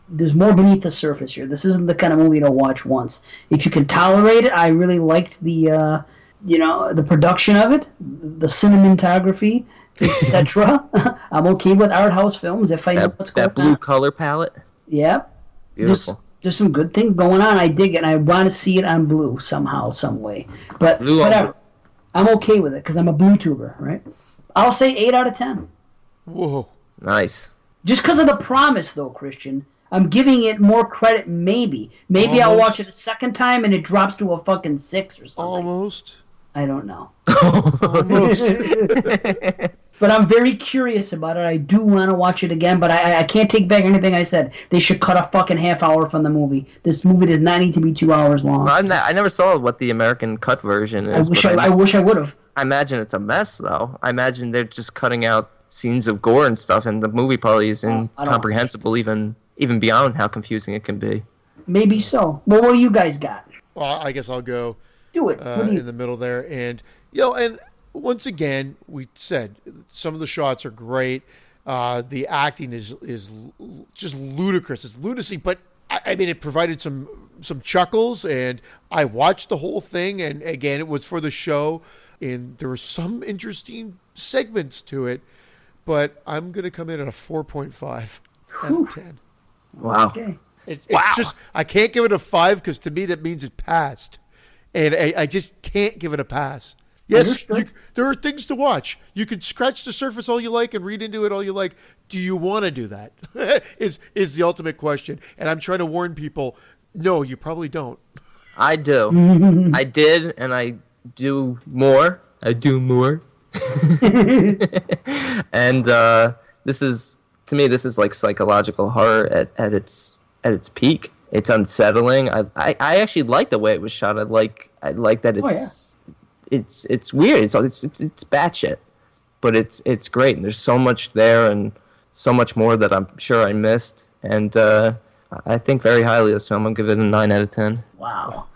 There's more beneath the surface here. This isn't the kind of movie to watch once. If you can tolerate it, I really liked the the production of it, the cinematography, etc. I'm okay with art house films if I know what's going on. That blue color palette. Yeah. Beautiful. There's some good things going on. I dig it, and I want to see it on blue somehow, some way. But blue whatever. I'm okay with it because I'm a blue tuber, right? I'll say 8 out of 10. Whoa. Nice. Just because of the promise, though, Christian. I'm giving it more credit, maybe. Maybe I'll watch it a second time and it drops to a fucking 6 or something. Almost. I don't know. Almost. But I'm very curious about it. I do want to watch it again, but I can't take back anything I said. They should cut a fucking half hour from the movie. This movie does not need to be 2 hours long. Well, I never saw what the American cut version is. I wish I would have. I imagine it's a mess, though. I imagine they're just cutting out scenes of gore and stuff, and the movie probably is incomprehensible, even beyond how confusing it can be. Maybe so. Well, what do you guys got? Well, I guess I'll go. Do it. In the middle there, and and once again, we said some of the shots are great. The acting is just ludicrous. It's lunacy, but I mean, it provided some chuckles, and I watched the whole thing. And again, it was for the show, and there were some interesting segments to it. But I'm gonna come in at a 4.5 out of 10. Wow. Okay. It's just I can't give it a 5 because to me that means it passed, and I just can't give it a pass. Yes, there are things to watch. You can scratch the surface all you like and read into it all you like. Do you want to do that? is the ultimate question. And I'm trying to warn people, no, you probably don't. I do. I did, and I do more. And this is like psychological horror at its peak. It's unsettling. I actually like the way it was shot. I like that it's weird. It's batshit, but it's great. And there's so much there and so much more that I'm sure I missed. And I think very highly of this film. I'll give it a 9 out of 10. Wow,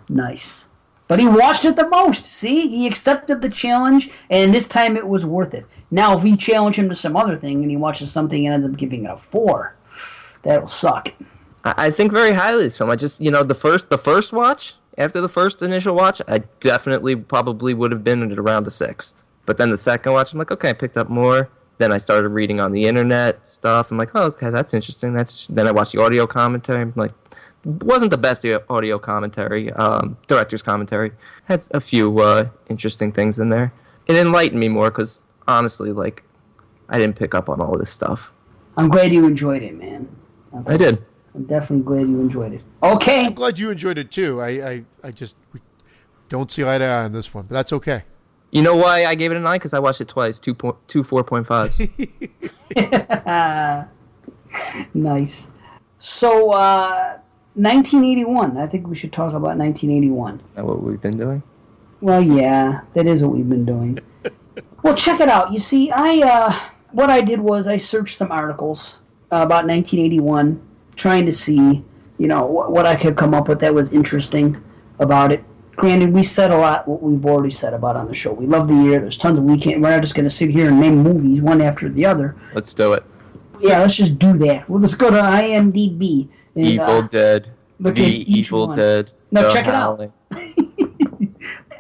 nice. But he watched it the most. See, he accepted the challenge, and this time it was worth it. Now, if we challenge him to some other thing and he watches something and ends up giving it a 4, that'll suck. I think very highly of this film. I just, the first watch, after the first initial watch, I definitely probably would have been at around a 6. But then the second watch, I'm like, okay, I picked up more. Then I started reading on the internet stuff. I'm like, oh, okay, that's interesting. Then I watched the audio commentary. I'm like, wasn't the best audio commentary, director's commentary. Had a few interesting things in there. It enlightened me more because, honestly, like, I didn't pick up on all this stuff. I'm glad you enjoyed it, man. I did. I'm definitely glad you enjoyed it. Okay. I'm glad you enjoyed it too. I just we don't see eye to eye on this one, but that's okay. You know why I gave it a 9? Because I watched it twice. Two 4.5s. Nice. So, 1981. I think we should talk about 1981. Is that what we've been doing? Well, yeah, that is what we've been doing. Well, check it out. You see, what I did was I searched some articles about 1981, trying to see, what I could come up with that was interesting about it. Granted, we said a lot what we've already said about on the show. We love the year. There's tons of we're not just going to sit here and name movies one after the other. Let's do it. Yeah, let's just do that. Well, let's go to IMDb. And, Evil Dead. The Evil Dead. No, check it out.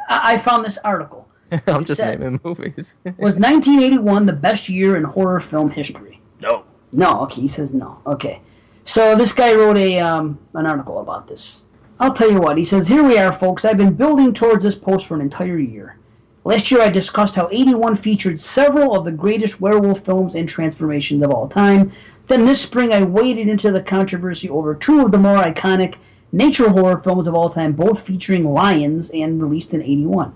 I found this article. I'm just naming movies. Was 1981 the best year in horror film history? No. No, okay, he says no. Okay. So this guy wrote an article about this. I'll tell you what, he says, here we are, folks. I've been building towards this post for an entire year. Last year I discussed how 81 featured several of the greatest werewolf films and transformations of all time. Then this spring I waded into the controversy over two of the more iconic nature horror films of all time, both featuring lions and released in 81.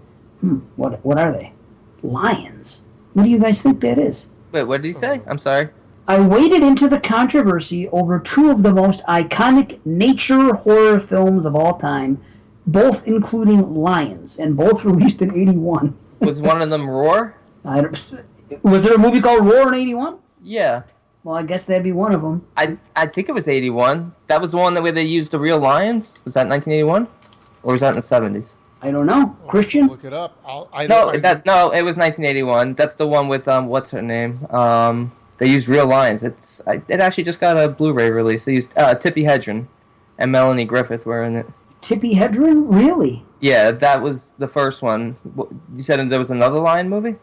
What are they? Lions? What do you guys think that is? Wait, what did he say? I'm sorry. I waded into the controversy over two of the most iconic nature horror films of all time, both including lions, and both released in 81. Was one of them Roar? Was there a movie called Roar in 81? Yeah. Well, I guess that'd be one of them. I think it was 81. That was the one where they used the real lions? Was that 1981? Or was that in the 70s? I don't know. Christian? Look it up. No, it was 1981. That's the one with, what's her name? They used real lions. It actually just got a Blu-ray release. They used Tippi Hedren and Melanie Griffith were in it. Tippi Hedren? Really? Yeah, that was the first one. You said there was another lion movie?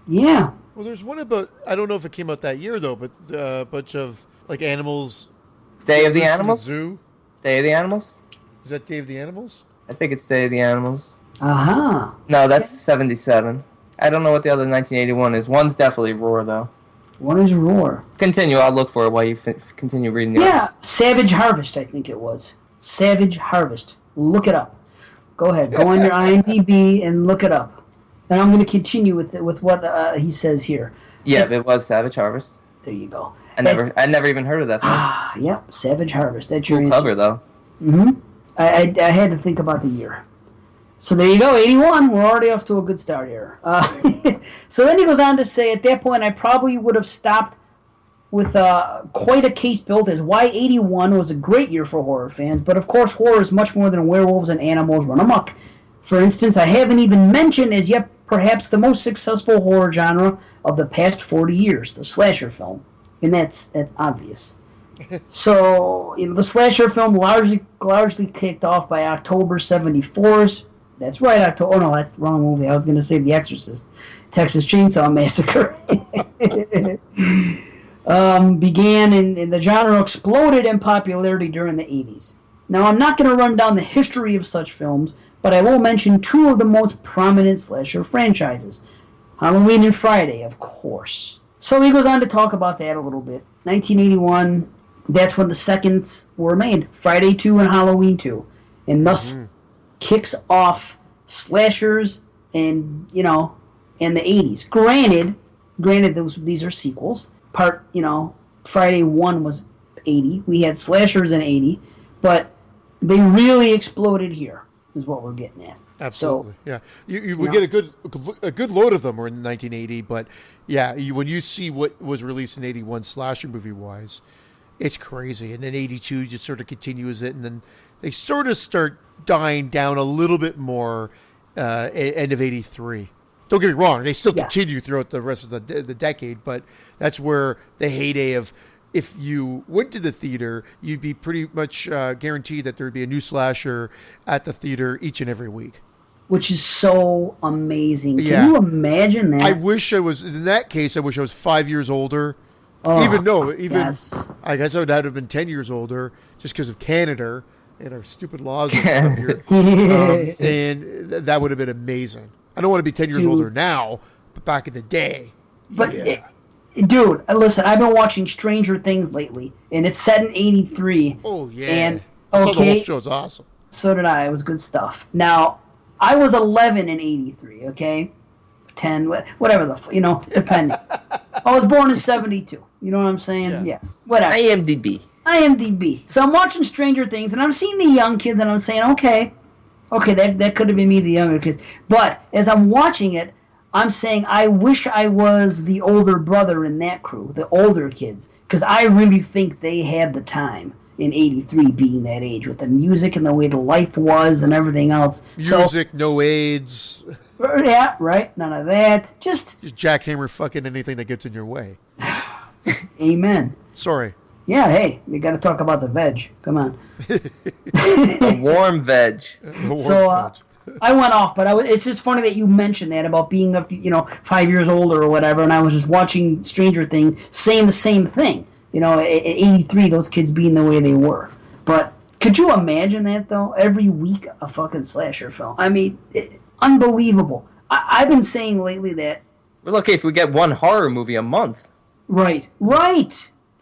Yeah. Well, there's one about, I don't know if it came out that year though, but a bunch of like animals. Day of the Animals? Zoo. Day of the Animals? Is that Day of the Animals? I think it's Day of the Animals. Aha. No, that's 77. I don't know what the other 1981 is. One's definitely Roar, though. What is Roar? Continue. I'll look for it while you continue reading the article. Savage Harvest, I think it was. Savage Harvest. Look it up. Go ahead. Go on your IMDb and look it up. And I'm going to continue with what he says here. Yeah, it was Savage Harvest. There you go. I never even heard of that film. Yep, Savage Harvest. That's your answer. Cover, though. Mm-hmm. I had to think about the year. So there you go, 81. We're already off to a good start here. So then he goes on to say, at that point, I probably would have stopped with quite a case built as why 81 was a great year for horror fans. But of course, horror is much more than werewolves and animals run amok. For instance, I haven't even mentioned as yet perhaps the most successful horror genre of the past 40 years, the slasher film. And that's obvious. So, the slasher film largely kicked off by October 74's. That's right, October. Oh no, that's the wrong movie. I was going to say The Exorcist, Texas Chainsaw Massacre. Began and the genre exploded in popularity during the 80s. Now, I'm not going to run down the history of such films, but I will mention two of the most prominent slasher franchises. Halloween and Friday, of course. So he goes on to talk about that a little bit. 1981, that's when the seconds were made. Friday 2 and Halloween 2. And thus kicks off slashers and, and the 80s. Granted these are sequels. Friday 1 was 80. We had slashers in 80. But they really exploded here, is what we're getting at. Absolutely, yeah. We get a good load of them were in 1980, but yeah, when you see what was released in 81 slasher movie wise, it's crazy. And then 82 just sort of continues it, and then they sort of start dying down a little bit more end of 83. Don't get me wrong, they still continue throughout the rest of the decade, but that's where the heyday of, if you went to the theater, you'd be pretty much guaranteed that there'd be a new slasher at the theater each and every week. Which is so amazing. Can you imagine that? I wish I was, in that case, I wish I was 5 years older. Oh, even yes. I guess I would have been 10 years older just because of Canada. and our stupid laws and stuff here. And that would have been amazing. I don't want to be 10 years older now, but back in the day. But, dude, listen, I've been watching Stranger Things lately, and it's set in 83. Oh, yeah. And, I saw the whole show's awesome. So did I. It was good stuff. Now, I was 11 in 83, okay? 10, whatever depending. I was born in 72. You know what I'm saying? Yeah. Whatever. IMDb. So I'm watching Stranger Things, and I'm seeing the young kids, and I'm saying, okay, that could have been me, the younger kids. But as I'm watching it, I'm saying I wish I was the older brother in that crew, the older kids, because I really think they had the time in 83 being that age with the music and the way the life was and everything else. Music, no AIDS. Yeah, right. None of that. Just jackhammer fucking anything that gets in your way. Amen. Sorry. Yeah, hey, we got to talk about the veg. Come on. A warm veg. I went off, but it's just funny that you mentioned that about being 5 years older or whatever, and I was just watching Stranger Things saying the same thing. At 83, those kids being the way they were. But could you imagine that, though? Every week, a fucking slasher film. I mean, unbelievable. I've been saying lately that... We're lucky if we get one horror movie a month. Right.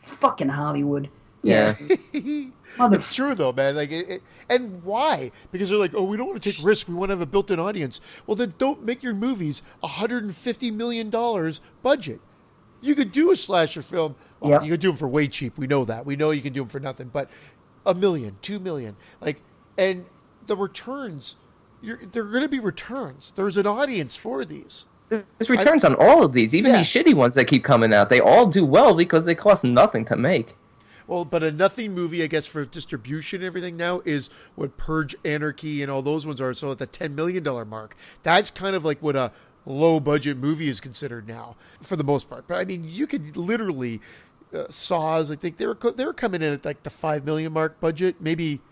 Fucking Hollywood. Yeah. It's true, though, man. And why? Because they're like, oh, we don't want to take risks. We want to have a built-in audience. Well, then don't make your movies $150 million budget. You could do a slasher film. Well, you could do them for way cheap. We know that. We know you can do them for nothing. But $1 million, $2 million. And the returns, they're going to be returns. There's an audience for these. There's returns on all of these, even these shitty ones that keep coming out. They all do well because they cost nothing to make. Well, but a nothing movie, I guess, for distribution and everything now is what Purge, Anarchy, and all those ones are. So at the $10 million mark, that's kind of like what a low-budget movie is considered now, for the most part. But, I mean, you could literally... Saws, I think they were coming in at like the $5 million mark budget. Maybe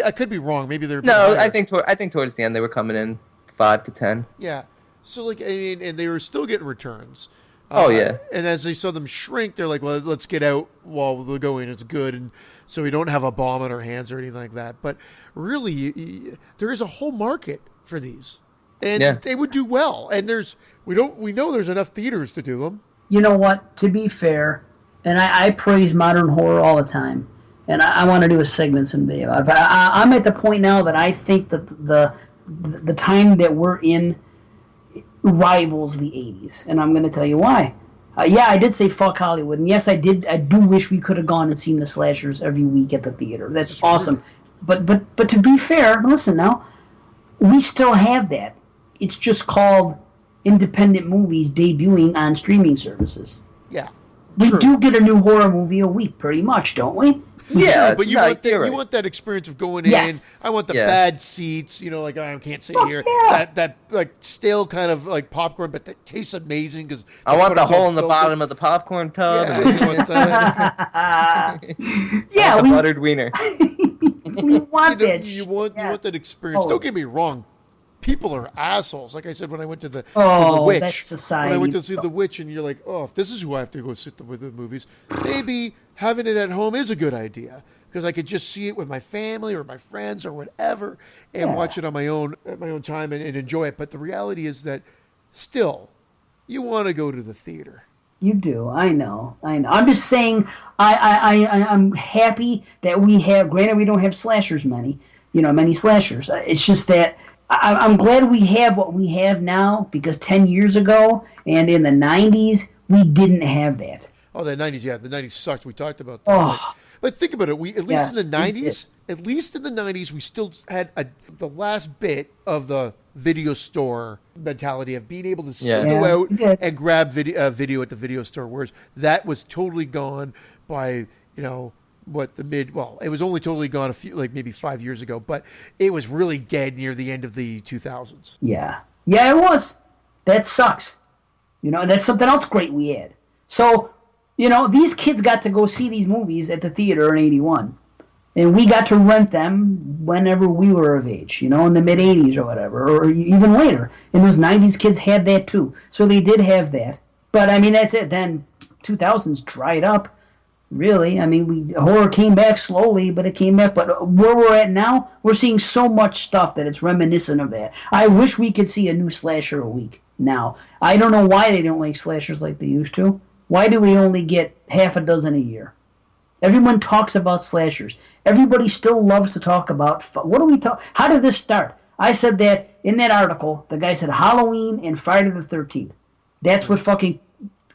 I could be wrong. Maybe they're I think towards the end they were coming in 5 to 10. Yeah, so and they were still getting returns. And as they saw them shrink, they're like, well, let's get out while the going is good, and so we don't have a bomb on our hands or anything like that. But really, there is a whole market for these, and they would do well. And we know there's enough theaters to do them. You know what? To be fair. And I praise modern horror all the time, and I want to do a segment someday about it. But I'm at the point now that I think that the time that we're in rivals the 80s, and I'm going to tell you why. I did say fuck Hollywood, and yes, I do wish we could have gone and seen the slashers every week at the theater. That's awesome. But to be fair, listen now, we still have that. It's just called independent movies debuting on streaming services. Yeah. We do get a new horror movie a week, pretty much, don't we? Yeah, but you want that experience of going in. I want the bad seats, I can't sit here. Yeah. That like stale kind of like popcorn, but that tastes amazing because I want the hole in the bottom of the popcorn tub. Yeah, the buttered wiener. We want that. You want that experience. Don't get me wrong. People are assholes. Like I said, when I went to the Witch, that's society. When I went to see The Witch, and you're like, oh, if this is who I have to go sit with the movies, maybe having it at home is a good idea because I could just see it with my family or my friends or whatever, and watch it on my own at my own time and enjoy it. But the reality is that still, you want to go to the theater. You do. I know. I'm just saying. I'm happy that we have. Granted, we don't have slashers many slashers. It's just that. I'm glad we have what we have now because 10 years ago and in the 90s, we didn't have that. Oh, the 90s, yeah. The 90s sucked. We talked about that. But think about it. At least in the 90s, we still had the last bit of the video store mentality of being able to still go out and grab video at the video store, whereas that was totally gone by, it was only totally gone maybe 5 years ago, but it was really dead near the end of the 2000s. Yeah, it was. That sucks. That's something else great we had. So, these kids got to go see these movies at the theater in 81. And we got to rent them whenever we were of age, in the mid-80s or whatever, or even later. And those 90s kids had that too. So they did have that. But, I mean, that's it. Then 2000s dried up. Really. I mean, horror came back slowly, but it came back. But where we're at now, we're seeing so much stuff that it's reminiscent of that. I wish we could see a new slasher a week now. I don't know why they don't make slashers like they used to. Why do we only get half a dozen a year? Everyone talks about slashers. Everybody still loves to talk about what do we talk? How did this start? I said that in that article. The guy said Halloween and Friday the 13th. That's what fucking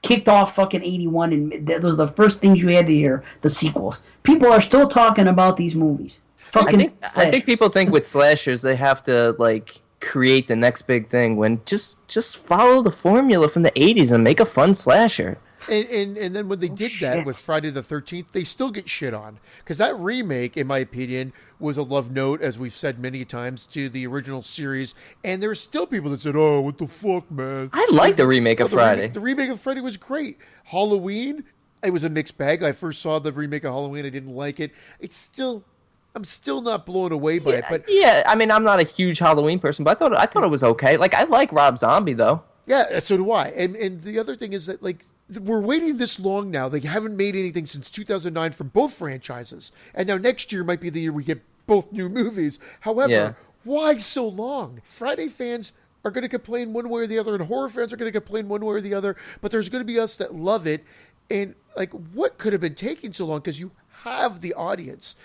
kicked off fucking 81, and those are the first things you had to hear, the sequels. People are still talking about these movies. I think people think with slashers they have to like create the next big thing when just follow the formula from the 80s and make a fun slasher. And then when they did that with Friday the 13th, they still get shit on. Because that remake, in my opinion, was a love note, as we've said many times, to the original series. And there are still people that said, oh, what the fuck, man? I like the remake of Friday. The remake of Friday was great. Halloween, it was a mixed bag. I first saw the remake of Halloween. I didn't like it. I'm still not blown away by it. But yeah, I mean, I'm not a huge Halloween person, but I thought it was okay. Like, I like Rob Zombie, though. Yeah, so do I. And the other thing is that, like, we're waiting this long now. They haven't made anything since 2009 for both franchises. And now next year might be the year we get both new movies. However, why so long? Friday fans are going to complain one way or the other, and horror fans are going to complain one way or the other. But there's going to be us that love it. And, like, what could have been taking so long? Because you have the audience.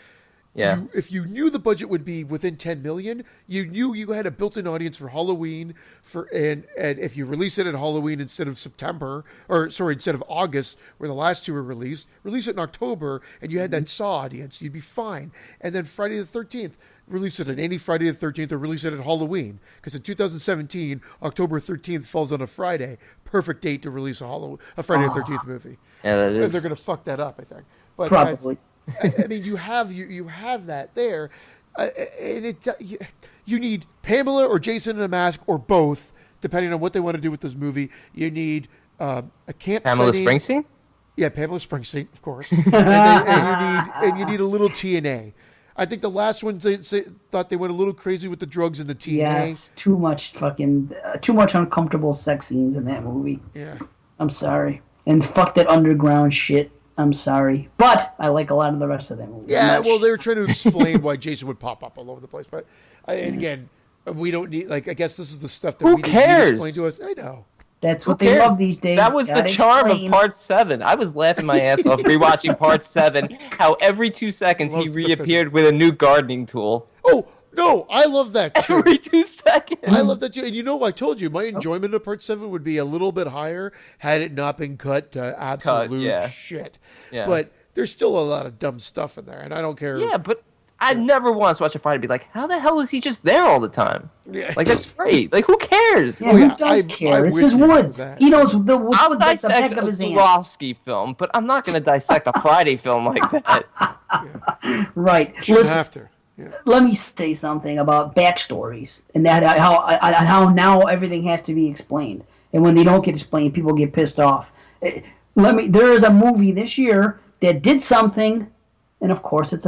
Yeah. If you knew the budget would be within 10 million, you knew you had a built-in audience for Halloween. And if you release it at Halloween instead of instead of August, where the last two were release it in October, and you had that Saw audience, you'd be fine. And then Friday the 13th, release it on any Friday the 13th, or release it at Halloween, because in 2017, October 13th falls on a Friday. Perfect date to release a Friday the 13th movie. Yeah, that is. And they're going to fuck that up, I think. But Probably. I mean, you have that there, and you need Pamela or Jason in a mask or both, depending on what they want to do with this movie. You need a camp Pamela setting. Springsteen. Yeah, Pamela Springsteen, of course. and you need a little TNA. I think the last one thought they went a little crazy with the drugs and the TNA. Yes, too much uncomfortable sex scenes in that movie. Yeah, I'm sorry, and fuck that underground shit. I'm sorry, but I like a lot of the rest of that movie. Yeah, well, they were trying to explain why Jason would pop up all over the place, but and again, we don't need, like, I guess this is the stuff that Who we cares? need to explain to us. I know. That's what they love these days. That was the charm of Part 7. I was laughing my ass off rewatching Part 7, how every 2 seconds he reappeared with a new gardening tool. Oh, no, I love that too. Every 2 seconds. I love that too. And you know, I told you, my enjoyment of Part 7 would be a little bit higher had it not been cut to absolute shit. Yeah. But there's still a lot of dumb stuff in there, and I don't care. Yeah, but I never once watched a fight and be like, how the hell is he just there all the time? Yeah. Like, that's great. Like, who cares? Yeah, who does care? It's his woods. He knows the woods I'll like the back dissect of a his hand. Swarovski film, but I'm not going to dissect a Friday film like that. Right. Shouldn't have to. Yeah. Let me say something about backstories and that how now everything has to be explained. And when they don't get explained, people get pissed off. There is a movie this year that did something, and of course it's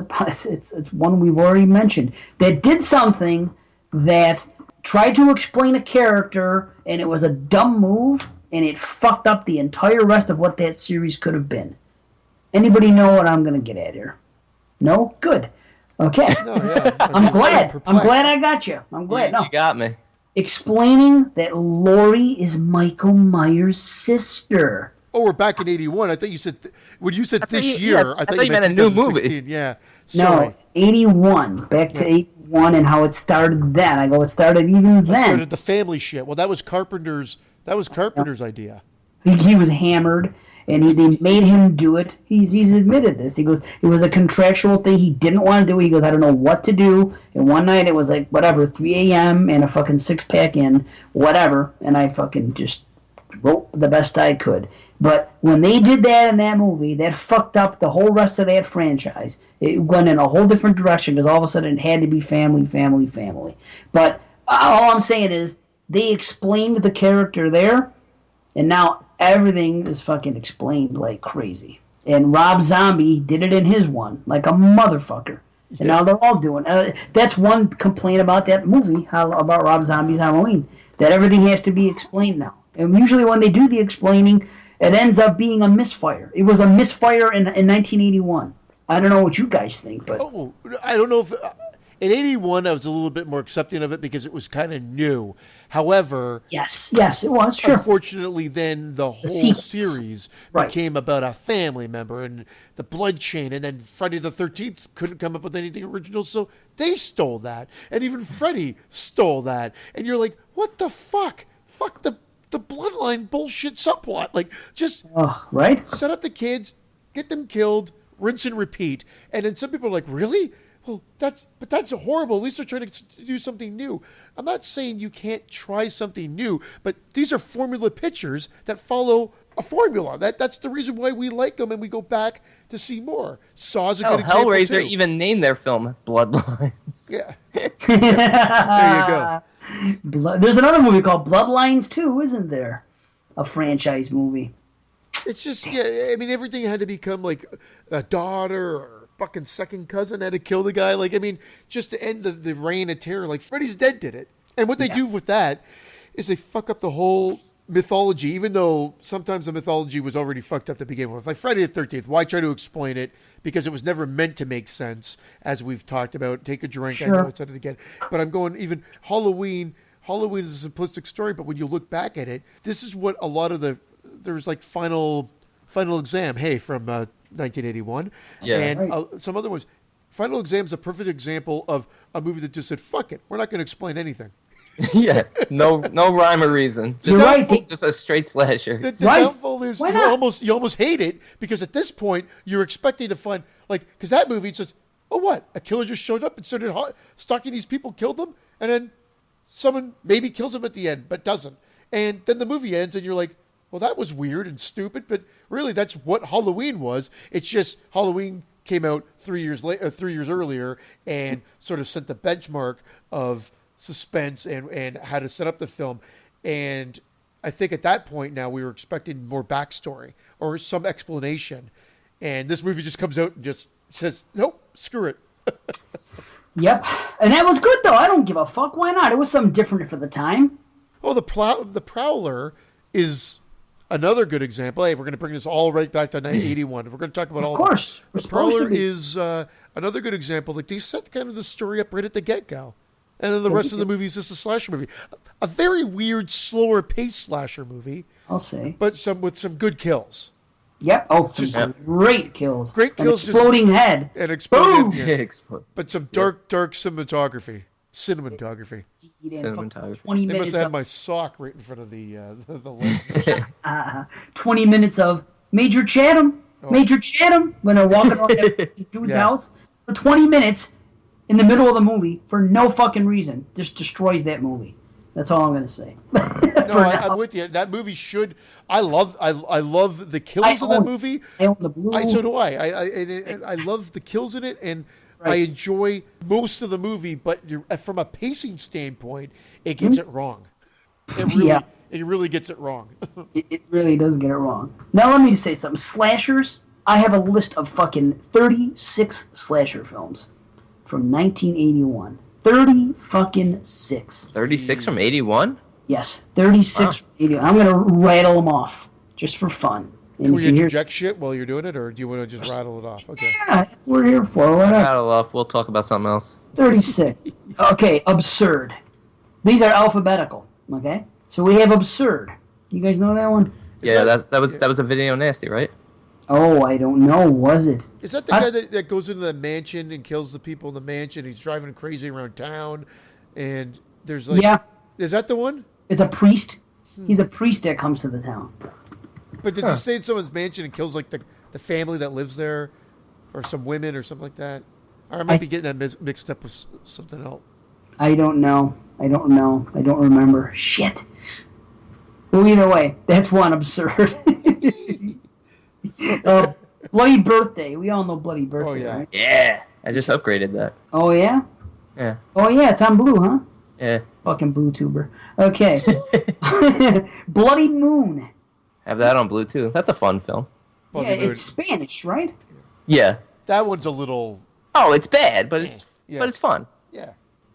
one we've already mentioned, that did something that tried to explain a character, and it was a dumb move, and it fucked up the entire rest of what that series could have been. Anybody know what I'm going to get at here? No? Good. Okay. No, yeah. I'm glad. I'm glad I got you. I'm glad. You got me. Explaining that Laurie is Michael Myers' sister. Oh, we're back in 81. I thought you said, when you said this year, I thought you meant a new movie. 2016. Yeah. Sorry. No, 81. Back to 81 and how it started then. I go, it started even then. Started the family shit. Well, that was Carpenter's idea. He was hammered, and they made him do it. He's admitted this. He goes, it was a contractual thing he didn't want to do. He goes, I don't know what to do. And one night it was like, whatever, 3 a.m. and a fucking 6-pack in, whatever. And I fucking just wrote the best I could. But when they did that in that movie, that fucked up the whole rest of that franchise. It went in a whole different direction because all of a sudden it had to be family, family, family. But all I'm saying is they explained the character there, and now everything is fucking explained like crazy. And Rob Zombie did it in his one, like a motherfucker. And now they're all doing that's one complaint about that movie, about Rob Zombie's Halloween, that everything has to be explained now. And usually when they do the explaining, It ends up being a misfire. It was a misfire in 1981. I don't know what you guys think, but Oh, I don't know if in '81 I was a little bit more accepting of it because it was kind of new. However, yes, it was sure. unfortunately, then the whole sequels. series Right. became about a family member and the blood chain, and then Friday the 13th couldn't come up with anything original, so they stole that, and even Freddy stole that, and you're like, what the fuck? Fuck the bloodline bullshit subplot. Like, just Right? set up the kids, get them killed, rinse and repeat. And then some people are like, really? Well, that's horrible. At least they're trying to do something new. I'm not saying you can't try something new, but these are formula pictures that follow a formula. That's the reason why we like them and we go back to see more. Saw's a good example Hellraiser too. even named their film Bloodlines. Yeah. There you go. There's another movie called Bloodlines 2, isn't there? A franchise movie. It's just, yeah, I mean, everything had to become like a daughter or fucking second cousin had to kill the guy. Like, I mean, just to end the reign of terror. Like, Freddy's Dead did it. And what they do with that is they fuck up the whole mythology, even though sometimes the mythology was already fucked up to begin with. Like Friday the 13th, why try to explain it? Because it was never meant to make sense, as we've talked about. Take a drink, Sure. I know I said it again. But I'm going, even Halloween is a simplistic story, but when you look back at it, this is what a lot of there's like Final Exam, hey, from 1981. Yeah. And some other ones. Final Exam is a perfect example of a movie that just said, fuck it, we're not going to explain anything. Yeah, no rhyme or reason. Just, You're right. Just a straight slasher. The Right. downfall is Why you not? almost hate it because at this point you're expecting to find because that movie just what, a killer just showed up and started stalking these people, killed them, and then someone maybe kills them at the end but doesn't, and then the movie ends and you're like, well, that was weird and stupid, but really that's what Halloween was. It's just Halloween came out 3 years earlier and sort of set the benchmark of suspense and how to set up the film. And I think at that point now we were expecting more backstory or some explanation. And this movie just comes out and just says, nope, screw it. Yep. And that was good, though. I don't give a fuck. Why not? It was something different for the time. Oh, the Prowler is another good example. Hey, we're going to bring this all right back to 1981. We're going to talk about all Of course. We're The supposed to Prowler be. is another good example. Like, they set kind of the story up right at the get-go. And then the rest of the movie is just a slasher movie. A very weird, slower paced slasher movie, I'll say. but with some good kills. Yep. Oh, some great kills. Great An kills, just- exploding head. And exploding, Boom! yeah. Explode. But some dark cinematography. And Cinematography. fucking 20 They must minutes have had of my sock right in front of the lens. 20 minutes of Major Chatham. Oh. Major Chatham when they're walking around that dude's Yeah. house for 20 minutes in the middle of the movie for no fucking reason. Just destroys that movie. That's all I'm gonna say. No, I'm with you. That movie should. I love the kills in that movie. I own the blue. So do I. I love the kills in it, and I Right. enjoy most of the movie. But from a pacing standpoint, it gets it wrong. Yeah. It really gets it wrong. It really does get it wrong. Now let me say something. Slashers. I have a list of fucking 36 slasher films from 1981. 30 fucking 6. 36 from 81? Yes, 36 Wow. from 81. I'm gonna rattle them off just for fun. And Can we if you hear, interject shit while you're doing it, or do you want to just rattle it off? Okay. yeah, that's what we're here for. Why not? Rattle off. We'll talk about something else. 36. Okay, absurd. These are alphabetical. Okay, so we have absurd. You guys know that one? Yeah, that was a video nasty, right? Oh, I don't know. Was it? Is that the guy that goes into the mansion and kills the people in the mansion? He's driving crazy around town, and there's like, Yeah, is that the one? it's a priest. He's a priest that comes to the town. But does he stay in someone's mansion and kills like the family that lives there, or some women or something like that? Or I might be getting that mixed up with something else. I don't know. I don't remember. Shit. Well, either way, that's one absurd. Bloody Birthday. We all know Bloody Birthday, Oh, yeah. right? Yeah. I just upgraded that. Oh, yeah? Yeah. Oh, yeah, it's on Blue, huh? Yeah. Fucking Blue tuber. Okay. Bloody Moon. Have that on Bluetooth. That's a fun film. Bloody Yeah, Moon. it's Spanish, right? Yeah. That one's a little, Oh, it's bad, but it's Yeah. but it's fun. yeah.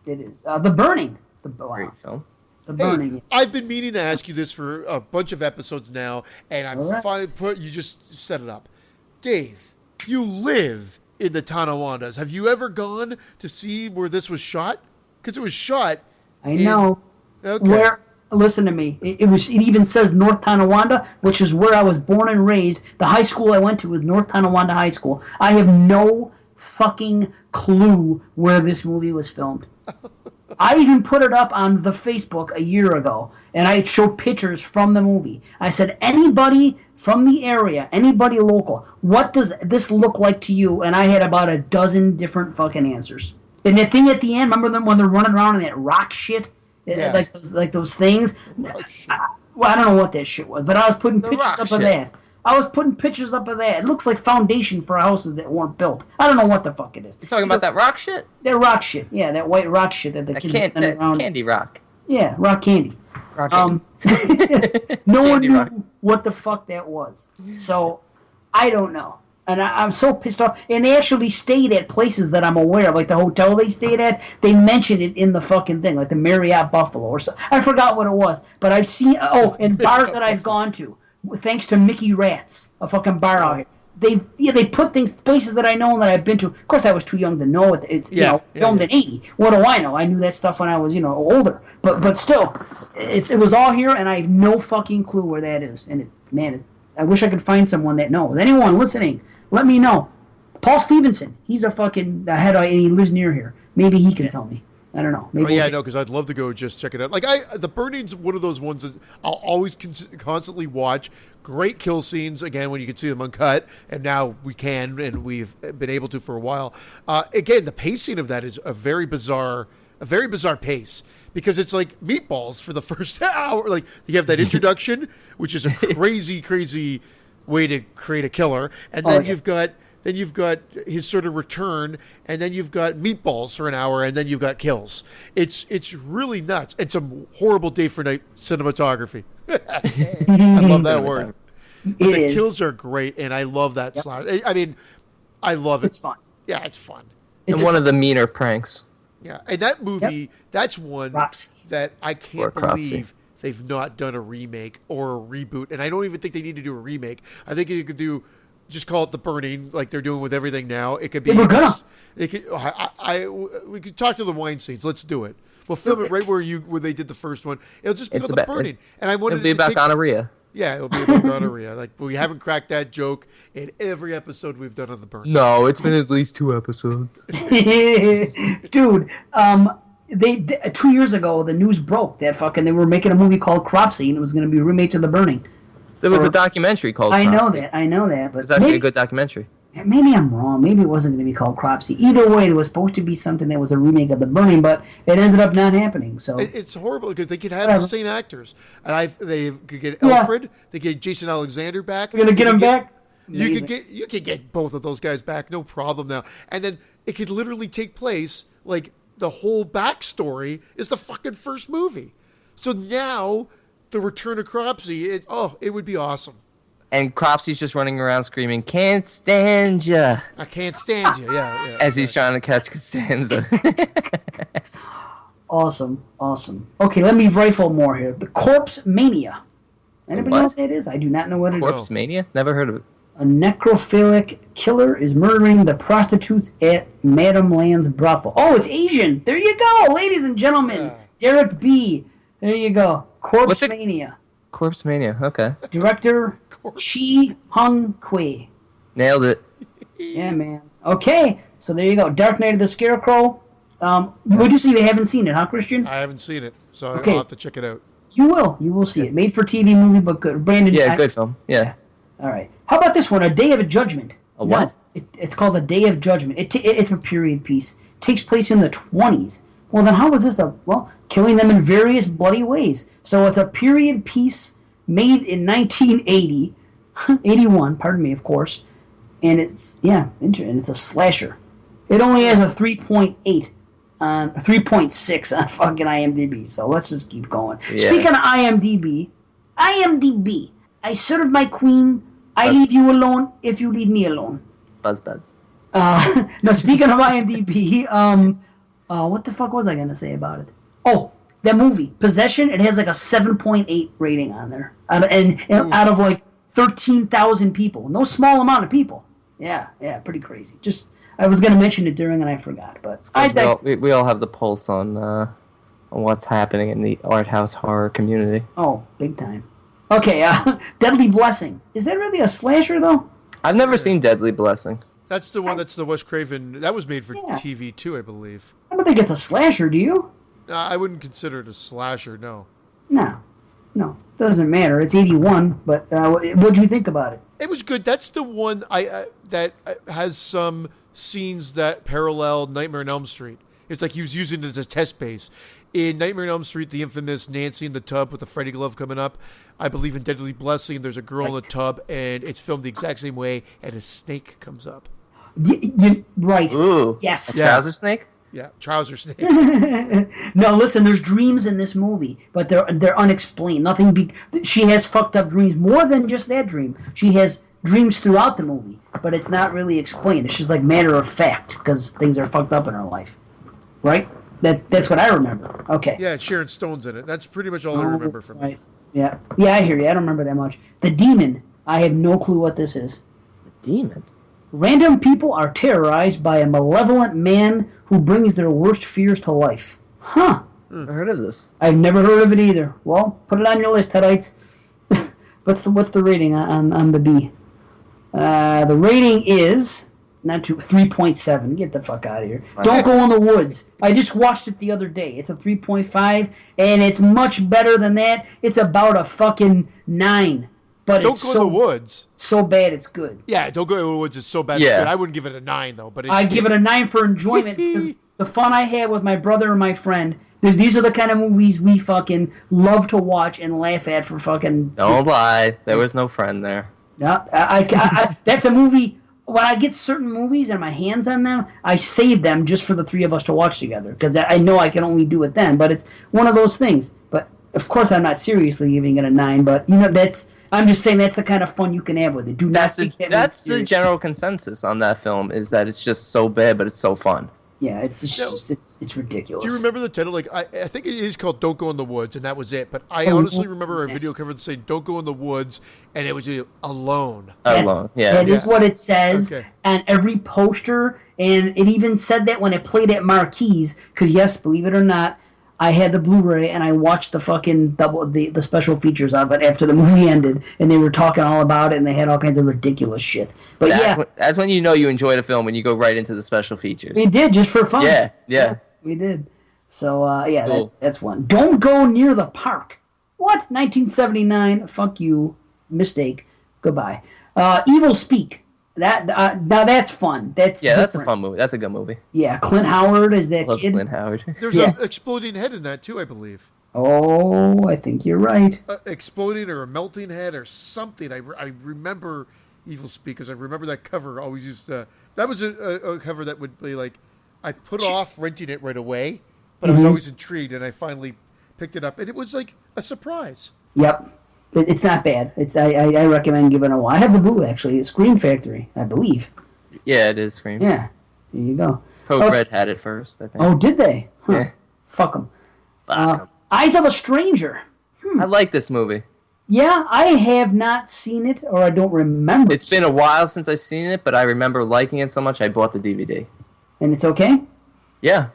It is. The Burning. Wow. Great film. The Burning. Hey, I've been meaning to ask you this for a bunch of episodes now, and I'm finally you just set it up. Dave, you live in the Tonawandas. Have you ever gone to see where this was shot? Because it was shot. I know. Okay. Where? Listen to me. It even says North Tonawanda, which is where I was born and raised. The high school I went to was North Tonawanda High School. I have no fucking clue where this movie was filmed. I even put it up on the Facebook a year ago, and I showed pictures from the movie. I said, anybody from the area, anybody local, what does this look like to you? And I had about a dozen different fucking answers. And the thing at the end, remember them when they're running around in that rock shit? Yeah. Like those things. I don't know what that shit was, but I was putting pictures up of that. I was putting pictures up of that. It looks like foundation for houses that weren't built. I don't know what the fuck it is. You talking about that rock shit? That rock shit. Yeah, that white rock shit that the kids are running around. Candy rock. Yeah, rock candy. Rock candy. No one Candy knew rock. what the fuck that was. So I don't know. And I'm so pissed off. And they actually stayed at places that I'm aware of. Like the hotel they stayed at, they mentioned it in the fucking thing. Like the Marriott Buffalo or so. I forgot what it was. But I've seen, and bars that I've gone to, thanks to Mickey Rats, a fucking bar out here. They put places that I know and that I've been to. Of course, I was too young to know it. It's filmed in '80. What do I know? I knew that stuff when I was older. But still, it was all here, and I have no fucking clue where that is. And I wish I could find someone that knows. Anyone listening, let me know. Paul Stevenson, he's a fucking head, and he lives near here. Maybe he can tell me. I don't know. Maybe I know, because I'd love to go just check it out. Like The Burning's one of those ones that I'll always constantly watch. Great kill scenes, again, when you can see them uncut, and now we can, and we've been able to for a while. Again, the pacing of that is a very bizarre pace, because it's like Meatballs for the first hour. Like, you have that introduction, which is a crazy way to create a killer, and then you've got his sort of return, and then you've got Meatballs for an hour, and then you've got kills. It's really nuts. It's a horrible day for night cinematography. I love that word. The kills are great, and I love that slot. I mean, I love it. It's fun. Yeah, it's fun. It's one of the meaner pranks. Yeah, and that movie, that's one that I can't believe they've not done a remake or a reboot, and I don't even think they need to do a remake. I think you could just call it The Burning, like they're doing with everything now. It could be. We could talk to the Weinsteins. Let's do it. We'll film it right where they did the first one. It'll just be called The Burning, and I wanted it'll be about gonorrhea. Yeah, it'll be about gonorrhea. Like, we haven't cracked that joke in every episode we've done of The Burning. No, it's been at least 2 episodes. Dude, they 2 years ago the news broke that they were making a movie called Cropsey, and it was going to be a remake to The Burning. There was a documentary called Cropsey. I know that, but it's actually a good documentary. Maybe I'm wrong. Maybe it wasn't going to be called Cropsey. Either way, it was supposed to be something that was a remake of The Burning, but it ended up not happening. So it's horrible, because they could have the same actors, and they could get Alfred, they get Jason Alexander back. They're going to get him back. You could get both of those guys back, no problem now. And then it could literally take place, like, the whole backstory is the fucking first movie. So now the return of Cropsey, it would be awesome. And Cropsey's just running around screaming, "Can't stand ya!" I can't stand you. Yeah. As he's trying to catch Costanza. Awesome. Okay, let me rifle more here. The Corpse Mania. Anybody know what that is? I do not know what it is. Corpse Mania? Never heard of it. A necrophilic killer is murdering the prostitutes at Madame Land's brothel. Oh, it's Asian. There you go, ladies and gentlemen. Yeah. Derek B. There you go. Corpse Mania. Corpse Mania. Okay. Director Chi Hung Kwee. Nailed it. Yeah, man. Okay, so there you go. Dark Knight of the Scarecrow. Would you say you haven't seen it, huh, Christian? I haven't seen it, so I'll have to check it out. You will. You will see it. Made for TV movie, but good. Brandon. Yeah, good film. Yeah. All right. How about this one? A Day of Judgment. A what? It's called A Day of Judgment. It's a period piece. It takes place in the 20s. Well, then how was this? Killing them in various bloody ways. So it's a period piece made in 1980, 81, pardon me, of course. And it's, and it's a slasher. It only has a 3.8 on 3.6 on fucking IMDb. So let's just keep going. Yeah. Speaking of IMDb, I serve my queen. I leave you alone if you leave me alone. Buzz. No, speaking of IMDb, what the fuck was I going to say about it? Oh, That movie, Possession, it has like a 7.8 rating on there. And out of like 13,000 people. No small amount of people. Yeah, pretty crazy. Just, I was going to mention it during and I forgot. But we all have the pulse on what's happening in the art house horror community. Oh, big time. Okay, Deadly Blessing. Is that really a slasher, though? I've never seen Deadly Blessing. That's the one that's the Wes Craven. That was made for TV, too, I believe. I don't think it's a slasher, do you? I wouldn't consider it a slasher, no. No. Doesn't matter. It's 81, but what'd you think about it? It was good. That's the one that has some scenes that parallel Nightmare on Elm Street. It's like he was using it as a test base. In Nightmare on Elm Street, the infamous Nancy in the tub with the Freddy glove coming up. I believe in Deadly Blessing, there's a girl in the tub, and it's filmed the exact same way, and a snake comes up. Right. Ooh. Yes. A trouser snake? Yeah, trouser snake. No, listen, there's dreams in this movie, but they're unexplained. She has fucked up dreams. More than just that dream. She has dreams throughout the movie, but it's not really explained. It's just like matter of fact, because things are fucked up in her life. Right? That's what I remember. Okay. Yeah, Sharon Stone's in it. That's pretty much all I remember from it. Yeah, I hear you. I don't remember that much. The Demon. I have no clue what this is. The Demon? Random people are terrorized by a malevolent man who brings their worst fears to life. Huh. I heard of this. I've never heard of it either. Well, put it on your list, Headites. What's the rating on the B? The rating is 3.7. Get the fuck out of here. Don't Go in the Woods. I just watched it the other day. It's a 3.5, and it's much better than that. It's about a fucking 9. But Don't Go in the Woods. So bad it's good. Yeah, Don't Go in the Woods is so bad. Yeah. It's good. I wouldn't give it a 9 though. But I give it a 9 for enjoyment. Because the fun I had with my brother and my friend. Dude, these are the kind of movies we fucking love to watch and laugh at for fucking. Don't lie. There was no friend there. No, that's a movie. When I get certain movies and my hands on them, I save them just for the three of us to watch together because I know I can only do it then. But it's one of those things. But of course, I'm not seriously giving it a 9. But I'm just saying that's the kind of fun you can have with it. That's the general consensus on that film is that it's just so bad, but it's so fun. Yeah, it's ridiculous. Do you remember the title? Like I think it is called "Don't Go in the Woods," and that was it. But I honestly remember a video cover saying "Don't Go in the Woods," and it was alone. Alone, yeah. That is what it says on every poster, and it even said that when it played at Marquees. Because yes, believe it or not, I had the Blu-ray and I watched the fucking the special features of it after the movie ended, and they were talking all about it, and they had all kinds of ridiculous shit. But that's when you know you enjoyed a film when you go right into the special features. We did just for fun. Yeah, we did. So cool. that's one. Don't Go Near the Park. What? 1979. Fuck you. Mistake. Goodbye. Evil Speak. Now that's fun. That's a fun movie. That's a good movie. Yeah, Clint Howard is that Love kid. Clint Howard. There's an exploding head in that too, I believe. Oh, I think you're right. Exploding or a melting head or something. I remember Evil Speak because I remember that cover always used to. That was a cover that would be like I put off renting it right away, but I was always intrigued, and I finally picked it up, and it was like a surprise. Yep. It's not bad. I recommend giving it a while. I have the Blu actually. It's Scream Factory, I believe. Yeah, it is Scream. Yeah, there you go. Code Red had it first, I think. Oh, did they? Huh. Yeah. Fuck them. Eyes of a Stranger. I like this movie. Yeah, I have not seen it, or I don't remember. It's been a while since I've seen it, but I remember liking it so much I bought the DVD. And it's okay? Yeah.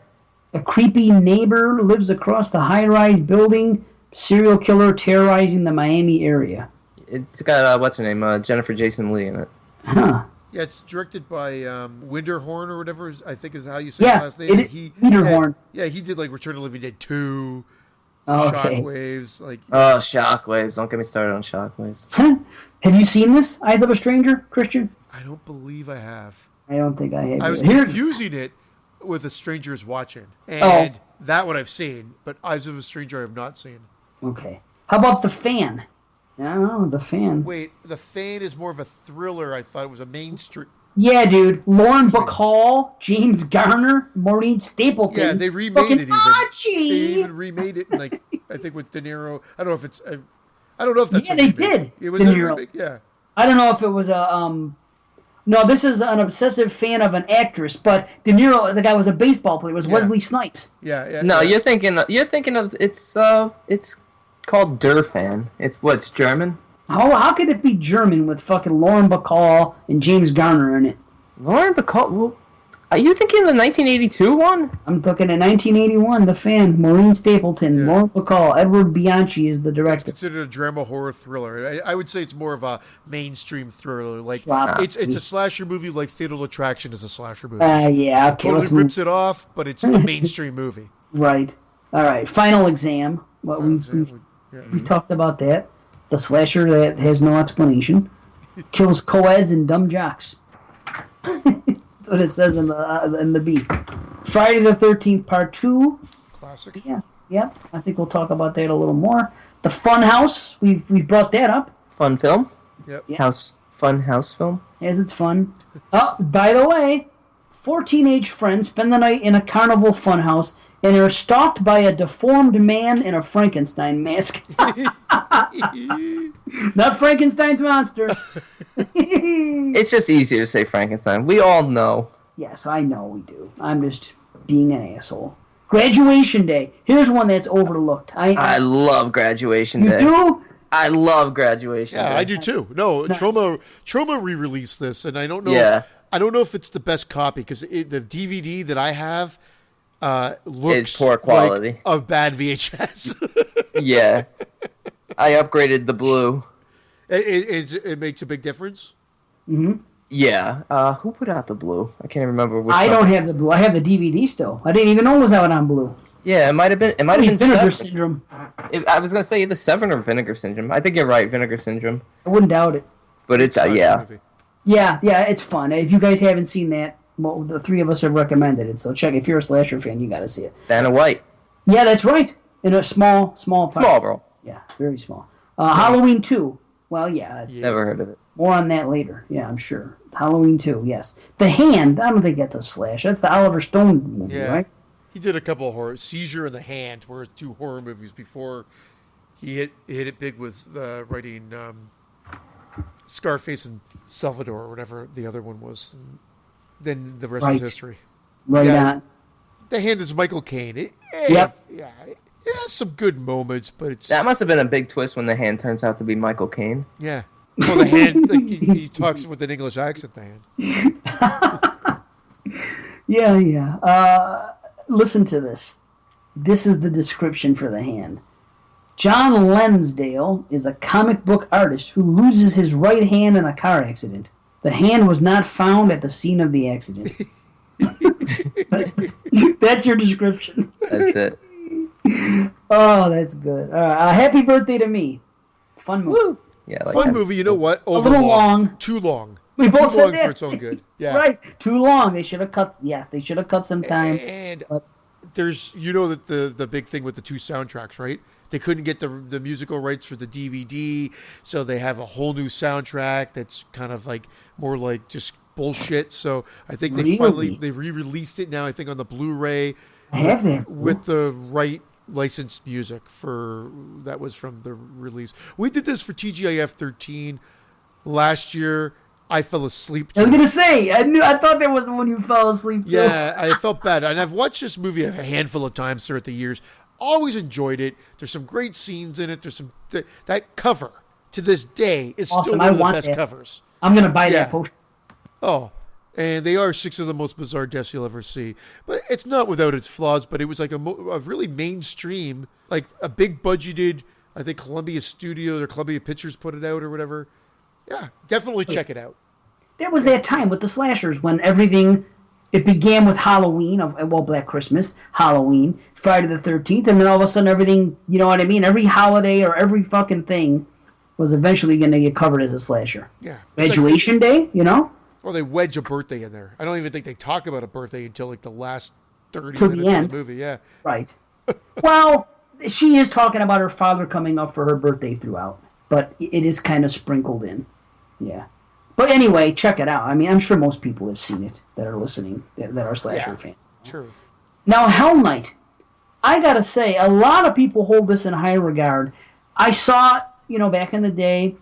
A creepy neighbor lives across the high-rise building. Serial killer terrorizing the Miami area. It's got, what's her name? Jennifer Jason Leigh in it. Huh. Yeah, it's directed by Winterhorn or whatever, I think is how you say his last name. Winterhorn. Yeah, he did like Return of the Living Dead 2, okay. Shockwaves. Shockwaves. Don't get me started on Shockwaves. Have you seen this, Eyes of a Stranger, Christian? I don't believe I have. I don't think I have. I was confusing it with A Stranger is Watching. And that one I've seen, but Eyes of a Stranger I have not seen. Okay. How about The Fan? No, The Fan. Wait, The Fan is more of a thriller. I thought it was a mainstream. Yeah, dude. Lauren Bacall, James Garner, Maureen Stapleton. Yeah, they remade it even. Archie! They even remade it, like I think with De Niro. I don't know if it's. I don't know if that's. Yeah, they did. It was De a Niro. remake. Yeah. I don't know if it was a No, this is an obsessive fan of an actress, but De Niro, the guy was a baseball player. It was Wesley Snipes. Yeah. No, you're thinking of it's called Durfan. It's German. How could it be German with fucking Lauren Bacall and James Garner in it? Lauren Bacall. Well, are you thinking of the 1982 one? I'm looking at 1981, The Fan, Maureen Stapleton, Lauren Bacall, Edward Bianchi is the It's director. considered a drama horror thriller. I would say it's more of a mainstream thriller. Like Sloppy. it's a slasher movie, like Fatal Attraction is a slasher movie. Yeah, okay. Totally let's move. rips it off, but it's a mainstream movie. Right. All right. Final Exam. Well, we talked about that. The slasher that has no explanation. Kills co-eds and dumb jocks. That's what it says in the B. Friday the 13th, Part 2. Classic. Yeah. I think we'll talk about that a little more. The Fun House. We've brought that up. Fun film. Yep. Yeah. Fun house film. As it's fun. Oh, by the way, 4 teenage friends spend the night in a carnival funhouse and are stalked by a deformed man in a Frankenstein mask. Not Frankenstein's monster. It's just easier to say Frankenstein. We all know. Yes, I know we do. I'm just being an asshole. Graduation Day. Here's one that's overlooked. I love Graduation You Day. do? I love Graduation Day. Yeah, I do too. No, Nice. Troma re-released this, and I don't know. Yeah. I don't know if it's the best copy because the DVD that I have looks It's poor quality. like a bad VHS. Yeah. I upgraded the blue. It makes a big difference. Yeah. Who put out the blue? I can't remember which I one. don't have the blue. I have the DVD still. I didn't even know it was out on blue. Yeah, it might have been. It might I mean, have been Vinegar Seven. Syndrome. I was gonna say either Seven or Vinegar Syndrome. I think you're right, Vinegar Syndrome. I wouldn't doubt it. But it's Slasher yeah. movie. Yeah, it's fun. If you guys haven't seen that, well, the three of us have recommended it. So check. If you're a slasher fan, you got to see it. Vanna White. Yeah, that's right. In a small part. Small bro. Yeah, very small. Halloween 2. Well, yeah, Never heard of it. more on that later. Yeah, I'm sure. Halloween 2, yes. The Hand, I don't think that's a slash. That's the Oliver Stone movie, Yeah. right? He did a couple of horror. Seizure in the Hand were his 2 horror movies before he hit it big with writing Scarface and Salvador or whatever the other one was. And then the rest Right. is history. Right Yeah. on. The Hand is Michael Caine. Yep. Yeah, it has some good moments, but it's That must have been a big twist when the hand turns out to be Michael Caine. yeah. Well, the Hand, like, he talks with an English accent. The Hand. Yeah. Listen to this. This is the description for The Hand. John Lensdale is a comic book artist who loses his right hand in a car accident. The hand was not found at the scene of the accident. That's your description. That's it. Oh, that's good. All right. Happy birthday to me. Fun movie. Woo. Yeah, like Fun that. movie. You know what? A little long. Too long. We both Too said long that. for its own good. Yeah. Right. Too long. They should have cut. Yeah, they should have cut some time. And But- there's, that the big thing with the 2 soundtracks, right? They couldn't get the musical rights for the DVD, so they have a whole new soundtrack that's kind of like more like just bullshit. So I think Really? they re-released it now. I think on the Blu-ray I have that. with the right licensed music that was from the release. We did this for TGIF 13 last year. I fell asleep I was to gonna say. I thought that was the one you fell asleep to. Yeah, I felt bad. And I've watched this movie a handful of times throughout the years. Always enjoyed it. There's some great scenes in it. There's some that cover to this day is Awesome. still I one of the want best that. covers. I'm gonna buy Yeah. that poster. Oh, and they are 6 of the most bizarre deaths you'll ever see. But it's not without its flaws. But it was like a really mainstream, like a big budgeted. I think Columbia Studios or Columbia Pictures put it out or whatever. Yeah, definitely check it out. There was that time with the slashers when everything. It began with Halloween, Black Christmas, Halloween, Friday the 13th, and then all of a sudden everything, you know what I mean? Every holiday or every fucking thing was eventually going to get covered as a slasher. Yeah. It's like- Graduation Day, you know? Or they wedge a birthday in there. I don't even think they talk about a birthday until like the last 30 Till the minutes end. of the movie. Yeah. Right. Well, she is talking about her father coming up for her birthday throughout, but it is kind of sprinkled in. Yeah. But anyway, check it out. I mean, I'm sure most people have seen it that are listening, that are slasher Yeah. fans. True. Now, Hell Night. I gotta say, a lot of people hold this in high regard. I saw it, back in the day.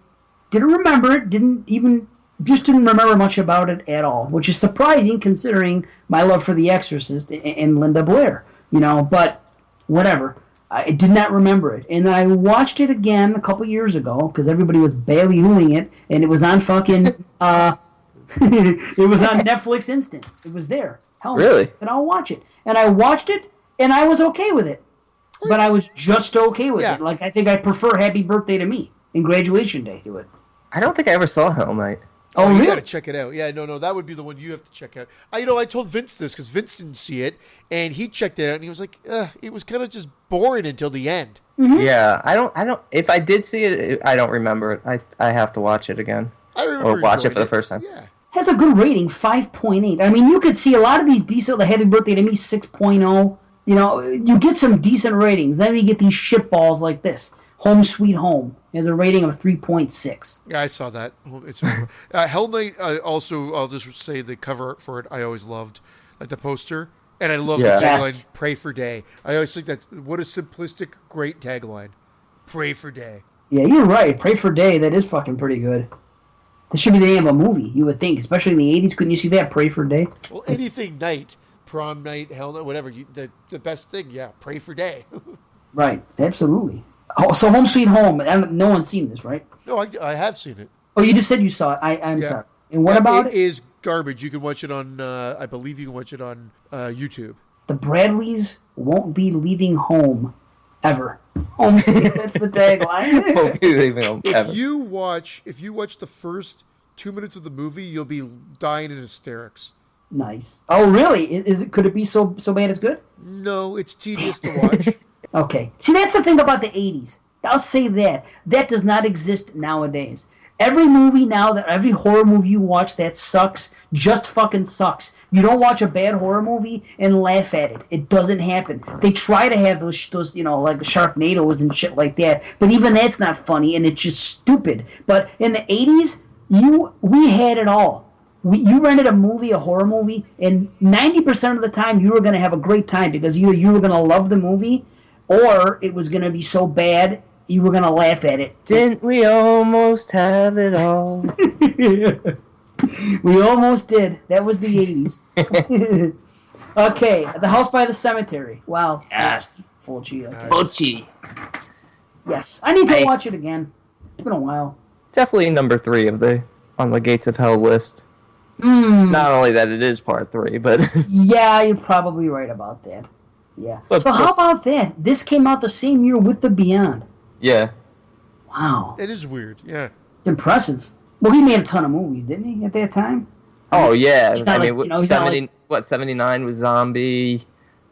Didn't remember it. Didn't even just didn't remember much about it at all, which is surprising considering my love for The Exorcist and Linda Blair, but whatever. I did not remember it. And then I watched it again a couple years ago because everybody was ballyhooing it, and it was on fucking, it was on Netflix Instant. It was there. Hell, really? And I'll watch it. And I watched it, and I was okay with it. But I was just okay with it. Like, I think I prefer Happy Birthday to Me and Graduation Day to it. I don't think I ever saw Hell Night. Oh, you really? gotta check it out. Yeah, no, that would be the one you have to check out. I told Vince this because Vince didn't see it, and he checked it out, and he was like, it was kind of just boring until the end. Mm-hmm. Yeah, I don't. If I did see it, I don't remember it. I have to watch it again. I remember or watch it for the enjoying first time. Yeah. Has a good rating, 5.8. I mean, you could see a lot of these decent, like Happy Birthday to Me, 6.0. You get some decent ratings. Then you get these shitballs like this. Home Sweet Home has a rating of 3.6. Yeah, I saw that. It's Hell Night. Also, I'll just say the cover art for it. I always loved, like the poster, and I love the tagline. Yes. "Pray for Day." I always think that what a simplistic, great tagline. Pray for Day. Yeah, you're right. Pray for Day. That is fucking pretty good. This should be the name of a movie, you would think, especially in the 80s. Couldn't you see that? Pray for Day. Well, anything night, prom night, Hell Night, whatever. The best thing, yeah. Pray for Day. Right. Absolutely. Oh, so Home Sweet Home. No one's seen this, right? No, I have seen it. Oh, you just said you saw it. I'm Yeah. sorry. And what about it? It is garbage. You can watch it on. I believe you can watch it on YouTube. The Bradleys won't be leaving home ever. Home Sweet. That's the tagline. Won't be leaving home ever. If you watch the first 2 minutes of the movie, you'll be dying in hysterics. Nice. Oh, really? Is it? Could it be so bad it's good? No, it's tedious to watch. Okay. See, that's the thing about the 80s. I'll say that. That does not exist nowadays. Every movie now, every horror movie you watch that sucks, just fucking sucks. You don't watch a bad horror movie and laugh at it. It doesn't happen. They try to have those like Sharknadoes and shit like that, but even that's not funny, and it's just stupid. But in the 80s, we had it all. You rented a horror movie, and 90% of the time you were going to have a great time because either you were going to love the movie or it was going to be so bad you were going to laugh at it. Didn't we almost have it all? We almost did. That was the 80s. Okay, The House by the Cemetery. Wow. Yes. Fulci. Okay. Fulci. Yes. I need to watch it again. It's been a while. Definitely number 3 on the Gates of Hell list. Not only that it is part 3, but Yeah, you're probably right about that. Yeah. But- So how about that? This came out the same year with The Beyond. yeah. Wow. It is weird. Yeah. It's impressive. Well, he made a ton of movies, didn't he, at that time? Oh yeah. He's not I mean, like, he's not 79 was Zombie. He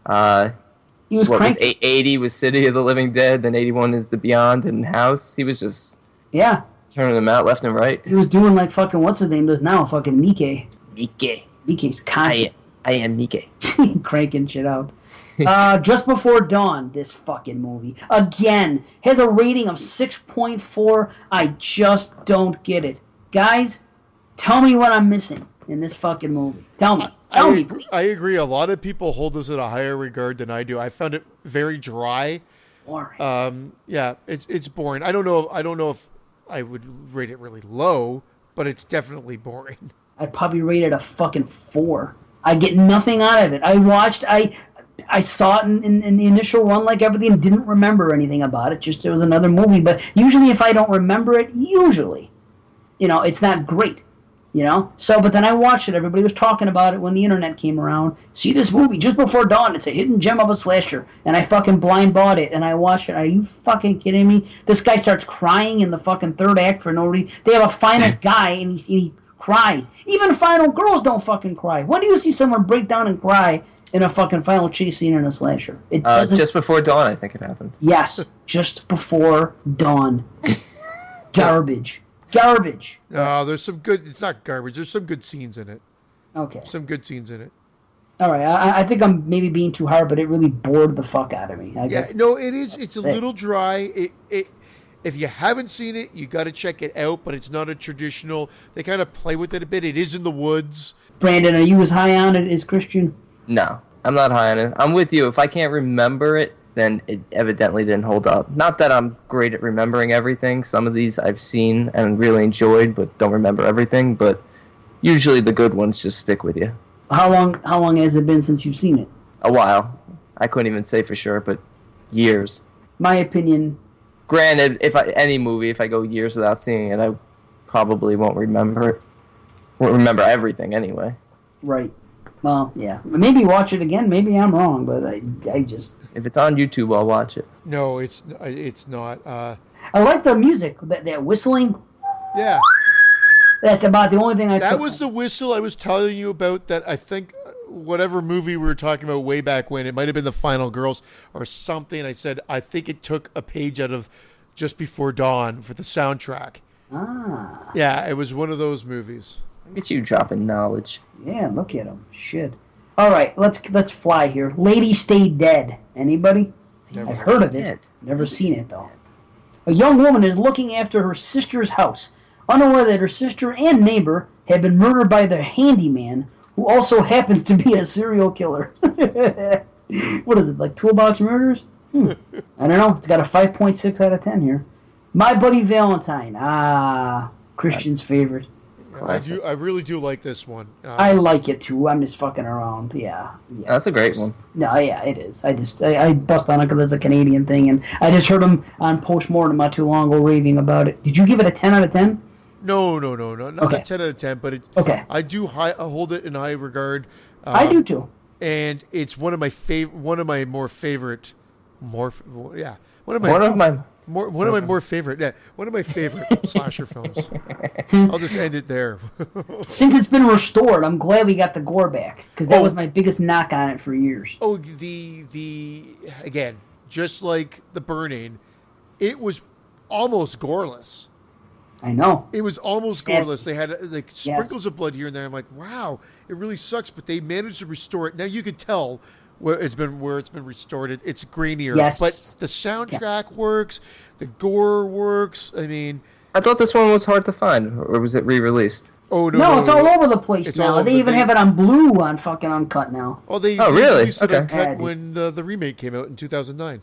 was What was cranky. 80 was City of the Living Dead. Then 81 is The Beyond and House. He was just Yeah. turning them out left and right. He was doing like fucking, what's his name does now? Fucking Mike. Mike. Mike's constant. I am Mike. Cranking shit out. Just Before Dawn, this fucking movie. Again, has a rating of 6.4. I just don't get it. Guys, tell me what I'm missing in this fucking movie. Tell me. Tell me, please. I agree. A lot of people hold this in a higher regard than I do. I found it very dry. Boring. Yeah, it's boring. I don't know if I would rate it really low, but it's definitely boring. I'd probably rate it a fucking 4. I get nothing out of it. I saw it in the initial run like everything, didn't remember anything about it, just it was another movie. But usually if I don't remember it, it's not great. So, but then I watched it. Everybody was talking about it when the internet came around. See this movie, Just Before Dawn. It's a hidden gem of a slasher. And I fucking blind bought it, and I watched it. Are you fucking kidding me? This guy starts crying in the fucking third act for no reason. They have a final guy, and he cries. Even final girls don't fucking cry. When do you see someone break down and cry in a fucking final chase scene in a slasher? It doesn't. Just Before Dawn, I think it happened. Yes, Just Before Dawn. Garbage. No, there's some good. It's not garbage. There's some good scenes in it. Okay. Some good scenes in it. All right. I think I'm maybe being too hard, but it really bored the fuck out of me. I guess. No, it is. It's a little dry. If you haven't seen it, you got to check it out. But it's not a traditional. They kind of play with it a bit. It is in the woods. Brandon, are you as high on it as Christian? No, I'm not high on it. I'm with you. If I can't remember it, then it evidently didn't hold up. Not that I'm great at remembering everything. Some of these I've seen and really enjoyed, but don't remember everything. But usually the good ones just stick with you. How long has it been since you've seen it? A while. I couldn't even say for sure, but years. My opinion. Granted, any movie, if I go years without seeing it, I probably won't remember it. Won't remember everything anyway. Right. Well, yeah. Maybe watch it again. Maybe I'm wrong, but I just... If it's on YouTube, I'll watch it. No, it's not. I like the music, that whistling. Yeah. That's about the only thing I That took. was the whistle I was telling you about that I think whatever movie we were talking about way back when, it might have been The Final Girls or something. I said, I think it took a page out of Just Before Dawn for the soundtrack. Ah. Yeah, it was one of those movies. Look at you dropping knowledge. Yeah, look at him. Shit. All right, let's fly here. Lady Stay Dead. Anybody? Never. I've heard of it. Never seen it, though. A young woman is looking after her sister's house, unaware that her sister and neighbor have been murdered by their handyman, who also happens to be a serial killer. What is it, like Toolbox Murders? I don't know. It's got a 5.6 out of 10 here. My Buddy Valentine. Ah, Christian's favorite. I really do like this one. I like it too. I'm just fucking around. Yeah. That's a great one. No, yeah, it is. I bust on it because it's a Canadian thing, and I just heard him on Postmortem not too long ago raving about it. Did you give it a 10 out of 10? No, not Okay. a 10 out of 10, but Okay. I do hold it in high regard. I do too. And it's one of my more favorite slasher films. I'll just end it there. Since it's been restored, I'm glad we got the gore back, because that was my biggest knock on it for years. Oh, the again, just like The Burning, it was almost goreless. I know. It was almost Sad. goreless. They had like sprinkles of blood here and there. I'm like, wow, it really sucks, but they managed to restore it. Now you could tell where it's been restored. It's grainier, Yes. but the soundtrack works, the gore works. I mean, I thought this one was hard to find, or was it re-released? oh No, it's all over the place It's all now. over They even the- have it on Blue on fucking Uncut now. they really? released it Okay. uncut when the remake came out in 2009,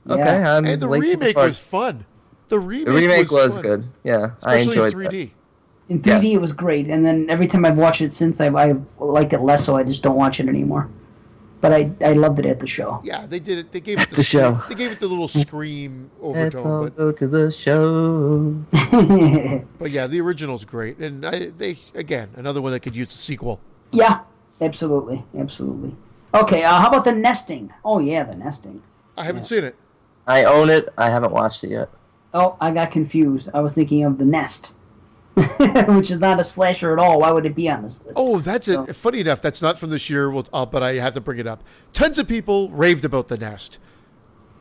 Okay, Yeah. I'm and the late to remake party. was fun. The remake, was fun. good. Yeah, I Especially enjoyed 3D. In 3D, Yes. it was great, and then every time I've watched it since, I've liked it less, so I just don't watch it anymore. But I loved it at the show. Yeah, they did it. They gave it The show. They gave it the little scream Let's all overtone, go to the show. but yeah, the original's great. And they again another one that could use a sequel. Yeah, absolutely. Okay, how about The Nesting? Oh, yeah, The Nesting. I haven't seen it. I own it. I haven't watched it yet. Oh, I got confused. I was thinking of The Nest, which is not a slasher at all. Why would it be on this list? Oh, that's it. Funny enough, that's not from this year. But I have to bring it up. Tons of people raved about The Nest.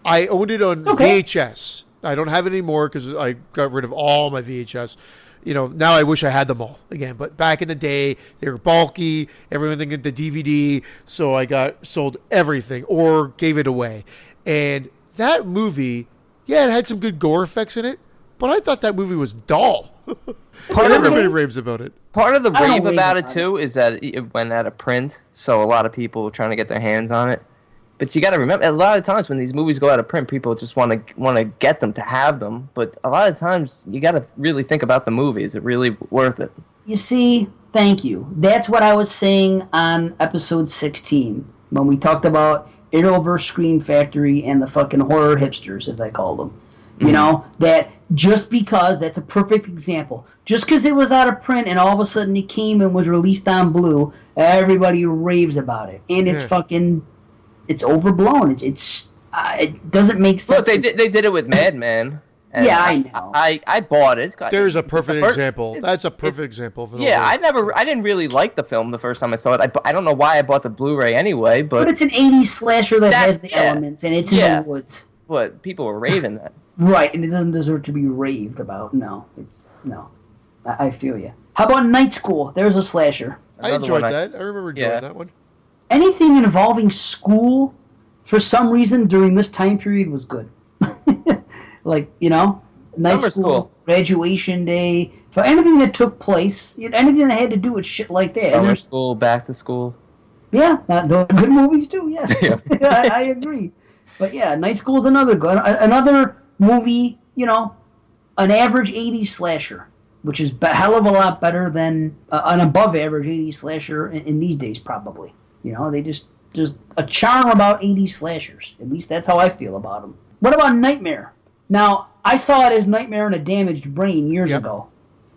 I owned it on VHS. I don't have it anymore because I got rid of all my VHS. Now I wish I had them all again. But back in the day, they were bulky. Everything in the DVD, so I sold everything or gave it away. And that movie, yeah, it had some good gore effects in it, but I thought that movie was dull. Everybody raves about it. Part of the I don't rave rave about it about too is that it went out of print, so a lot of people were trying to get their hands on it. But you got to remember, a lot of times when these movies go out of print, people just want to get them to have them. But a lot of times, you got to really think about the movie. Is it really worth it? You see, thank you. That's what I was saying on episode 16 when we talked about Arrowverse Screen Factory and the fucking horror hipsters, as I call them. You know, that just because, that's a perfect example. Just because it was out of print and all of a sudden it came and was released on Blue, everybody raves about it. And it's fucking, it's overblown. It doesn't make sense. Look, they did it with Madman. And Yeah, I know. I bought it. There's a perfect The first- example. That's a perfect example of an Yeah, overall. I didn't really like the film the first time I saw it. I don't know why I bought the Blu-ray anyway, But but it's an 80s slasher that has the yeah. elements, and it's in Yeah. the woods. people were raving that. Right, and it doesn't deserve to be raved about. No. I feel you. How about Night School? There's a slasher. I Another enjoyed one that. I remember enjoying that one. Anything involving school, for some reason, during this time period was good. Like, night Summer school. graduation day, for anything that took place, anything that had to do with shit like that. And Summer there's- school, back to school. Yeah, those are good movies too, yes. Yeah. I agree. But yeah, Night School is another movie. An average '80s slasher, which is a hell of a lot better than an above average '80s slasher in these days, probably. They just a charm about '80s slashers. At least that's how I feel about them. What about Nightmare? Now, I saw it as Nightmare in a Damaged Brain years ago.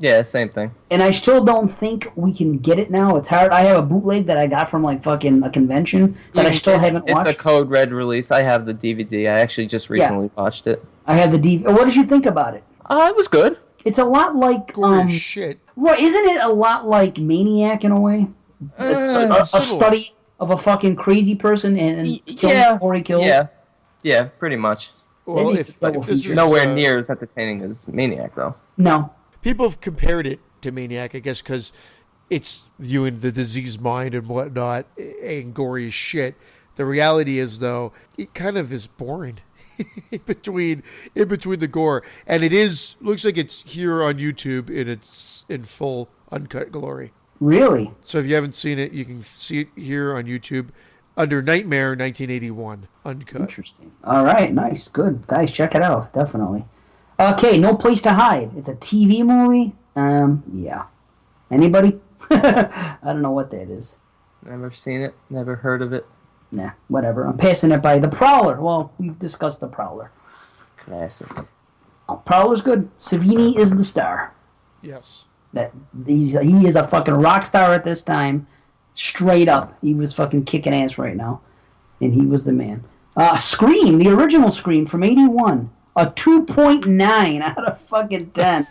Yeah, same thing. And I still don't think we can get it now. It's hard. I have a bootleg that I got from fucking a convention that I still haven't watched. It's a code red release. I have the DVD. I actually just recently watched it. I have the DVD. What did you think about it? It was good. It's a lot like shit. Right, isn't it a lot like Maniac in a way? It's a study of a fucking crazy person and killing before he kills. Yeah, pretty much. Well, if this is, nowhere near as entertaining as Maniac, though. No. People have compared it to Maniac, I guess, because it's viewing the diseased mind and whatnot and gory as shit. The reality is, though, it kind of is boring in between the gore, and looks like it's here on YouTube in full uncut glory. Really? So if you haven't seen it, you can see it here on YouTube under Nightmare 1981 uncut. Interesting. All right, nice, good, guys, check it out, definitely. Okay, No Place to Hide. It's a TV movie. Yeah. Anybody? I don't know what that is. Never seen it. Never heard of it. Nah, whatever. I'm passing it by. The Prowler. Well, we've discussed The Prowler. Classic. Prowler's good. Savini is the star. Yes. He is a fucking rock star at this time. Straight up. He was fucking kicking ass right now. And he was the man. Scream, the original Scream from 81. A 2.9 out of fucking 10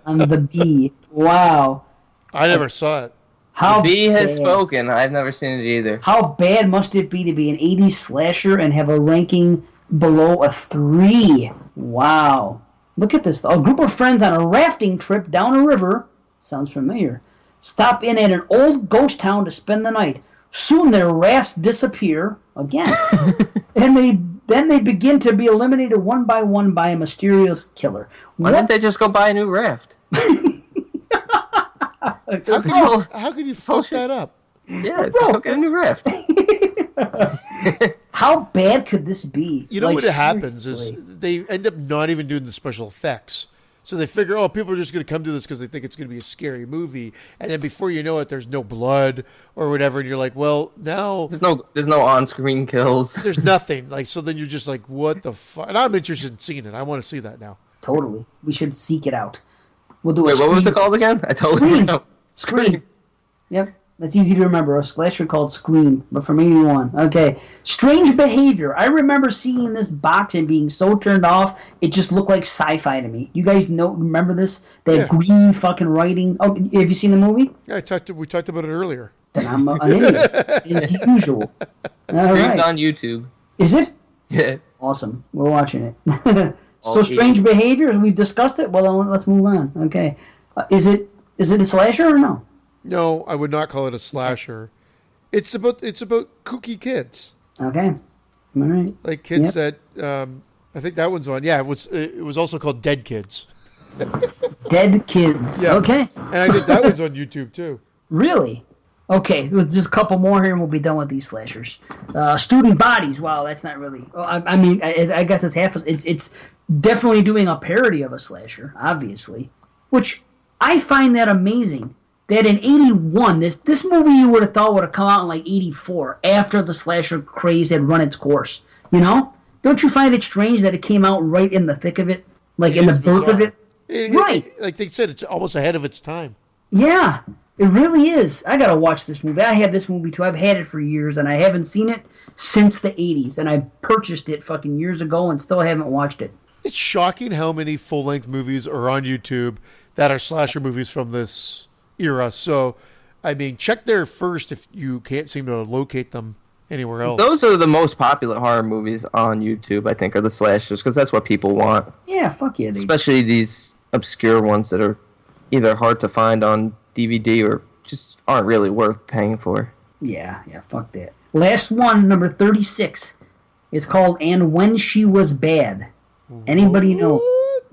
on the B. Wow. I never saw it. The B has spoken. I've never seen it either. How bad must it be to be an 80s slasher and have a ranking below a 3? Wow. Look at this. A group of friends on a rafting trip down a river. Sounds familiar. Stop in at an old ghost town to spend the night. Soon their rafts disappear again. And then they begin to be eliminated one by one by a mysterious killer. Why didn't they just go buy a new raft? How could you fuck that up? Yeah, just go get a new raft. How bad could this be? You know what happens is they end up not even doing the special effects. So they figure, people are just going to come to this because they think it's going to be a scary movie. And then before you know it, there's no blood or whatever. And you're like, well, now... There's no on-screen kills. There's nothing. So then you're just like, what the fuck? And I'm interested in seeing it. I want to see that now. Totally. We should seek it out. We'll do Wait, what was it called again? I totally know. Scream. Yep. That's easy to remember. A slasher called Scream, but from 81. Okay. Strange Behavior. I remember seeing this box and being so turned off, it just looked like sci-fi to me. You guys remember this? That green fucking writing. Oh, have you seen the movie? Yeah, we talked about it earlier. Then I'm an idiot, as usual. Scream's on YouTube. Is it? Yeah. Awesome. We're watching it. So Strange Behavior, we've discussed it. Well, then let's move on. Okay. Is it a slasher or no? No, I would not call it a slasher. It's about kooky kids. Okay. All right. Like kids that I think that one's on. Yeah, it was also called Dead Kids. Dead Kids. Yeah. Okay. And I think that one's on YouTube too. Really? Okay, just a couple more here and we'll be done with these slashers. Student Bodies. Wow, that's not really... I mean, I guess it's half... It's definitely doing a parody of a slasher, obviously. Which, I find that amazing. That in 81, this movie you would have thought would have come out in like 84, after the slasher craze had run its course. You know? Don't you find it strange that it came out right in the thick of it? Like in the birth of it? Right. Like they said, it's almost ahead of its time. Yeah. It really is. I gotta watch this movie. I have this movie too. I've had it for years, and I haven't seen it since the 80s. And I purchased it fucking years ago and still haven't watched it. It's shocking how many full-length movies are on YouTube that are slasher movies from this era. So, I mean, check there first if you can't seem to locate them anywhere else. Those are the most popular horror movies on YouTube, I think, are the slashers, because that's what people want. Yeah, fuck yeah. Especially these obscure ones that are either hard to find on DVD or just aren't really worth paying for. Yeah, fuck that. Last one, number 36, is called And When She Was Bad. Anybody know?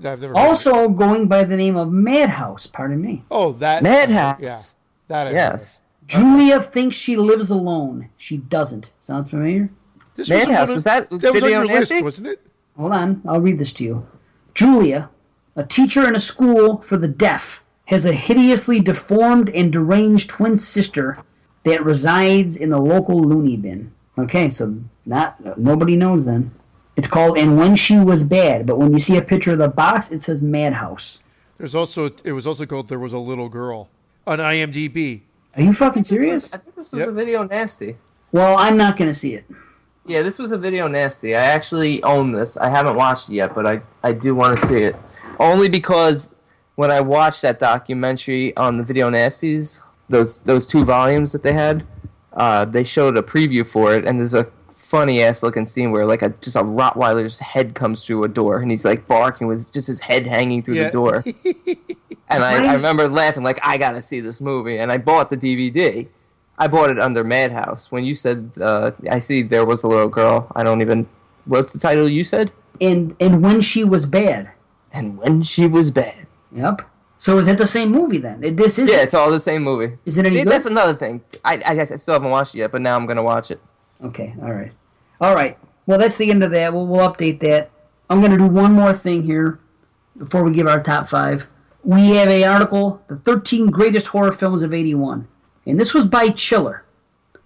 I've never also going by the name of Madhouse, pardon me. Oh, that... Madhouse. Yeah, that I yes. Julia thinks she lives alone. She doesn't. Sounds familiar? This Madhouse, was was that on Video your Nasty? list, wasn't it? Hold on, I'll read this to you. Julia, a teacher in a school for the deaf, has a hideously deformed and deranged twin sister that resides in the local loony bin. Okay, so nobody knows then. It's called And When She Was Bad, but when you see a picture of the box, it says Madhouse. It was also called There Was a Little Girl on IMDb. Are you fucking serious? I think this was a Video Nasty. Well, I'm not going to see it. Yeah, this was a Video Nasty. I actually own this. I haven't watched it yet, but I do want to see it. Only because when I watched that documentary on the Video Nasties, those 2 volumes that they had, they showed a preview for it, and there's a funny ass looking scene where like just a Rottweiler's head comes through a door, and he's like barking with just his head hanging through the door. And I remember laughing like, I gotta see this movie, and I bought the DVD. I bought it under Madhouse. When you said, I see There Was a Little Girl, I don't even... What's the title you said? And When She Was Bad. And When She Was Bad. Yep. So is it the same movie then? This is. Yeah, it's all the same movie. Is it any good? That's another thing. I guess I still haven't watched it yet, but now I'm going to watch it. Okay, all right. Well, that's the end of that. We'll update that. I'm going to do one more thing here before we give our top 5. We have an article, the 13 greatest horror films of 81. And this was by Chiller.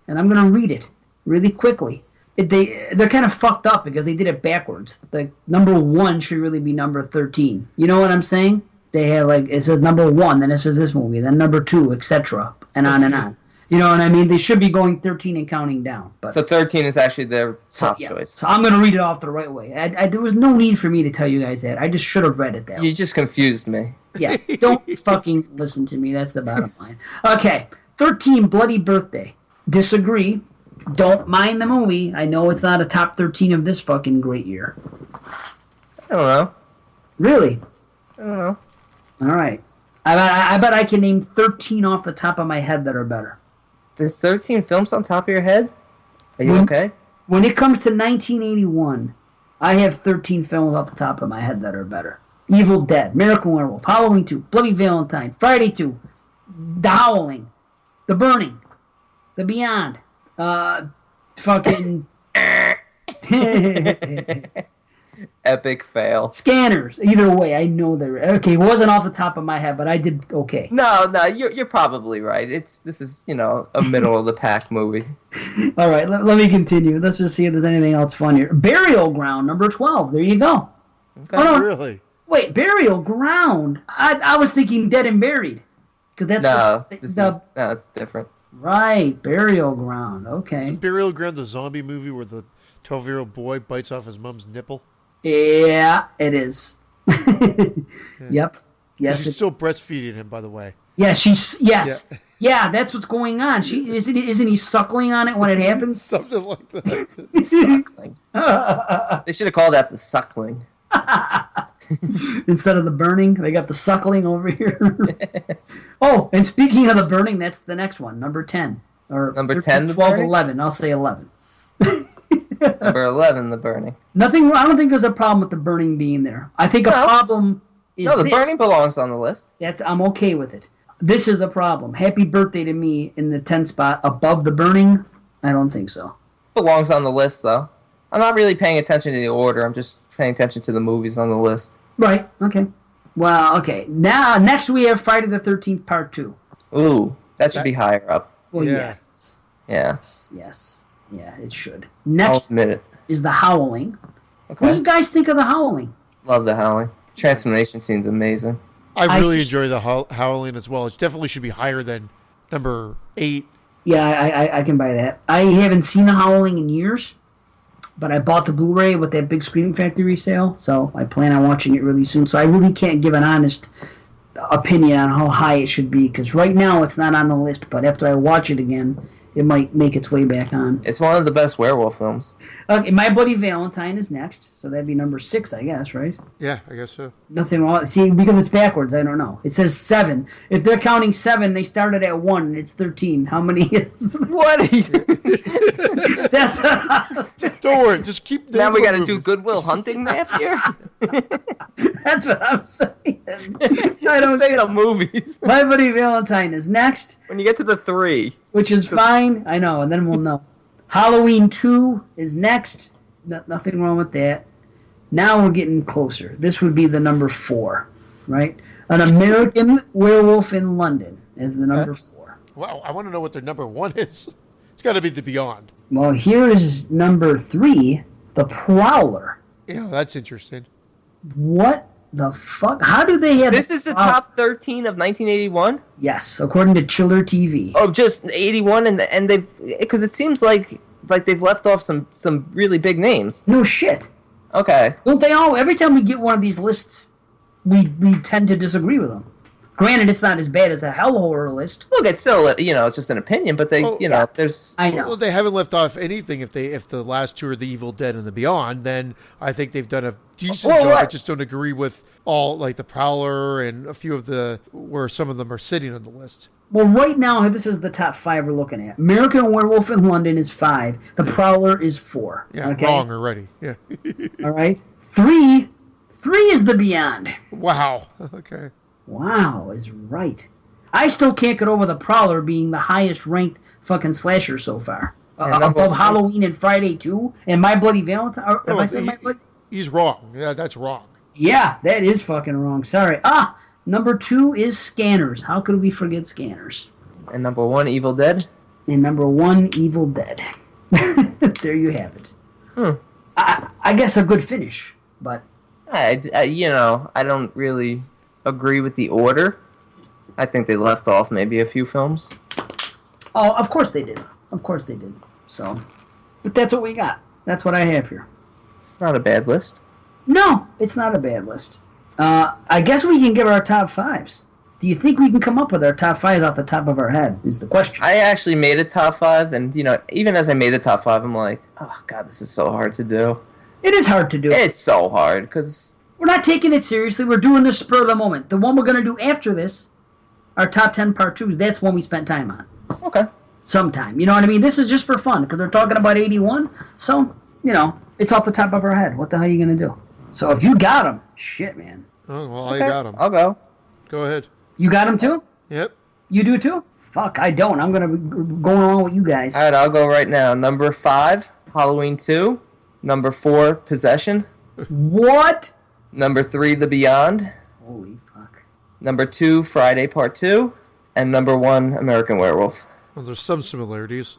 And I'm going to read it really quickly. They're kind of fucked up because they did it backwards. Like, number 1 should really be number 13. You know what I'm saying? They have, like, it says number 1, then it says this movie, then number 2, etc., and on and on. You know what I mean? They should be going 13 and counting down. But so 13 is actually their top choice. So I'm going to read it off the right way. There was no need for me to tell you guys that. I just should have read it that way. You just confused me. Yeah, don't fucking listen to me. That's the bottom line. Okay, 13, Bloody Birthday. Disagree. Don't mind the movie. I know it's not a top 13 of this fucking great year. I don't know. Really? I don't know. All right. I bet I can name 13 off the top of my head that are better. There's 13 films on top of your head? Are you okay? When it comes to 1981, I have 13 films off the top of my head that are better. Evil Dead, Miracle Werewolf, Halloween 2, Bloody Valentine, Friday 2, The Howling, The Burning, The Beyond, fucking... Epic fail. Scanners. Either way, I know they're... Okay, it wasn't off the top of my head, but I did okay. No, you're probably right. This is, a middle of the pack movie. All right, let me continue. Let's just see if there's anything else fun here. Burial Ground, number 12. There you go. Okay. Oh, no. Really? Wait, Burial Ground. I was thinking Dead and Buried. That's it's different. Right, Burial Ground. Okay. Is Burial Ground the zombie movie where the 12-year-old boy bites off his mom's nipple? Yeah, it is. Yep. Yes. She's still breastfeeding him, by the way. Yeah, Yeah, that's what's going on. Isn't he suckling on it when it happens? Something like that. Suckling. They should have called that the suckling. Instead of the burning, they got the suckling over here. Oh, and speaking of the burning, that's the next one, number 10. Or number 10, 12, 11. I'll say 11. Number 11, the burning. I don't think there's a problem with the burning being there. I think a problem is the burning belongs on the list. I'm okay with it. This is a problem. Happy Birthday to Me in the 10th spot above the burning? I don't think so. Belongs on the list, though. I'm not really paying attention to the order. I'm just paying attention to the movies on the list. Right. Okay. Well, okay. Now, next we have Friday the 13th Part 2. Ooh, that should be higher up. Well, Yeah. yes. Yeah. Yes. Yeah, it should. I'll Next admit it. is The Howling. Okay. What do you guys think of The Howling? Love the Howling. Transformation scene's amazing. I really enjoy the Howling as well. It definitely should be higher than number 8. Yeah, I can buy that. I haven't seen The Howling in years, but I bought the Blu-ray with that big Scream Factory sale, so I plan on watching it really soon. So I really can't give an honest opinion on how high it should be, because right now it's not on the list, but after I watch it again, it might make its way back on. It's one of the best werewolf films. Okay, My Bloody Valentine is next, so that'd be number 6, I guess, right? Yeah, I guess so. Nothing wrong. See, because it's backwards, I don't know. It says 7. If they're counting 7, they started at 1, and it's 13. How many is... What are you... That's... Don't worry, just keep... Now we got to do Goodwill Hunting math here? That's what I'm saying. I Just say the movies. My Bloody Valentine is next, When you get to the 3. which is fine. I know, and then we'll know. Halloween 2 is next. Nothing wrong with that. Now we're getting closer. This would be the number 4, right? An American Werewolf in London is the number 4. Wow, I want to know what their number 1 is. It's got to be The Beyond. Well, here is number 3, The Prowler. Yeah, that's interesting. What the fuck? How do they have... This is the top 13 of 1981? Yes, according to Chiller TV. Oh, just 81, and they've... Because it seems like they've left off some really big names. No shit. Okay. Don't they all? Every time we get one of these lists, we tend to disagree with them. Granted, it's not as bad as a hell horror list. Look, it's still, it's just an opinion, but they, there's... I know. Well, they haven't left off anything. If the last 2 are The Evil Dead and The Beyond, then I think they've done a decent job. I just don't agree with all, like The Prowler and a few of where some of them are sitting on the list. Well, right now, this is the top 5 we're looking at. American Werewolf in London is 5. The Prowler is 4. Yeah, okay? wrong already. Yeah. All right. 3 is The Beyond. Wow. Okay. Wow is right. I still can't get over The Prowler being the highest ranked fucking slasher so far. Above Halloween and Friday 2 and My Bloody Valentine. Have I said My Bloody? He's wrong. Yeah, that's wrong. Yeah, that is fucking wrong. Sorry. Number 2 is Scanners. How could we forget Scanners? And number 1, Evil Dead? And number 1, Evil Dead. There you have it. I guess a good finish, but... I don't really agree with the order. I think they left off maybe a few films. Oh, of course they did. Of course they did. So, but that's what we got. That's what I have here. It's not a bad list. No, it's not a bad list. I guess we can give our top 5s. Do you think we can come up with our top 5 off the top of our head, is the question. I actually made a top 5, and, even as I made the top 5, I'm like, oh, God, this is so hard to do. It is hard to do. It's so hard, because... We're not taking it seriously. We're doing this spur of the moment. The one we're going to do after this, our top 10 part 2s, that's one we spent time on. Okay. Sometime. You know what I mean? This is just for fun, because we're talking about 81, so, it's off the top of our head. What the hell are you going to do? So if you got them, shit, man. Oh, well, Okay. I got him. I'll go. Go ahead. You got them too? Yep. You do too? Fuck, I don't. I'm going to be going along with you guys. All right, I'll go right now. Number 5, Halloween 2. Number 4, Possession. What? Number 3, The Beyond. Holy fuck. Number 2, Friday Part 2. And number 1, American Werewolf. Well, there's some similarities.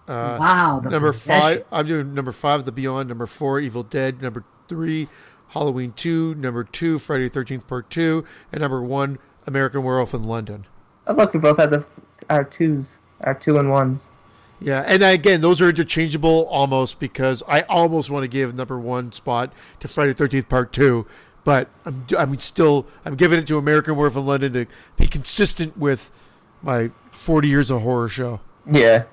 Wow. Number Possession. 5, I'm doing number 5, The Beyond. Number 4, Evil Dead. Number 3, Halloween 2. Number 2, Friday the 13th Part 2. And number 1, American Werewolf in London. Oh, look, we both had our 2s. Our 2 and 1s. Yeah, and again, those are interchangeable almost, because I almost want to give number 1 spot to Friday the 13th Part 2, but I'm giving it to American Werewolf in London to be consistent with my 40 years of horror show. Yeah.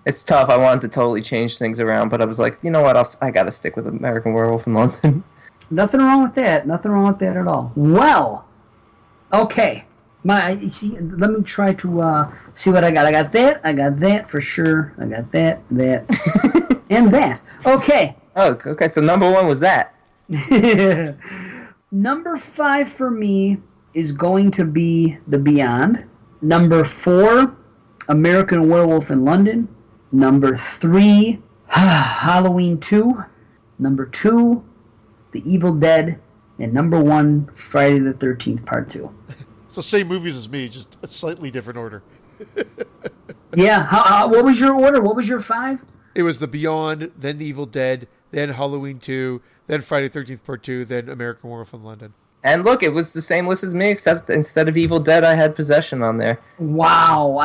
It's tough. I wanted to totally change things around, but I was like, you know what? I got to stick with American Werewolf in London. Nothing wrong with that. Nothing wrong with that at all. Well, okay. Let me try to see what I got. I got that for sure. I got that, and that. Okay. Oh, okay. So number 1 was that. Number 5 for me is going to be The Beyond. Number 4, American Werewolf in London. Number 3, Halloween 2. Number 2, The Evil Dead. And number 1, Friday the 13th Part 2. So same movies as me, just a slightly different order. Yeah. What was your order? What was your 5? It was The Beyond, then The Evil Dead, then Halloween 2, then Friday the 13th Part 2, then American Werewolf in London. And look, it was the same list as me, except instead of Evil Dead, I had Possession on there. Wow.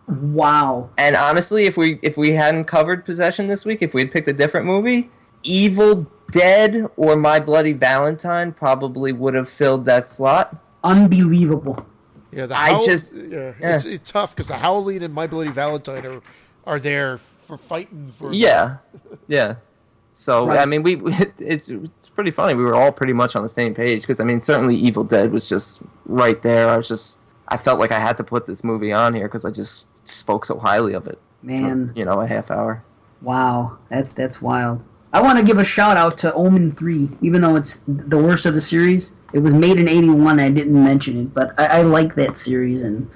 Wow. And honestly, if we hadn't covered Possession this week, if we had picked a different movie, Evil Dead or My Bloody Valentine probably would have filled that slot. Unbelievable. Yeah, it's tough because the Howling and My Bloody Valentine are there for fighting for. Yeah. So Right. I mean, it's pretty funny. We were all pretty much on the same page because I mean, certainly Evil Dead was just right there. I felt like I had to put this movie on here because I just spoke so highly of it. Man. For, a half hour. Wow. That's wild. I want to give a shout out to Omen 3, even though it's the worst of the series. It was made in 81. I didn't mention it, but I like that series, and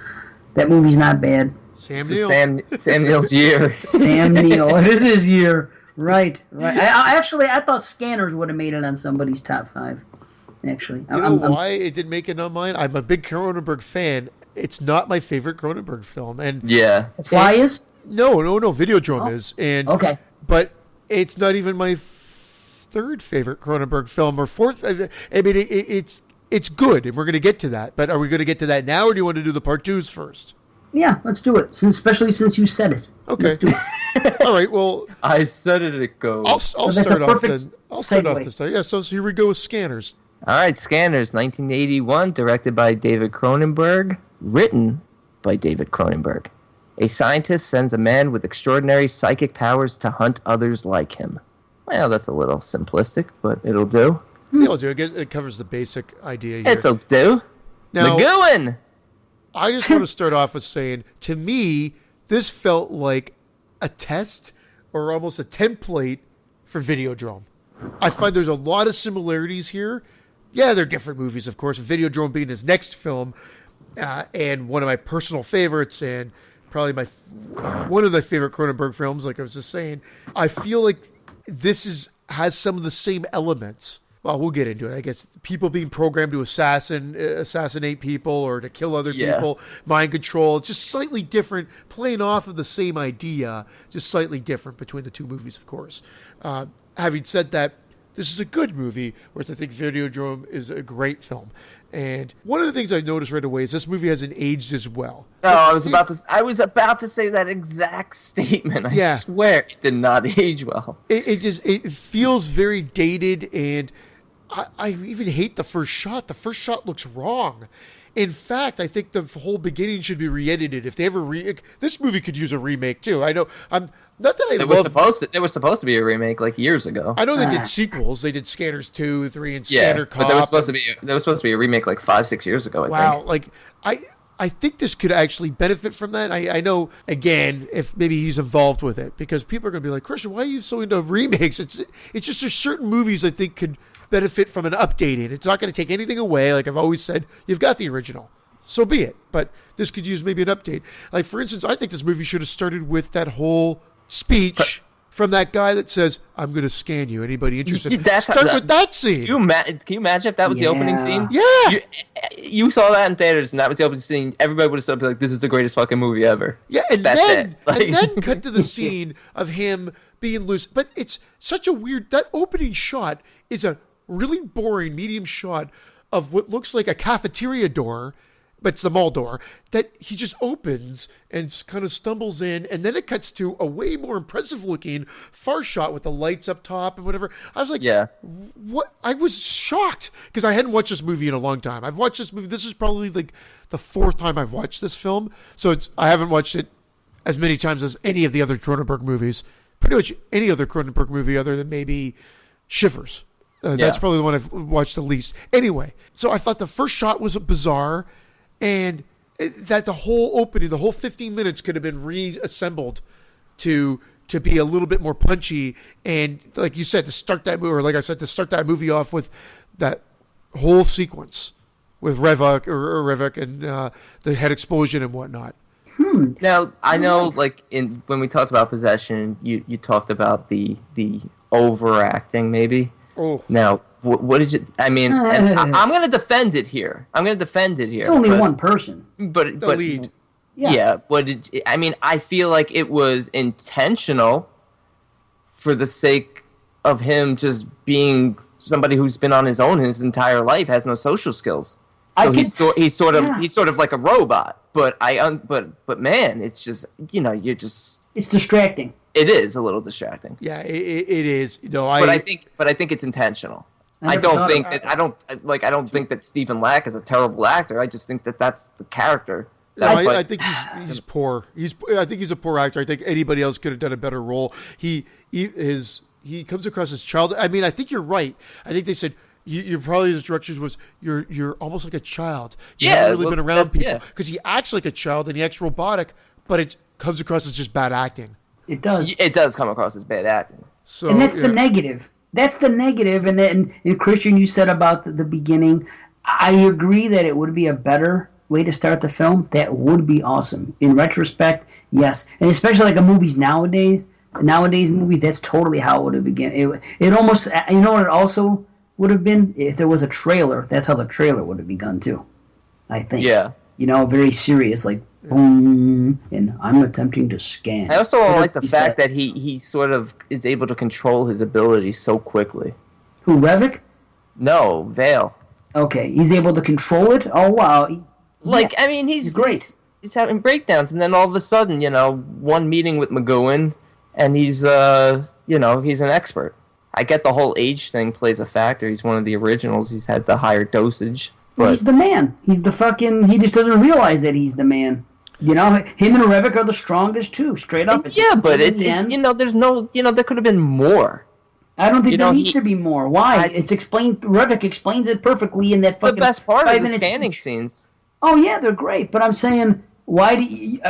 that movie's not bad. Sam It's Neill. Sam Neill's year. Sam Neill. It is his year. Right. I thought Scanners would have made it on somebody's top 5. Actually, You know why it didn't make it on mine? I'm a big Cronenberg fan. It's not my favorite Cronenberg film, and Yeah. Fly is? no, Videodrome is, and Okay. but it's not even my third favorite Cronenberg film or fourth. I mean, it's good, and we're going to get to that. But are we going to get to that now, or do you want to do the part 2s first? Yeah, let's do it. Especially since you said it. Okay. Let's do it. All right. Well, I said it goes. I'll that's start a off perfect then. I'll start off segue. this time. Yeah. So here we go with Scanners. All right, Scanners, 1981, directed by David Cronenberg, written by David Cronenberg. A scientist sends a man with extraordinary psychic powers to hunt others like him. Well, that's a little simplistic, but it'll do. Yeah, I'll do it. It covers the basic idea here. It'll do. Now- McGowan! I just want to start off with saying, to me, this felt like a test or almost a template for Videodrome. I find there's a lot of similarities here. Yeah, they're different movies, of course. Videodrome being his next film, and one of my personal favorites, and probably one of my favorite Cronenberg films. Like I was just saying, I feel like this has some of the same elements. Well, we'll get into it. I guess people being programmed to assassinate people or to kill other people, mind control. It's just slightly different, playing off of the same idea, just slightly different between the two movies, of course. Having said that, this is a good movie, whereas I think Videodrome is a great film. And one of the things I noticed right away is this movie hasn't aged as well. No, I was about to say that exact statement. I swear it did not age well. It feels very dated, and I even hate the first shot. The first shot looks wrong. In fact, I think the whole beginning should be re-edited. If they ever this movie could use a remake too. I know not that I love. There was supposed to be a remake like years ago. I know they did sequels. They did Scanners 2, 3, and Scanner Cop. But there was supposed to be a remake like 5-6 years ago. I think. Like I think this could actually benefit from that. I know, again, if maybe he's involved with it, because people are going to be like, Christian, why are you so into remakes? It's just there's certain movies I think could benefit from an updating. It's not going to take anything away. Like I've always said, you've got the original. So be it. But this could use maybe an update. Like, for instance, I think this movie should have started with that whole speech from that guy that says, I'm going to scan you. Anybody interested? Start with that scene. Can you imagine if that was the opening scene? Yeah. You saw that in theaters, and that was the opening scene. Everybody would have stood up and be like, this is the greatest fucking movie ever. Yeah, and then cut to the scene of him being loose. But it's such a weird... That opening shot is a really boring medium shot of what looks like a cafeteria door, but it's the mall door, that he just opens and kind of stumbles in, and then it cuts to a way more impressive looking far shot with the lights up top and whatever. I was like, what? I was shocked because I hadn't watched this movie in a long time. I've watched this movie. This is probably like the 4th time I've watched this film. So I haven't watched it as many times as any of the other Cronenberg movies. Pretty much any other Cronenberg movie other than maybe Shivers. That's probably the one I've watched the least. Anyway, so I thought the first shot was bizarre, and that the whole opening, the whole 15 minutes could have been reassembled to be a little bit more punchy. And like you said, to start that movie, or like I said, to start that movie off with that whole sequence with Revok and the head explosion and whatnot. Now, I know, like, when we talked about Possession, you talked about the overacting, maybe. Oh. Now, what did you... I mean, and I'm going to defend it here. It's only one person. But the lead. Yeah, but I mean, I feel like it was intentional for the sake of him just being somebody who's been on his own his entire life, has no social skills. So he's sort of like a robot. But man, it's just, it's distracting. It is a little distracting. Yeah, it is. No, but I think it's intentional. I don't think that Stephen Lack is a terrible actor. I just think that that's the character. No, I think he's poor. I think he's a poor actor. I think anybody else could have done a better role. He comes across as child. I mean, I think you're right. I think they said you probably his directions was you're almost like a child. You haven't really been around people because he acts like a child and he acts robotic, but it comes across as just bad acting. It does. It does come across as bad acting. So, and that's the negative. That's the negative. And then, and Christian, you said about the beginning. I agree that it would be a better way to start the film, that would be awesome. In retrospect, yes, and especially like a movies nowadays movies, that's totally how it would have begun. It almost, you know what it also would have been, if there was a trailer. That's how the trailer would have begun too, I think. Yeah. Very serious, like boom, and I'm attempting to scan. I also don't like the He fact said. that he sort of is able to control his abilities so quickly. Who, Revik? No, Vale. Okay, he's able to control it. Oh wow, Like, yeah, I mean, he's great. He's having breakdowns, and then all of a sudden, one meeting with McGowan, and he's he's an expert. I get the whole age thing plays a factor. He's one of the originals. He's had the higher dosage. But He's the man. He's the fucking. He just doesn't realize that he's the man. Him and Revik are the strongest too. Straight up. yeah, but in the end. there's no, there could have been more. I don't think You there know, needs to be more. Why? It's explained. Revik explains it perfectly in that The fucking. best part 5 of the minutes scanning each. scenes. Oh yeah, they're great. But I'm saying, why do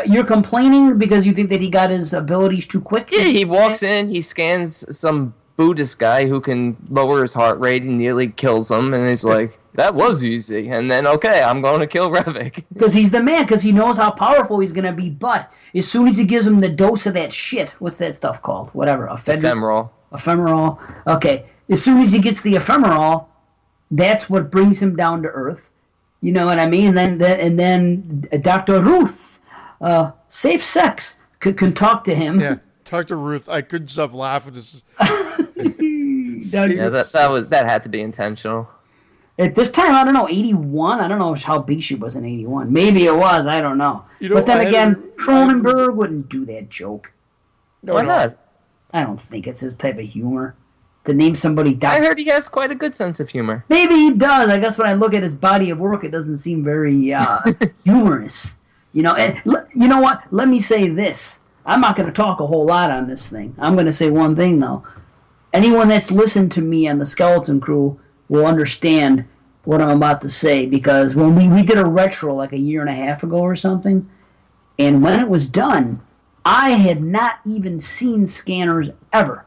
you're complaining because you think that he got his abilities too quick? Yeah, he walks in, he scans some Buddhist guy who can lower his heart rate and nearly kills him, and he's like, that was easy. And then, okay, I'm going to kill Revik. Because he's the man. Because he knows how powerful he's gonna be. But as soon as he gives him the dose of that shit, what's that stuff called? Whatever, Ephemeral. Ephemeral. Okay. As soon as he gets the ephemeral, that's what brings him down to earth. You know what I mean? And then Dr. Ruth, safe sex, can talk to him. Yeah, talk to Ruth. I couldn't stop laughing. Yeah, that had to be intentional. At this time, I don't know, 81? I don't know how big she was in 81. Maybe it was, I don't know. But then again, Cronenberg wouldn't do that joke. Why not? I don't think it's his type of humor. To name somebody I heard he has quite a good sense of humor. Maybe he does. I guess when I look at his body of work, it doesn't seem very humorous. And you know what? Let me say this. I'm not going to talk a whole lot on this thing. I'm going to say one thing, though. Anyone that's listened to me on the Skeleton Crew will understand what I'm about to say, because when we did a retro like a year and a half ago or something, and when it was done, I had not even seen Scanners ever.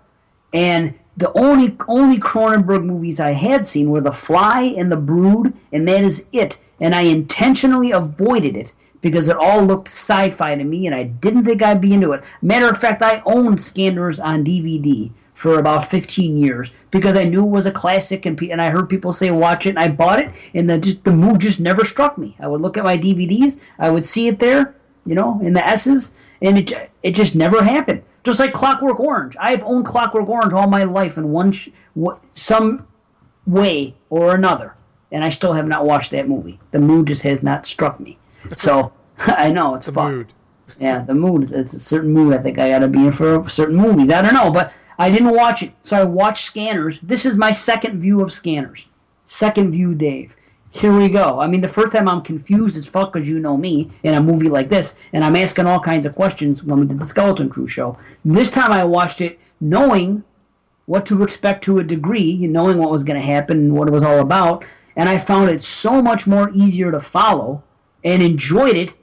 And the only Cronenberg movies I had seen were The Fly and The Brood, and that is it. And I intentionally avoided it because it all looked sci-fi to me, and I didn't think I'd be into it. Matter of fact, I owned Scanners on DVD for about 15 years because I knew it was a classic, and I heard people say watch it, and I bought it, and the mood just never struck me. I would look at my DVDs, I would see it there, in the S's, and it just never happened. Just like Clockwork Orange. I've owned Clockwork Orange all my life in some way or another, and I still have not watched that movie. The mood just has not struck me. So, I know, it's fucked. Mood. Yeah, the mood. It's a certain mood I think I gotta be in for certain movies. I don't know, but I didn't watch it. So I watched Scanners. This is my second view of Scanners. Second view, Dave. Here we go. I mean, the first time I'm confused as fuck because you know me in a movie like this, and I'm asking all kinds of questions when we did the Skeleton Crew show. This time I watched it knowing what to expect to a degree, knowing what was going to happen and what it was all about, and I found it so much more easier to follow and enjoyed it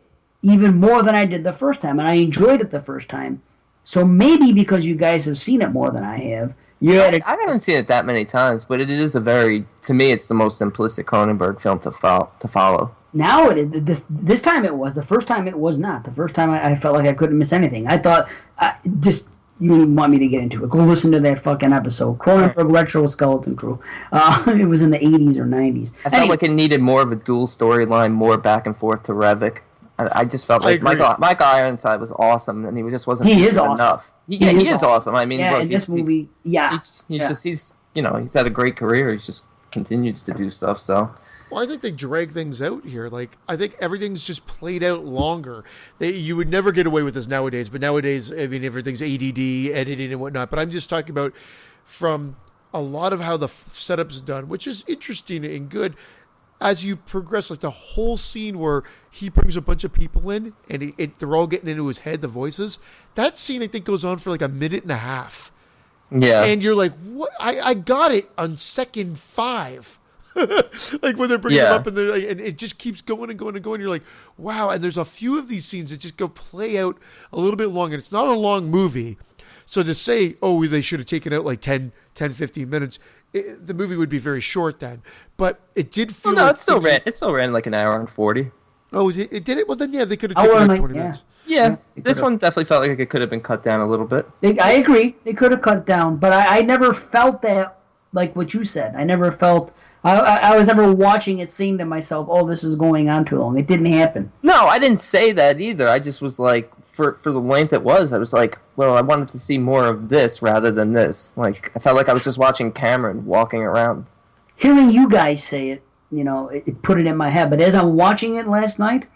even more than I did the first time. And I enjoyed it the first time. So maybe because you guys have seen it more than I have, I haven't seen it that many times, but it is to me, it's the most simplistic Cronenberg film to follow. Now it is. This time it was. The first time it was not. The first time I felt like I couldn't miss anything. I thought, you didn't want me to get into it. Go listen to that fucking episode. Cronenberg Retro Skeleton Crew. It was in the 80s or 90s. I felt like it needed more of a dual storyline, more back and forth to Revik. I just felt like Michael Ironside was awesome, and he just wasn't. He is awesome. Enough. He is awesome. I mean, look, in this movie, he's had a great career. He just continues to do stuff. So. Well, I think they drag things out here. Like, I think everything's just played out longer. You would never get away with this nowadays. But nowadays, I mean, everything's ADD, editing and whatnot. But I'm just talking about from a lot of how the setup's done, which is interesting and good. As you progress, like the whole scene where he brings a bunch of people in and they're all getting into his head, the voices. That scene, I think, goes on for like a minute and a half. Yeah. And you're like, what? I got it on second 5. Like when they're bringing them up and it just keeps going and going and going. You're like, wow. And there's a few of these scenes that just go play out a little bit long. And it's not a long movie. So to say, oh, they should have taken out like 10, 15 minutes, the movie would be very short then. But it did feel it still ran like an hour and 40. Oh, it did it? Well, then, yeah, they could have Hour taken and like like- 20 minutes. Yeah, They this could've- one definitely felt like it could have been cut down a little bit. I agree. They could have cut it down, but I never felt that like what you said. I never felt. I was never watching it, saying to myself, "Oh, this is going on too long." It didn't happen. No, I didn't say that either. I just was like, for the length it was, I was like, well, I wanted to see more of this rather than this. Like, I felt like I was just watching Cameron walking around. Hearing you guys say it, it put it in my head. But as I'm watching it last night,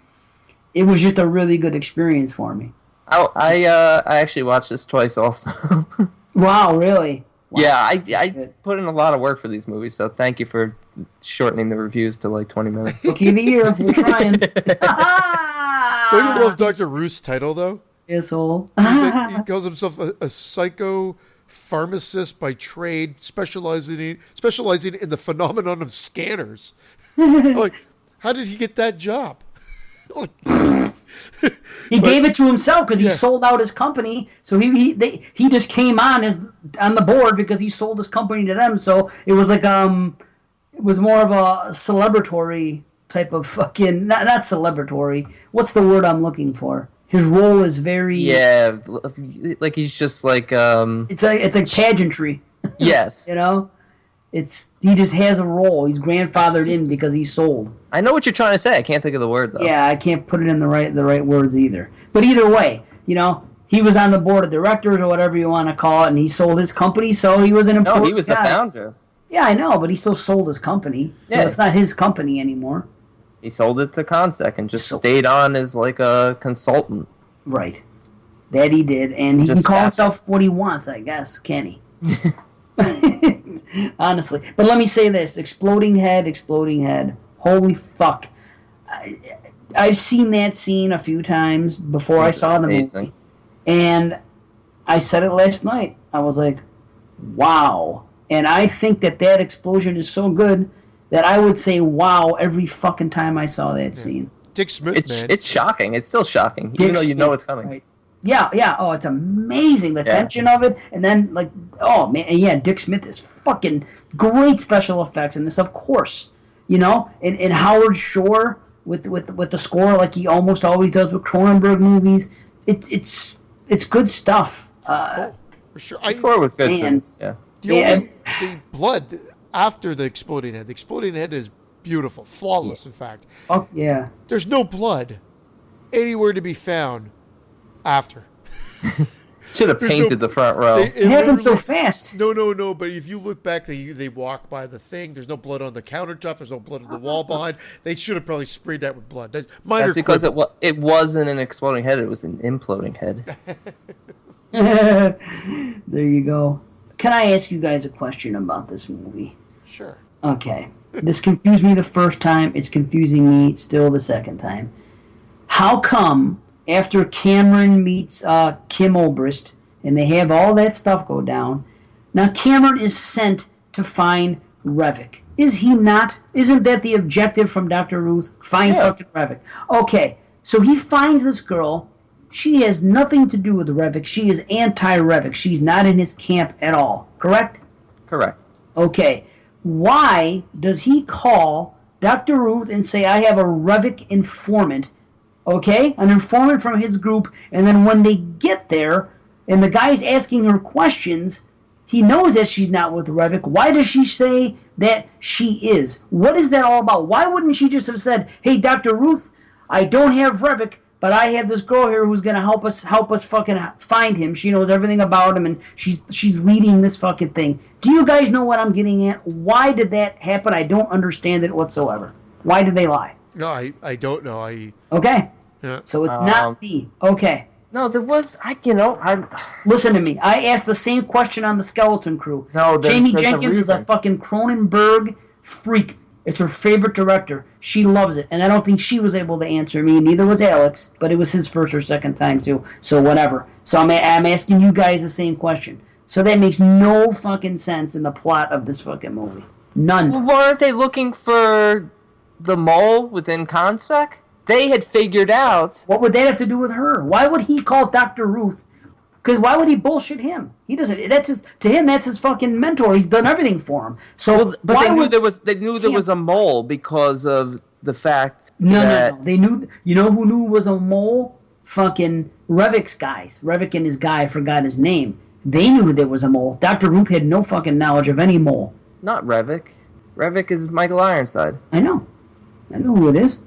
it was just a really good experience for me. I actually watched this twice also. Wow, really? Wow. Yeah, I Shit. put in a lot of work for these movies, so thank you for shortening the reviews to like 20 minutes. Rookie of the year. We're trying. Don't you love Dr. Ruth's title, though? Asshole. He calls himself a psycho pharmacist by trade, specializing in the phenomenon of scanners. Like, how did he get that job? He gave it to himself because he Yeah. sold out his company. So he just came on the board because he sold his company to them. So it was like it was more of a celebratory type of fucking not celebratory. What's the word I'm looking for? His role is very Yeah, like he's just like It's like pageantry. yes. He just has a role. He's grandfathered in because he sold. I know what you're trying to say. I can't think of the word though. Yeah, I can't put it in the right words either. But either way, he was on the board of directors or whatever you want to call it, and he sold his company, so he was an important No, he was the guy. founder. Yeah, I know, but he still sold his company, so Yeah. it's not his company anymore. He sold it to Consec and just So- stayed on as like a consultant. Right. That he did, and he Just can call sat himself what he wants, I guess, can he? Honestly. But let me say this. Exploding head. Holy fuck. I've seen that scene a few times before I saw the movie. Amazing. And I said it last night. I was like, wow. And I think that explosion is so good that I would say wow every fucking time I saw that scene. Dick Smith, man. It's shocking. It's still shocking, even Dick though you know Smith, it's coming. right. Yeah. Oh, it's amazing. The Yeah. tension of it. And then, like, oh, man. And yeah, Dick Smith is fucking great special effects in this, of course. And Howard Shore with the score, like he almost always does with Cronenberg movies. It's good stuff. For sure. The score was good. for Man. this, yeah. The blood after the exploding head. The exploding head is beautiful, flawless, in fact. Oh, yeah. There's no blood anywhere to be found after. Should have There's painted no- the front row. It happened so literally- fast. No. But if you look back, they walk by the thing. There's no blood on the countertop. There's no blood on the wall behind. They should have probably sprayed that with blood. Minor That's because quibble. it wasn't an exploding head. It was an imploding head. There you go. Can I ask you guys a question about this movie? Sure. Okay. This confused me the first time. It's confusing me still the second time. How come after Cameron meets Kim Obrist and they have all that stuff go down, now Cameron is sent to find Revik? Is he not? Isn't that the objective from Dr. Ruth? Find Yeah. fucking Revik. Okay. So he finds this girl. She has nothing to do with Revik. She is anti-Revik. She's not in his camp at all. Correct? Correct. Okay. Why does he call Dr. Ruth and say, I have a Revik informant? Okay? An informant from his group. And then when they get there and the guy's asking her questions, he knows that she's not with Revik. Why does she say that she is? What is that all about? Why wouldn't she just have said, hey, Dr. Ruth, I don't have Revik, but I have this girl here who's gonna help us fucking find him. She knows everything about him, and she's leading this fucking thing. Do you guys know what I'm getting at? Why did that happen? I don't understand it whatsoever. Why did they lie? No, I don't know. Okay, Yeah. so it's not me. Okay, No, there was. I. listen to me. I asked the same question on the Skeleton Crew. No, Jamie there's a Jenkins is a reason. fucking Cronenberg freak. It's her favorite director. She loves it. And I don't think she was able to answer me. Neither was Alex. But it was his first or second time, too. So whatever. So I'm asking you guys the same question. So that makes no fucking sense in the plot of this fucking movie. None. Well, weren't they looking for the mole within Consec? They had figured out. What would that have to do with her? Why would he call Dr. Ruth Because why would he bullshit him? He doesn't. To him. That's his fucking mentor. He's done everything for him. So, but why they knew would there was a mole because of the fact no, that no, no. They knew. You know who knew it was a mole? Fucking Revik's guys. Revik and his guy. I forgot his name. They knew there was a mole. Dr. Ruth had no fucking knowledge of any mole. not Revik. Revik is Michael Ironside. I know who it is.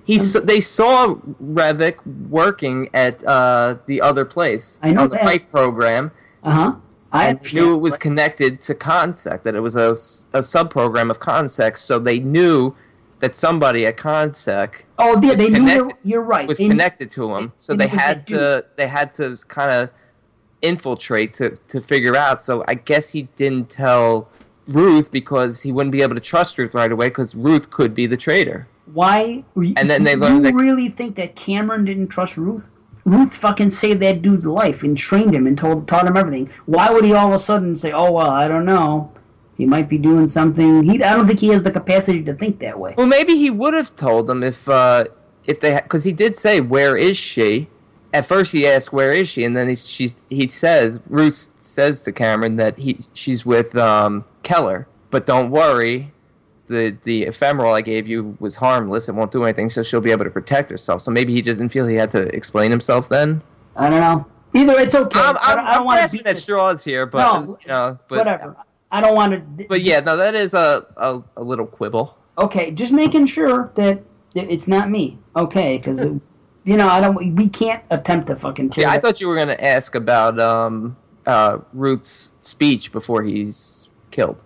They saw Revik working at the other place. I know on the that. pipe program. I And knew it was connected to Consec, that it was a sub-program of Consec, so they knew that somebody at Consec Oh, yeah, they knew. You're right. was They connected to him. So and they it was had that to kind of infiltrate to figure out. So I guess he didn't tell Ruth because he wouldn't be able to trust Ruth right away because Ruth could be the traitor. Why? And then they learned you that- really think that Cameron didn't trust Ruth? Ruth fucking saved that dude's life and trained him and taught him everything. Why would he all of a sudden say, "Oh well, I don't know, he might be doing something"? I don't think he has the capacity to think that way. Well, maybe he would have told them if they, because he did say, "Where is she?" At first, he asked, "Where is she?" And then Ruth says to Cameron that she's with Keller. But don't worry, the ephemeral I gave you was harmless. It won't do anything, so she'll be able to protect herself. So maybe he just didn't feel he had to explain himself then. I don't know. Either it's okay. I don't want to grasping at straws here, but whatever. I don't want to. But yeah, no, that is a little quibble. Okay, just making sure that it's not me. Okay, because we can't attempt to fucking. Yeah, I thought you were gonna ask about Ruth's speech before he's killed.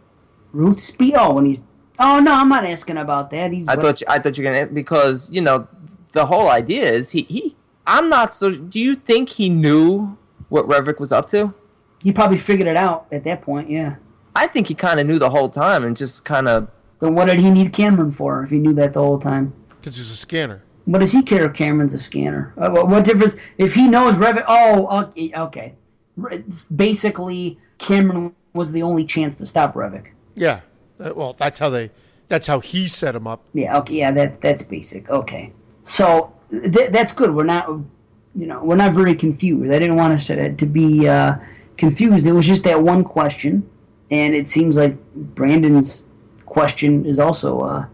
Ruth's speech. Oh, when he's. Oh no, I'm not asking about that. I thought you were gonna ask because the whole idea is he. I'm not so. Do you think he knew what Revik was up to? He probably figured it out at that point. Yeah. I think he kind of knew the whole time and just kind of. Then what did he need Cameron for if he knew that the whole time? Because he's a scanner. What does he care if Cameron's a scanner? What difference if he knows Revik? Oh, okay. It's basically, Cameron was the only chance to stop Revik. Yeah. Well, that's how he set him up. Yeah. Okay. Yeah. That's basic. Okay. So that's good. We're not very confused. I didn't want us to be confused. It was just that one question, and it seems like Brandon's question is also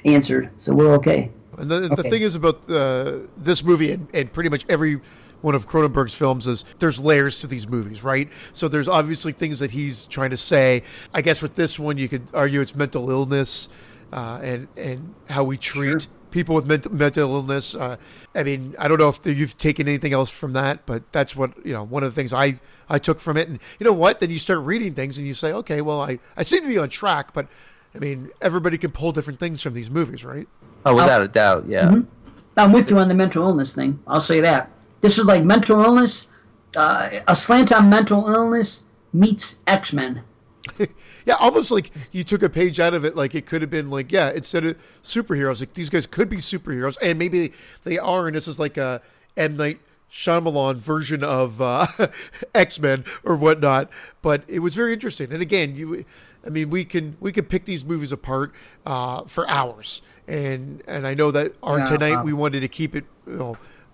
answered. So we're okay. And the thing is about this movie and pretty much every one of Cronenberg's films is there's layers to these movies, right? So there's obviously things that he's trying to say. I guess with this one, you could argue it's mental illness and how we treat people with mental illness. I mean, I don't know if you've taken anything else from that, but that's what, one of the things I took from it. And you know what? Then you start reading things and you say, okay, well, I seem to be on track, but I mean, everybody can pull different things from these movies, right? Oh, without a doubt, yeah. Mm-hmm. I'm with you on the mental illness thing. I'll say that. This is like mental illness, a slant on mental illness meets X-Men. Yeah, almost like you took a page out of it. Like it could have been like, yeah, instead of superheroes, like these guys could be superheroes, and maybe they are. And this is like a M. Night Shyamalan version of X-Men or whatnot. But it was very interesting. And again, we can pick these movies apart for hours. And I know that tonight we wanted to keep it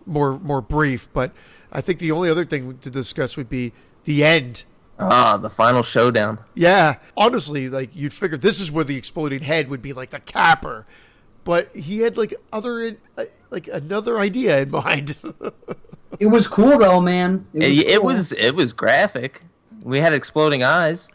more brief, but I think the only other thing to discuss would be the end. The final showdown. Yeah, honestly, like you'd figure this is where the exploding head would be like the capper, but he had like another idea in mind. It was cool though, man. It was graphic. We had exploding eyes.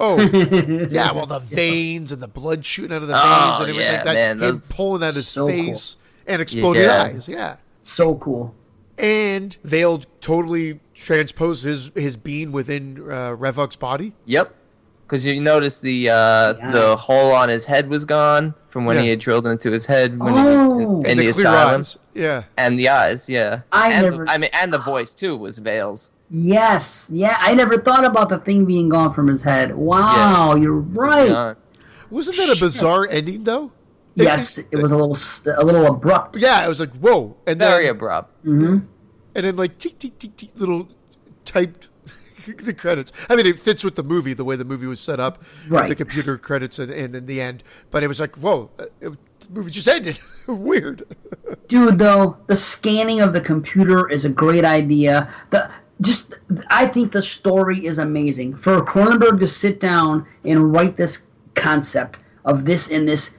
Oh, yeah. Well, the veins and the blood shooting out of the veins and everything like that. Man, him pulling out his so face and exploding eyes. Yeah. So cool. And they'll totally transpose his being within Revik's body. Yep. Because you notice the hole on his head was gone from when he had drilled into his head when he was in the asylum. Eyes. Yeah. And the eyes, yeah. And the voice too was Vale's. Yes, yeah. I never thought about the thing being gone from his head. Wow, you're right. Wasn't that a bizarre ending though? Yes, it was a little abrupt. Yeah, it was like whoa, and very abrupt. Mm-hmm. And then like tick tick tick tick little typed the credits. I mean, it fits with the movie, the way the movie was set up, with the computer credits and in the end. But it was like whoa, the movie just ended. Weird. Dude, though, the scanning of the computer is a great idea. just I think the story is amazing. For Cronenberg to sit down and write this concept of this and this,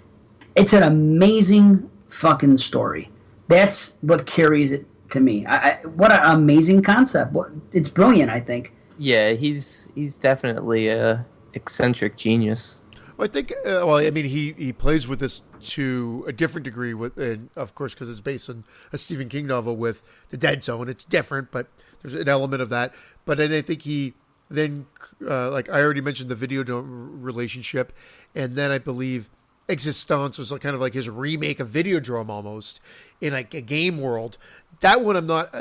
it's an amazing fucking story. That's what carries it to me. What an amazing concept. It's brilliant, I think. Yeah, he's definitely a eccentric genius. Well, I think. Well, I mean, he plays with this to a different degree, and of course, because it's based on a Stephen King novel with the Dead Zone. It's different, but there's an element of that. But then I think he then, like I already mentioned, the video relationship, and then I believe Existence was kind of like his remake of Videodrome almost in like a game world. That one I'm not.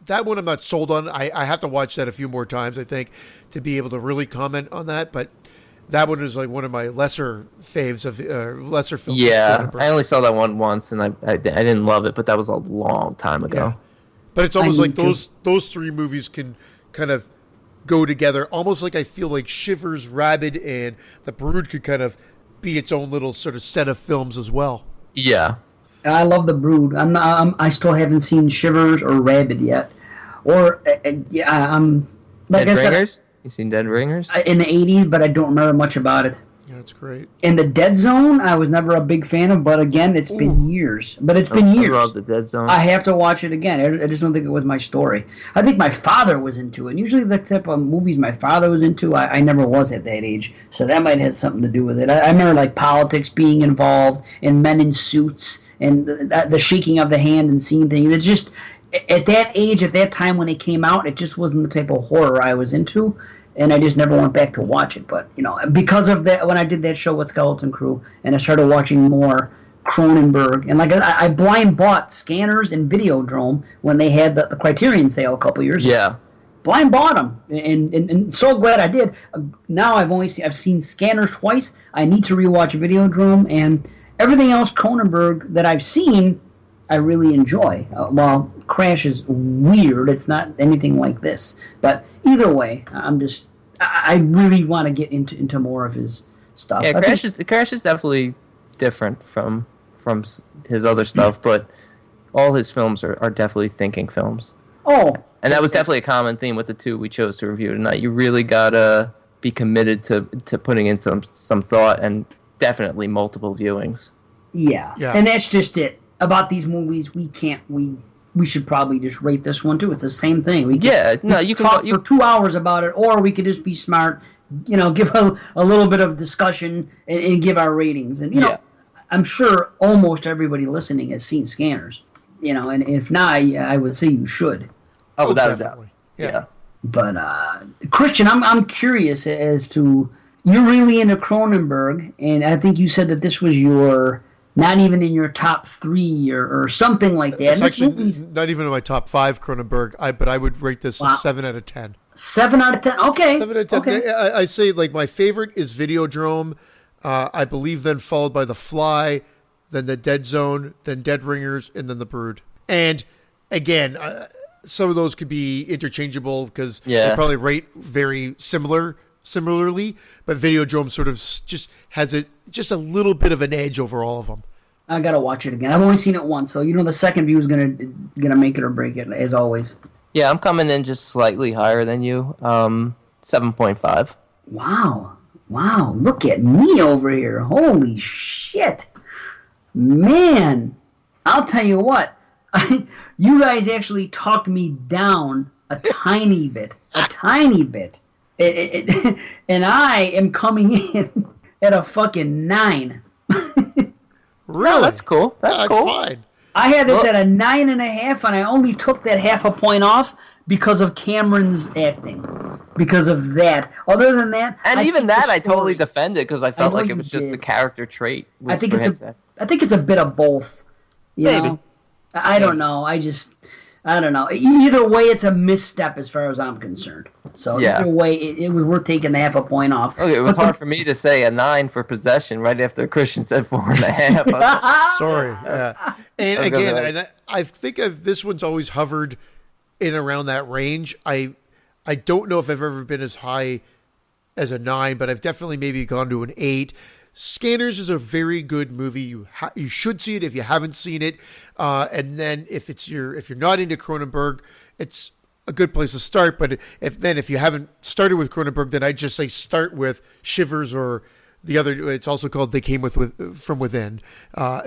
That one I'm not sold on. I have to watch that a few more times, I think, to be able to really comment on that. But that one is like one of my lesser faves of lesser films. Yeah, I only saw that one once, and I didn't love it, but that was a long time ago. Yeah. But it's almost like those three movies can kind of go together. Almost like I feel like Shivers, Rabid, and The Brood could kind of be its own little sort of set of films as well. Yeah. I love The Brood. I still haven't seen Shivers or Rabid yet. Or like Dead I said, Ringers? You seen Dead Ringers? in the '80s, but I don't remember much about it. Yeah, it's great. And the Dead Zone, I was never a big fan of, but again, it's been years. But it's been years. I love the Dead Zone. I have to watch it again. I just don't think it was my story. I think my father was into it. And usually the type of movies my father was into, I never was at that age. So that might have something to do with it. I remember like politics being involved and men in suits and the shaking of the hand and seeing things. It's just, at that age, at that time when it came out, it just wasn't the type of horror I was into. And I just never went back to watch it. But, because of that, when I did that show with Skeleton Crew, and I started watching more Cronenberg, and like I blind bought Scanners and Videodrome when they had the Criterion sale a couple years ago. Yeah. Blind bought them, and so glad I did. Now I've seen Scanners twice. I need to rewatch Videodrome, and everything else Cronenberg that I've seen, I really enjoy. While Crash is weird, it's not anything like this. But either way, I really want to get into more of his stuff. Yeah, Crash is definitely different from his other stuff, but all his films are definitely thinking films. Oh, and that was definitely a common theme with the two we chose to review tonight. You really gotta be committed to putting in some thought and definitely multiple viewings. Yeah, and that's just it. About these movies, we should probably just rate this one too. It's the same thing. You can talk for 2 hours about it, or we could just be smart, give a little bit of discussion and give our ratings. And I'm sure almost everybody listening has seen Scanners, and if not, I would say you should. Oh, without a doubt. Yeah. But Christian, I'm curious as to, you're really into Cronenberg, and I think you said that this was not even in your top 3 or something like that. It's actually not even in my top 5 Cronenberg, but I would rate this a 7 out of 10. 7 out of 10? Okay. 7 out of 10. Okay. I say, like, my favorite is Videodrome, I believe then followed by The Fly, then The Dead Zone, then Dead Ringers, and then The Brood. And, again, some of those could be interchangeable because they probably rate very similarly, but Videodrome sort of just has just a little bit of an edge over all of them. I gotta watch it again. I've only seen it once, so the second view is gonna make it or break it, as always. Yeah, I'm coming in just slightly higher than you, 7.5. Wow, look at me over here! Holy shit, man! I'll tell you what, you guys actually talked me down a tiny bit. And I am coming in at a fucking 9. Really? Oh, that's cool. That's cool. Fine. I had this at a 9.5, and I only took that half a point off because of Cameron's acting. Because of that. Other than that, and even that, I totally defend it because I felt like it was just the character trait. I think it's a bit of both. Maybe. I don't know. I don't know. Either way, it's a misstep as far as I'm concerned. So either way, it was worth taking the half a point off. Okay, it was hard for me to say a 9 for possession right after Christian said 4.5. Sorry. Yeah. And again, I think this one's always hovered in around that range. I don't know if I've ever been as high as a 9, but I've definitely maybe gone to an 8. Scanners is a very good movie. You should see it if you haven't seen it. And then if you're not into Cronenberg, it's a good place to start. But if you haven't started with Cronenberg, then I'd just say start with Shivers or the other. It's also called They Came from Within.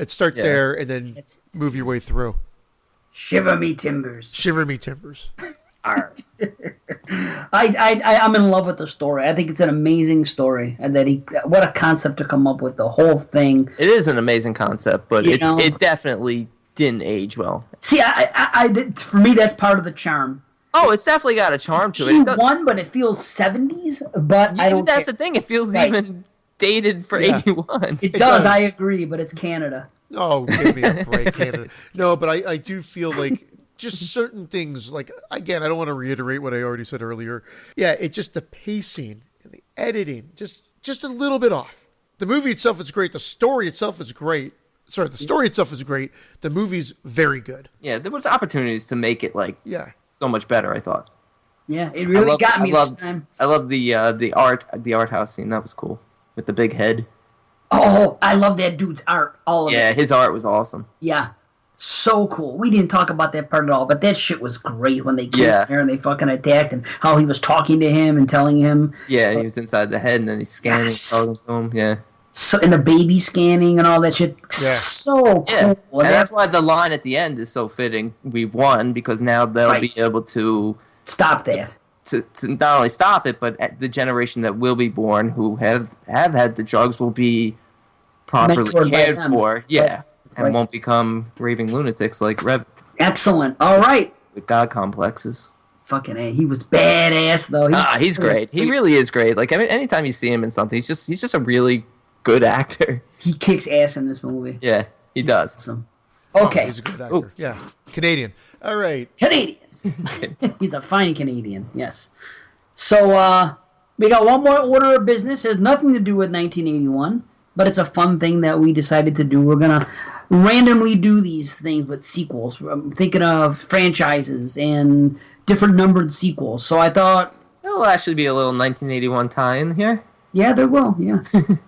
Start there and then move your way through. Shiver me timbers. Shiver me timbers. I'm in love with the story. I think it's an amazing story, and what a concept to come up with the whole thing. It is an amazing concept, but it definitely didn't age well. See, for me, that's part of the charm. Oh, it's definitely got a charm to it. It's 81, but it feels 70s. But I don't. That's the thing. It feels even dated for 81. It does. I agree, but it's Canada. Oh, give me a break, Canada. No, but I do feel like just certain things, like, again, I don't want to reiterate what I already said earlier. Yeah, it's just the pacing and the editing, just a little bit off. The movie itself is great. The story itself is great. Sorry, the story itself is great. The movie's very good. Yeah, there was opportunities to make it, so much better, I thought. Yeah, it really got me this time. I love the art house scene. That was cool. With the big head. Oh, I love that dude's art. All of it. Yeah, his art was awesome. Yeah. So cool. We didn't talk about that part at all, but that shit was great when they came there and they fucking attacked and how he was talking to him and telling him. Yeah, he was inside the head and then he's scanning talking to him. Yeah. So, and the baby scanning and all that shit. Yeah. So cool. Yeah. And that's why the line at the end is so fitting. We've won because now they'll be able to stop that. To not only stop it, but the generation that will be born who have had the drugs will be properly cared for. Yeah. And won't become raving lunatics like Rev. Excellent. All right. With God complexes. Fucking A. He was badass though. He's great. He really is great. Like anytime you see him in something, he's just a really good actor. He kicks ass in this movie. Yeah, he does. Awesome. Okay. He's a good actor. Ooh. Yeah. Canadian. All right. Canadian. He's a fine Canadian. Yes. So we got one more order of business. It has nothing to do with 1981, but it's a fun thing that we decided to do. We're gonna randomly do these things with sequels. I'm thinking of franchises and different numbered sequels. So I thought there'll actually be a little 1981 tie-in here. Yeah, there will. Yeah.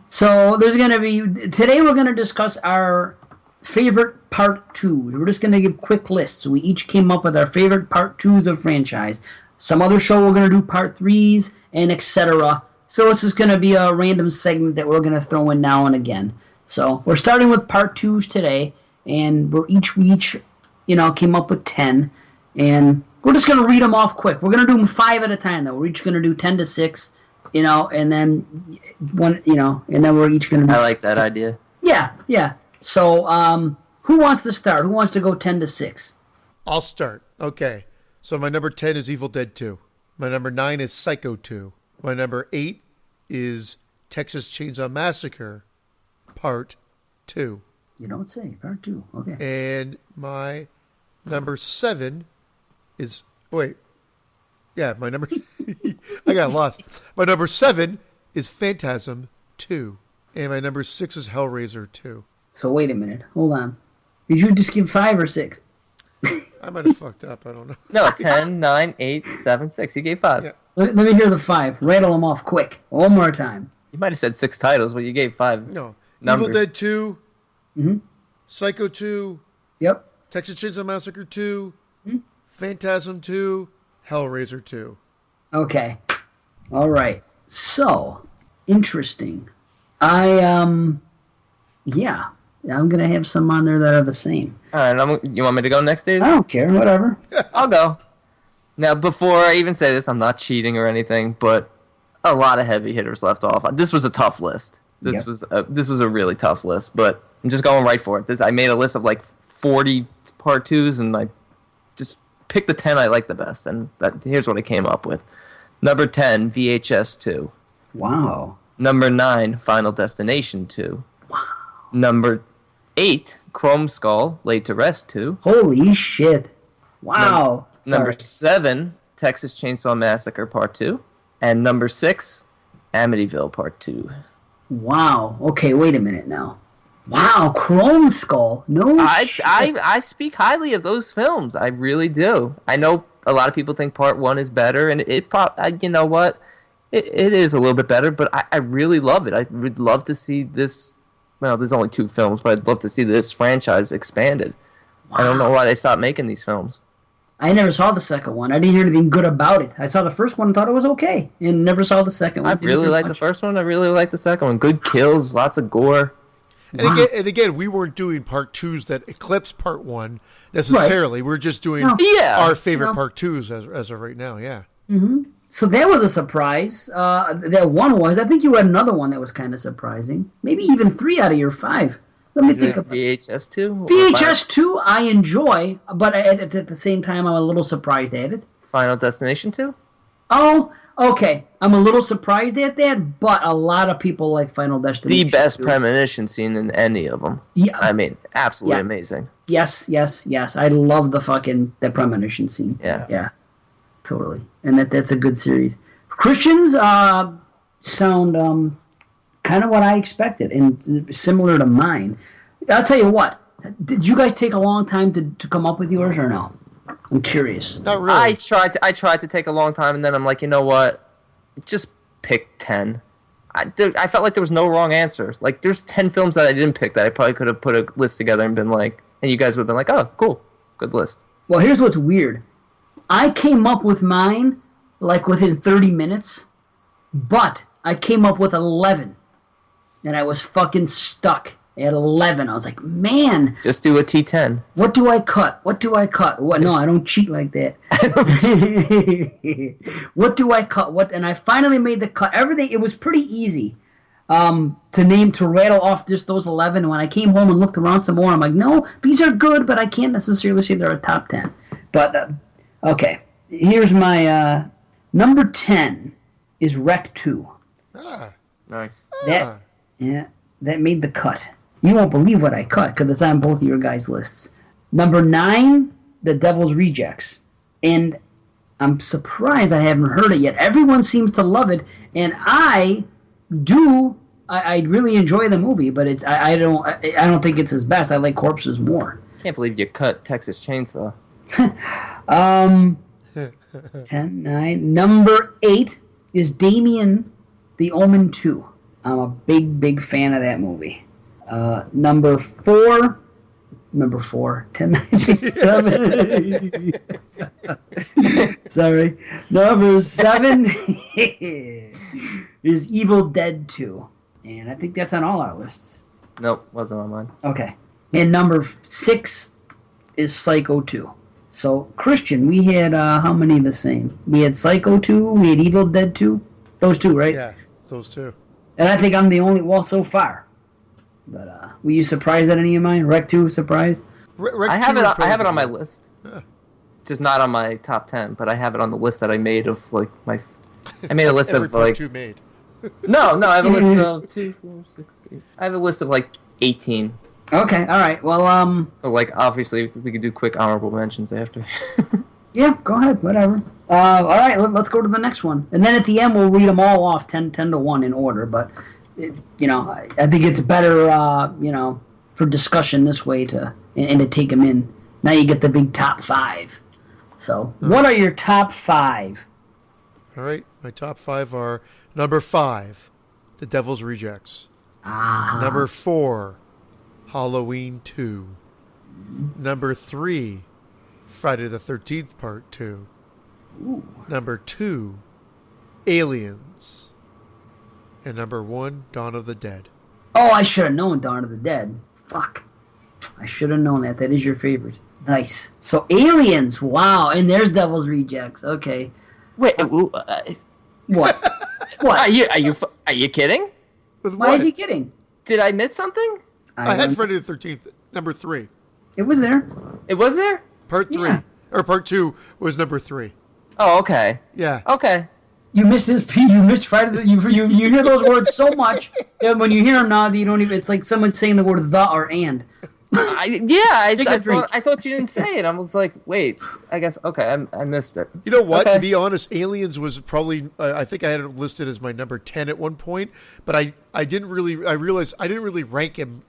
So there's gonna be today. We're gonna discuss our favorite part 2s. We're just gonna give quick lists. So we each came up with our favorite part 2s of franchise. Some other show we're gonna do part 3s and etc. So it's just gonna be a random segment that we're gonna throw in now and again. So we're starting with part 2s today, and we each came up with 10, and we're just gonna read them off quick. We're gonna do them 5 at a time though. We're each gonna do 10 to 6, and then one, and then we're each gonna do. I like that idea. Yeah. So who wants to start? Who wants to go 10 to 6? I'll start. Okay. So my number 10 is Evil Dead 2. My number 9 is Psycho 2. My number 8 is Texas Chainsaw Massacre Part 2. You don't say. Part 2. Okay. And my number 7 is... Wait. Yeah, my number... I got lost. My number 7 is Phantasm 2. And my number 6 is Hellraiser 2. So wait a minute. Hold on. Did you just give 5 or 6? I might have fucked up. I don't know. No, 10, 9, 8, 7, 6. You gave 5. Yeah. Let me hear the 5. Rattle them off quick. One more time. You might have said 6 titles, but you gave 5. No. Numbers. Evil Dead 2. Mm-hmm. Psycho 2. Yep. Texas Chainsaw Massacre 2. Mm-hmm. Phantasm 2. Hellraiser 2. Okay. All right. So, interesting. Yeah. I'm going to have some on there that are the same. All right. You want me to go next, Dave? I don't care. Whatever. I'll go. Now, before I even say this, I'm not cheating or anything, but a lot of heavy hitters left off. This was a tough list. This was a really tough list, but I'm just going right for it. I made a list of like 40 part 2s, and I just picked the 10 I like the best, and here's what I came up with. Number 10, VHS 2. Wow. Number 9, Final Destination 2. Wow. Number 8, Chrome Skull, Laid to Rest 2. Holy shit. Wow. Number 7, Texas Chainsaw Massacre Part 2. And number 6, Amityville Part 2. Wow. Okay, wait a minute now. Wow, Chrome Skull. No shit. I speak highly of those films. I really do. I know a lot of people think Part 1 is better, and you know what? It is a little bit better, but I really love it. I would love to see this. Well, there's only 2 films, but I'd love to see this franchise expanded. Wow. I don't know why they stopped making these films. I never saw the second one. I didn't hear anything good about it. I saw the first one and thought it was okay, and never saw the second one. I really like the first one. I really like the second one. Good kills, lots of gore. And again, we weren't doing part twos that eclipse part one necessarily. We're just doing our favorite part twos as of right now. Yeah. Mm-hmm. So that was a surprise. That one was. I think you had another one that was kind of surprising. Maybe even 3 out of your 5. Let me think of VHS 2? VHS 2 I enjoy, but at the same time I'm a little surprised at it. Final Destination 2? Oh, okay. I'm a little surprised at that, but a lot of people like Final Destination. The best premonition scene in any of them. Yeah. I mean, absolutely amazing. Yes. I love the premonition scene. Yeah. Totally. And that's a good series. Christians sound kind of what I expected and similar to mine. I'll tell you what. Did you guys take a long time to come up with yours or no? I'm curious. Not really. I tried to take a long time, and then I'm like, you know what? Just pick 10. I felt like there was no wrong answer. Like, there's 10 films that I didn't pick that I probably could have put a list together and been like, and you guys would have been like, oh, cool. Good list. Well, here's what's weird. I came up with mine like within 30 minutes, but I came up with 11. And I was fucking stuck at 11. I was like, man. Just do a T10. What do I cut? What? No, I don't cheat like that. What do I cut? What? And I finally made the cut. Everything, it was pretty easy to rattle off just those 11. When I came home and looked around some more, I'm like, no, these are good, but I can't necessarily say they're a top 10. But, okay. Here's my number 10 is Rec 2. Nice. That made the cut. You won't believe what I cut because it's on both of your guys' lists. Number 9, The Devil's Rejects. And I'm surprised I haven't heard it yet. Everyone seems to love it, and I really enjoy the movie, but I don't think it's his best. I like Corpses more. Can't believe you cut Texas Chainsaw. 10, 9. Number 8 is Damien, The Omen 2. I'm a big fan of that movie. Number 4, 10, 9, 8, 7. Sorry. Number 7 is Evil Dead 2. And I think that's on all our lists. Nope, wasn't on mine. Okay. And number 6 is Psycho 2. So, Christian, we had how many the same? We had Psycho 2, we had Evil Dead 2. Those two, right? Yeah, those two. And I think I'm the only one so far. But were you surprised at any of mine? Rec 2 surprised? I have it on my list. Yeah. Just not on my top 10, but I have it on the list that I made of like I made a list of like 2 made. No, I have a list of 2, 4, 6, 8. I have a list of like 18. Okay, all right. Well, so like obviously we could do quick honorable mentions after. Yeah, go ahead, whatever. All right, let's go to the next one. And then at the end, we'll read them all off 10 to 1 in order. But, I think it's better, for discussion this way and to take them in. Now you get the big top 5. So, what are your top 5? All right, my top 5 are number 5, The Devil's Rejects. Number 4, Halloween 2. Number 3, Friday the 13th Part 2. Ooh. Number 2, Aliens. And number 1, Dawn of the Dead. Oh, I should have known Dawn of the Dead. Fuck. I should have known that. That is your favorite. Nice. So, Aliens. Wow. And there's Devil's Rejects. Okay. Wait. What? What? Are you kidding? Why is he kidding? Did I miss something? I had Friday the 13th, number 3. It was there. It was there? Part 3. Yeah. Or Part 2 was number 3. Oh, okay. Yeah. Okay. You missed this. You missed Friday. You hear those words so much that when you hear them now, you don't even. It's like someone saying the word the or and. I thought you didn't say it. I was like, wait. I guess okay. I missed it. You know what? Okay. To be honest, Aliens was probably. I think I had it listed as my number 10 at one point, but I didn't really. I realized I didn't really rank him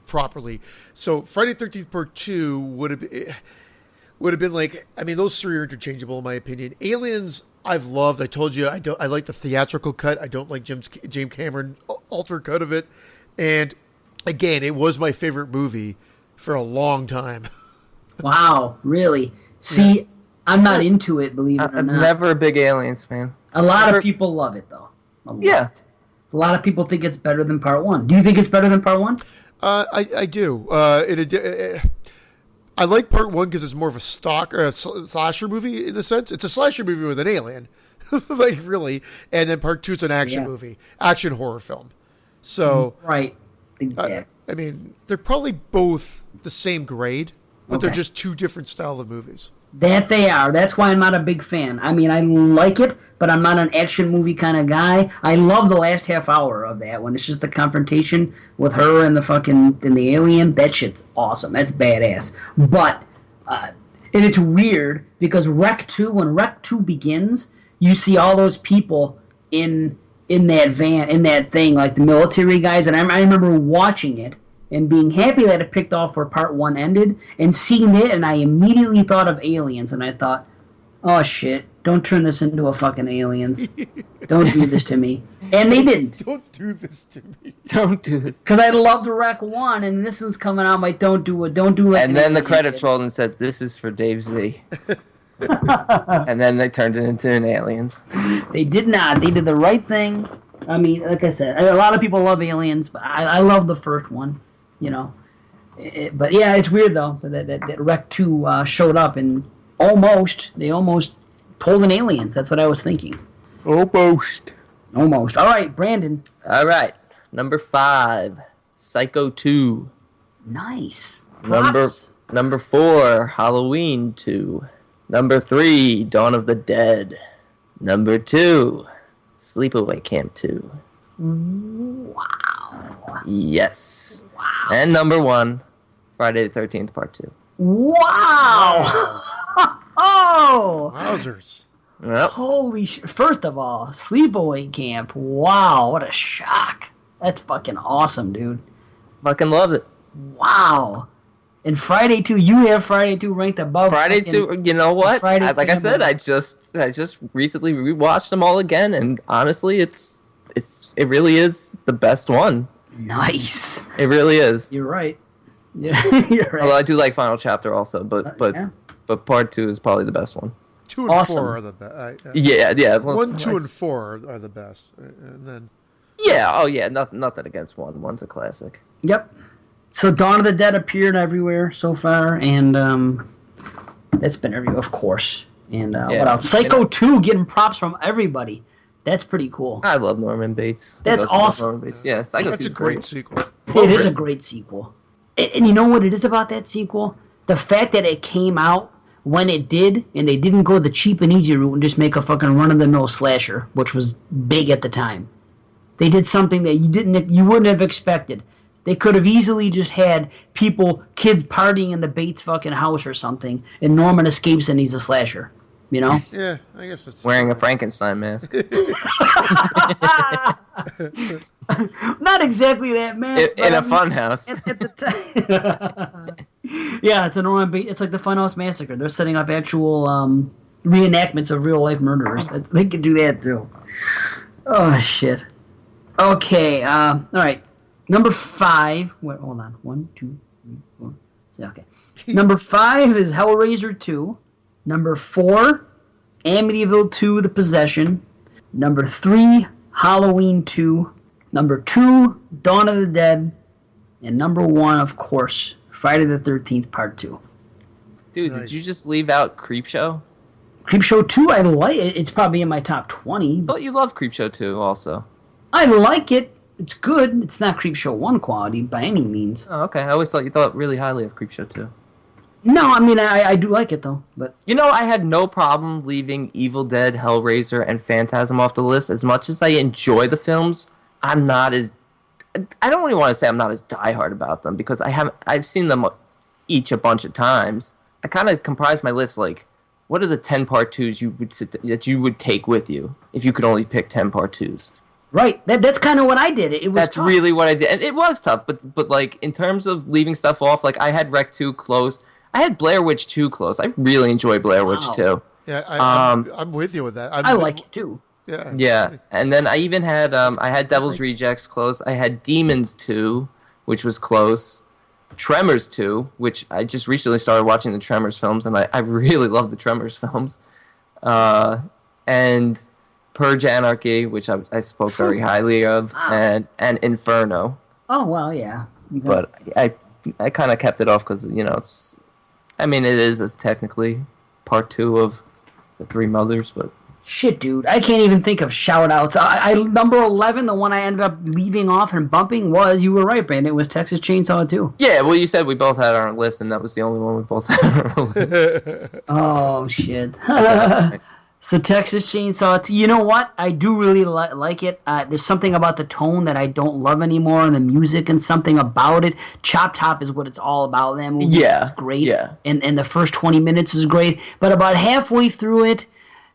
properly. So Friday the 13th Part 2 would have been like. I mean, those 3 are interchangeable in my opinion. Aliens, I've loved. I told you I like the theatrical cut. I don't like James Cameron alter cut of it, and again, it was my favorite movie for a long time. Wow, really? See, I'm not into it, believe it or I'm not. never a big Aliens fan. A lot of people love it, though. Yeah. A lot of people think it's better than part one. Do you think it's better than part one? I do. I like part one because it's more of a slasher movie in a sense. It's a slasher movie with an alien, like really. And then part two, it's an action movie, action horror film. So right, exactly. I mean, they're probably both the same grade, but they're just two different style of movies. That they are. That's why I'm not a big fan. I mean, I like it, but I'm not an action movie kind of guy. I love the last half hour of that when it's just the confrontation with her and the alien. That shit's awesome. That's badass. But and it's weird because when Rec 2 begins, you see all those people in that van, in that thing, like the military guys, and I remember watching it and being happy that it picked off where part one ended, and seeing it, and I immediately thought of Aliens, and I thought, oh shit, don't turn this into a fucking Aliens. Don't do this to me. And they didn't. Don't do this to me. Don't do this. Because I loved Rec 1, and this was coming out, I'm like, don't do it, don't do it. And then the credits rolled and said, this is for Dave Z. And then they turned it into an Aliens. They did not. They did the right thing. I mean, like I said, a lot of people love Aliens, but I love the first one. You know, but yeah, it's weird though that Rec 2 showed up and they almost pulled an Aliens. That's what I was thinking. Almost. All right, Brandon. All right, number 5, Psycho 2. Nice. Number 4, Halloween 2. Number 3, Dawn of the Dead. Number 2, Sleepaway Camp 2. Wow. Yes. Wow. And number 1, Friday the 13th, Part 2. Wow. Oh. Wowzers. Yep. Holy shit. First of all, Sleepaway Camp. Wow, what a shock. That's fucking awesome, dude. Fucking love it. Wow. And Friday 2, you have Friday 2 ranked above Friday 2, you know what? Friday Like I said, I just recently rewatched them all again, and honestly, it really is the best one. Nice. It really is. You're right. Yeah, you're right. Although I do like Final Chapter also, but Part 2 is probably the best one. 2 and Awesome. 4 are the best. Yeah. 1, 2, and 4 are the best, and then. Yeah. Oh yeah. Nothing against 1. 1's a classic. Yep. So Dawn of the Dead appeared everywhere so far, and that's been everywhere, of course. And what else? Psycho 2 getting props from everybody. That's pretty cool. I love Norman Bates. That's awesome. Norman Bates. Yeah, Psycho That's 2 a is great sequel. It is a great sequel. And you know what it is about that sequel? The fact that it came out when it did, and they didn't go the cheap and easy route and just make a fucking run-of-the-mill slasher, which was big at the time. They did something that you wouldn't have expected. They could have easily just had kids partying in the Bates fucking house or something, and Norman escapes and he's a slasher. You know? Yeah, I guess it's wearing a Frankenstein mask. Not exactly that, man. In a funhouse. At the time. Yeah, it's a Norman Bates. It's like the Funhouse Massacre. They're setting up actual reenactments of real life murderers. They could do that too. Oh shit. Okay. All right. Number 5. Wait, hold on. 1, 2, 3, 4. Okay. Number 5 is Hellraiser 2. Number 4, Amityville 2: The Possession. Number 3, Halloween 2. Number 2, Dawn of the Dead. And number 1, of course, Friday the 13th, Part 2. Dude, Nice. Did you just leave out Creepshow? Creepshow 2, I like it. It's probably in my top 20. I thought you loved Creepshow 2 also. I like it. It's good. It's not Creepshow 1 quality by any means. Oh, okay. I always thought you thought really highly of Creepshow 2. No, I mean, I do like it, though. But You know, I had no problem leaving Evil Dead, Hellraiser, and Phantasm off the list. As much as I enjoy the films, I don't really want to say I'm not as diehard about them, because I've seen them each a bunch of times. I kind of comprise my list like, what are the 10 Part 2s that you would take with you if you could only pick 10 Part 2s? right, that's kind of what I did. It was That's tough. really what I did. And it was tough, but like, in terms of leaving stuff off, like, I had Rec 2 close. I had Blair Witch 2 close. I really enjoy Blair Witch 2. Yeah, I'm with you with that. I like it, too. Yeah. Yeah, and then I even had I had Devil's Rejects close. I had Demons 2, which was close. Tremors 2, which I just recently started watching the Tremors films, and I really love the Tremors films. And Purge Anarchy, which I spoke very highly of, and Inferno. Oh, well, yeah. But I kind of kept it off because, it's... I mean, it is technically part 2 of the Three Mothers, but... Shit, dude. I can't even think of shout-outs. Number 11, the one I ended up leaving off and bumping was, you were right, Brandon, it was Texas Chainsaw 2. Yeah, well, you said we both had our list, and that was the only one we both had on our list. Oh, shit. So Texas Chainsaw 2, you know what? I do really like it. There's something about the tone that I don't love anymore, and the music and something about it. Chop Top is what it's all about. That movie is great. Yeah. And the first 20 minutes is great. But about halfway through it,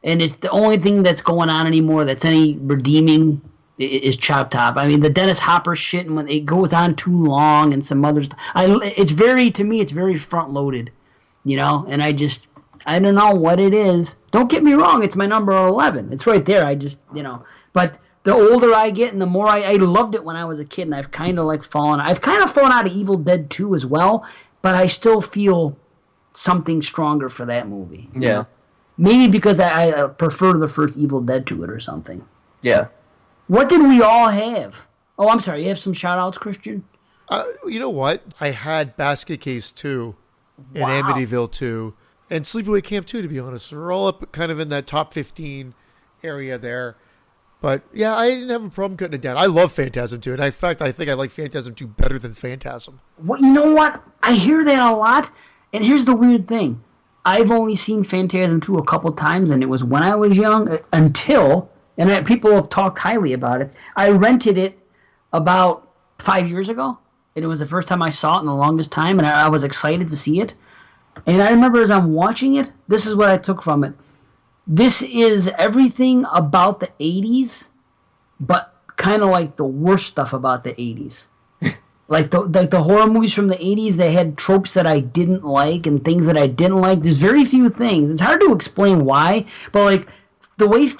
and it's the only thing that's going on anymore that's any redeeming is Chop Top. I mean, the Dennis Hopper shit, and when it goes on too long and some others, to me, it's very front-loaded, and I don't know what it is. Don't get me wrong, it's my number 11. It's right there. But the older I get and the more I loved it when I was a kid, and I've kind of fallen out of Evil Dead 2 as well, but I still feel something stronger for that movie. Yeah. Maybe because I prefer the first Evil Dead to it or something. Yeah. What did we all have? Oh, I'm sorry. You have some shout-outs, Christian? You know what? I had Basket Case 2 and Wow. Amityville 2 and Sleepaway Camp 2, to be honest. They're all up kind of in that top 15 area there. But, yeah, I didn't have a problem cutting it down. I love Phantasm 2. And in fact, I think I like Phantasm 2 better than Phantasm. Well, you know what? I hear that a lot. And here's the weird thing. I've only seen Phantasm 2 a couple times, and it was when I was young people have talked highly about it. I rented it about 5 years ago, and it was the first time I saw it in the longest time, and I was excited to see it. And I remember as I'm watching it, this is what I took from it. This is everything about the 80s, but kind of like the worst stuff about the 80s. Like the horror movies from the 80s, they had tropes that I didn't like and things that I didn't like. There's very few things. It's hard to explain why, but the way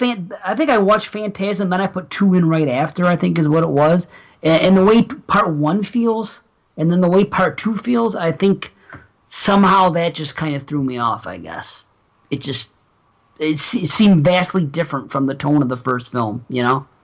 I think I watched Phantasm, then I put 2 in right after, I think is what it was. And the way part 1 feels, and then the way part 2 feels, I think somehow that just kind of threw me off, I guess. It seemed vastly different from the tone of the first film,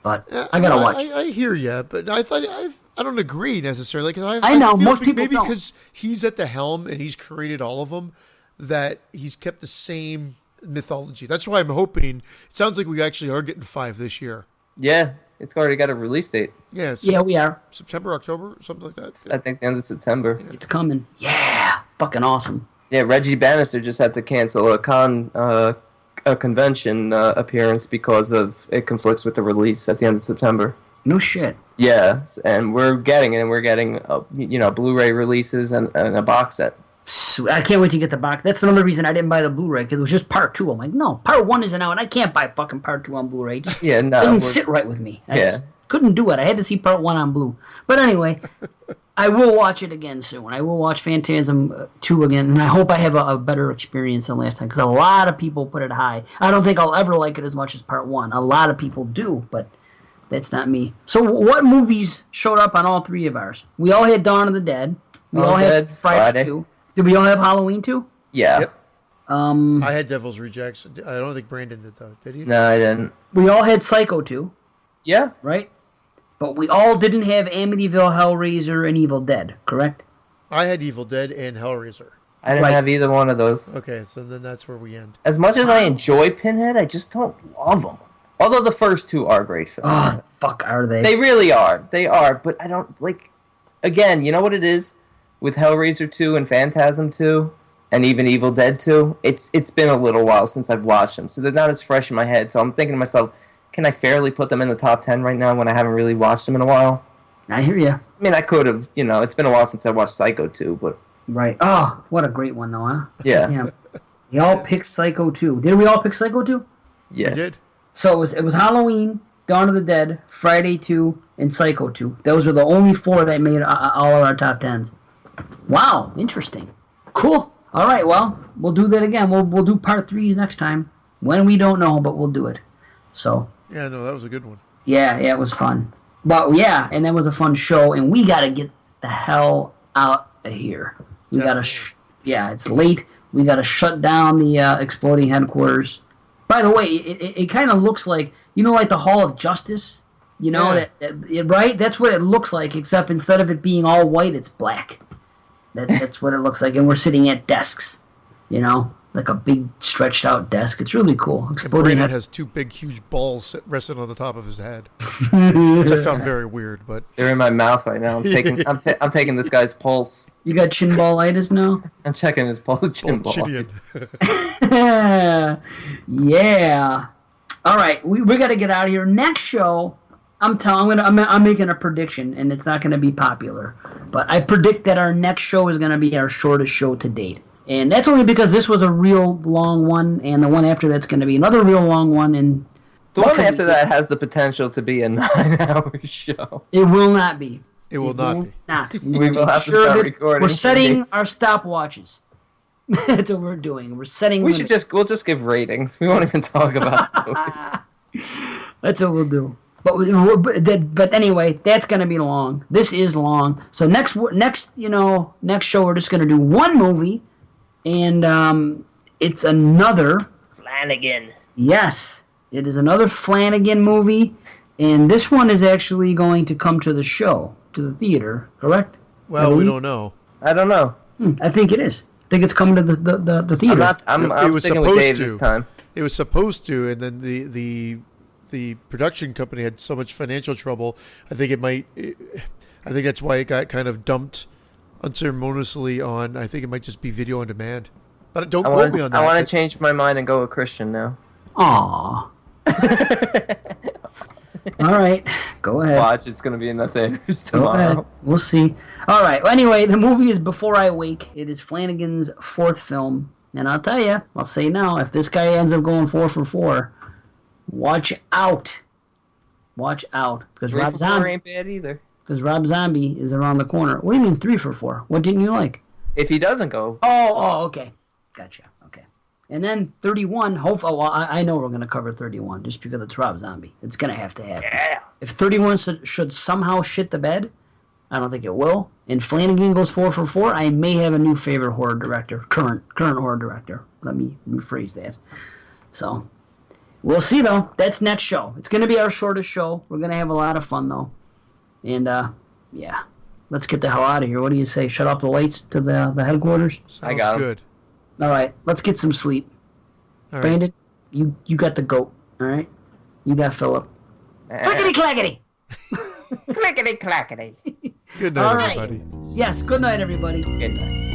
But I gotta watch. I hear you, but I don't agree necessarily. Cause I know, feel most people maybe don't. because he's at the helm and he's created all of them, that he's kept the same mythology. That's why I'm hoping. It sounds like we actually are getting 5 this year. Yeah, it's already got a release date. Yeah, Yeah, we are. September, October, something like that. I think the end of September. It's coming. Yeah, fucking awesome. Yeah, Reggie Bannister just had to cancel a convention appearance because of it conflicts with the release at the end of September. No shit. Yeah, and we're getting it, and we're getting Blu-ray releases and a box set. Sweet. I can't wait to get the box. That's another reason I didn't buy the Blu-ray, because it was just part 2. I'm like, no, part 1 isn't out, and I can't buy fucking part 2 on Blu-ray. It doesn't sit right with me. I just couldn't do it. I had to see part 1 on Blu. But anyway, I will watch it again soon. I will watch Phantasm 2 again, and I hope I have a better experience than last time, because a lot of people put it high. I don't think I'll ever like it as much as part 1. A lot of people do, but that's not me. So what movies showed up on all 3 of ours? We all had Dawn of the Dead. We all had Friday 2. Did we all have Halloween 2? Yeah. Yep. I had Devil's Rejects. I don't think Brandon did, though. Did he? No, I didn't. We all had Psycho 2. Yeah. Right? But we all didn't have Amityville, Hellraiser, and Evil Dead, correct? I had Evil Dead and Hellraiser. I didn't have either one of those. Okay, so then that's where we end. As much as I enjoy Pinhead, I just don't love them. Although the first 2 are great films. Oh, fuck, are they? They really are. They are, but I don't, again, you know what it is? With Hellraiser 2 and Phantasm 2, and even Evil Dead 2, it's been a little while since I've watched them, so they're not as fresh in my head. So I'm thinking to myself, can I fairly put them in the top 10 right now when I haven't really watched them in a while? I hear you. I mean, I could have, it's been a while since I watched Psycho 2, but... Right. Oh, what a great one, though, huh? Yeah. We all picked Psycho 2. Did we all pick Psycho 2? Yeah. We did. So it was Halloween, Dawn of the Dead, Friday 2, and Psycho 2. Those were the only 4 that made all of our top 10s. Wow, interesting. Cool. All right, well, we'll do that again. We'll do part 3s next time. When we don't know, but we'll do it. So. Yeah, no, that was a good one. Yeah, it was fun. But yeah, and that was a fun show, and we got to get the hell out here. We gotta, it's late. We gotta shut down the exploding headquarters. By the way, it kind of looks like, like the Hall of Justice. Right? That's what it looks like, except instead of it being all white, it's black. That's what it looks like, and we're sitting at desks. Like a big stretched out desk. It's really cool. Brandon has two big, huge balls resting on the top of his head, which I found very weird. But they're in my mouth right now. I'm taking this guy's pulse. You got chin ballitis now? I'm checking his pulse. Chin ball. Yeah. All right, we got to get out of here. Next show, I'm making a prediction, and it's not going to be popular, but I predict that our next show is going to be our shortest show to date. And that's only because this was a real long one, and the one after that's going to be another real long one. And the one after that has the potential to be a 9-hour show. It will not be. It will not be. We will have to start recording. We're setting our stopwatches. That's what we're doing. We're setting. We'll just give ratings. We won't even talk about movies. That's what we'll do. But anyway, that's going to be long. This is long. So next show we're just going to do one movie. And it's another Flanagan. Yes, it is another Flanagan movie, and this one is actually going to come to the show, to the theater, correct? Well, we don't know. I don't know. I think it is. I think it's coming to the theater. I'm sticking with Dave this time. It was supposed to, and then the production company had so much financial trouble. I think that's why it got kind of dumped unceremoniously on. I think it might just be video on demand, but don't quote me on that. I want to change my mind and go with Christian now. Aww. All right, go ahead. Watch, it's going to be in the theaters tomorrow. We'll see. All right. Well, anyway, the movie is Before I Wake. It is Flanagan's fourth film, and I'll tell you, I'll say now, if this guy ends up going 4 for 4, watch out. Watch out, because Rob Zombie ain't bad either. Because Rob Zombie is around the corner. What do you mean 3 for 4? What didn't you like? If he doesn't go. Oh, okay. Gotcha. Okay. And then 31, hopefully, well, I know we're going to cover 31 just because it's Rob Zombie. It's going to have to happen. Yeah. If 31 should somehow shit the bed, I don't think it will, and Flanagan goes 4 for 4, I may have a new favorite horror director, current horror director. Let me rephrase that. So, we'll see, though. That's next show. It's going to be our shortest show. We're going to have a lot of fun, though. And, yeah, let's get the hell out of here. What do you say? Shut off the lights to the headquarters? Sounds I got good. All right, let's get some sleep. All right. Brandon, you got the goat, all right? You got Philip. Clickety-clackety! Clickety clackety. Good night, All right. everybody. Yes, good night, everybody. Good night.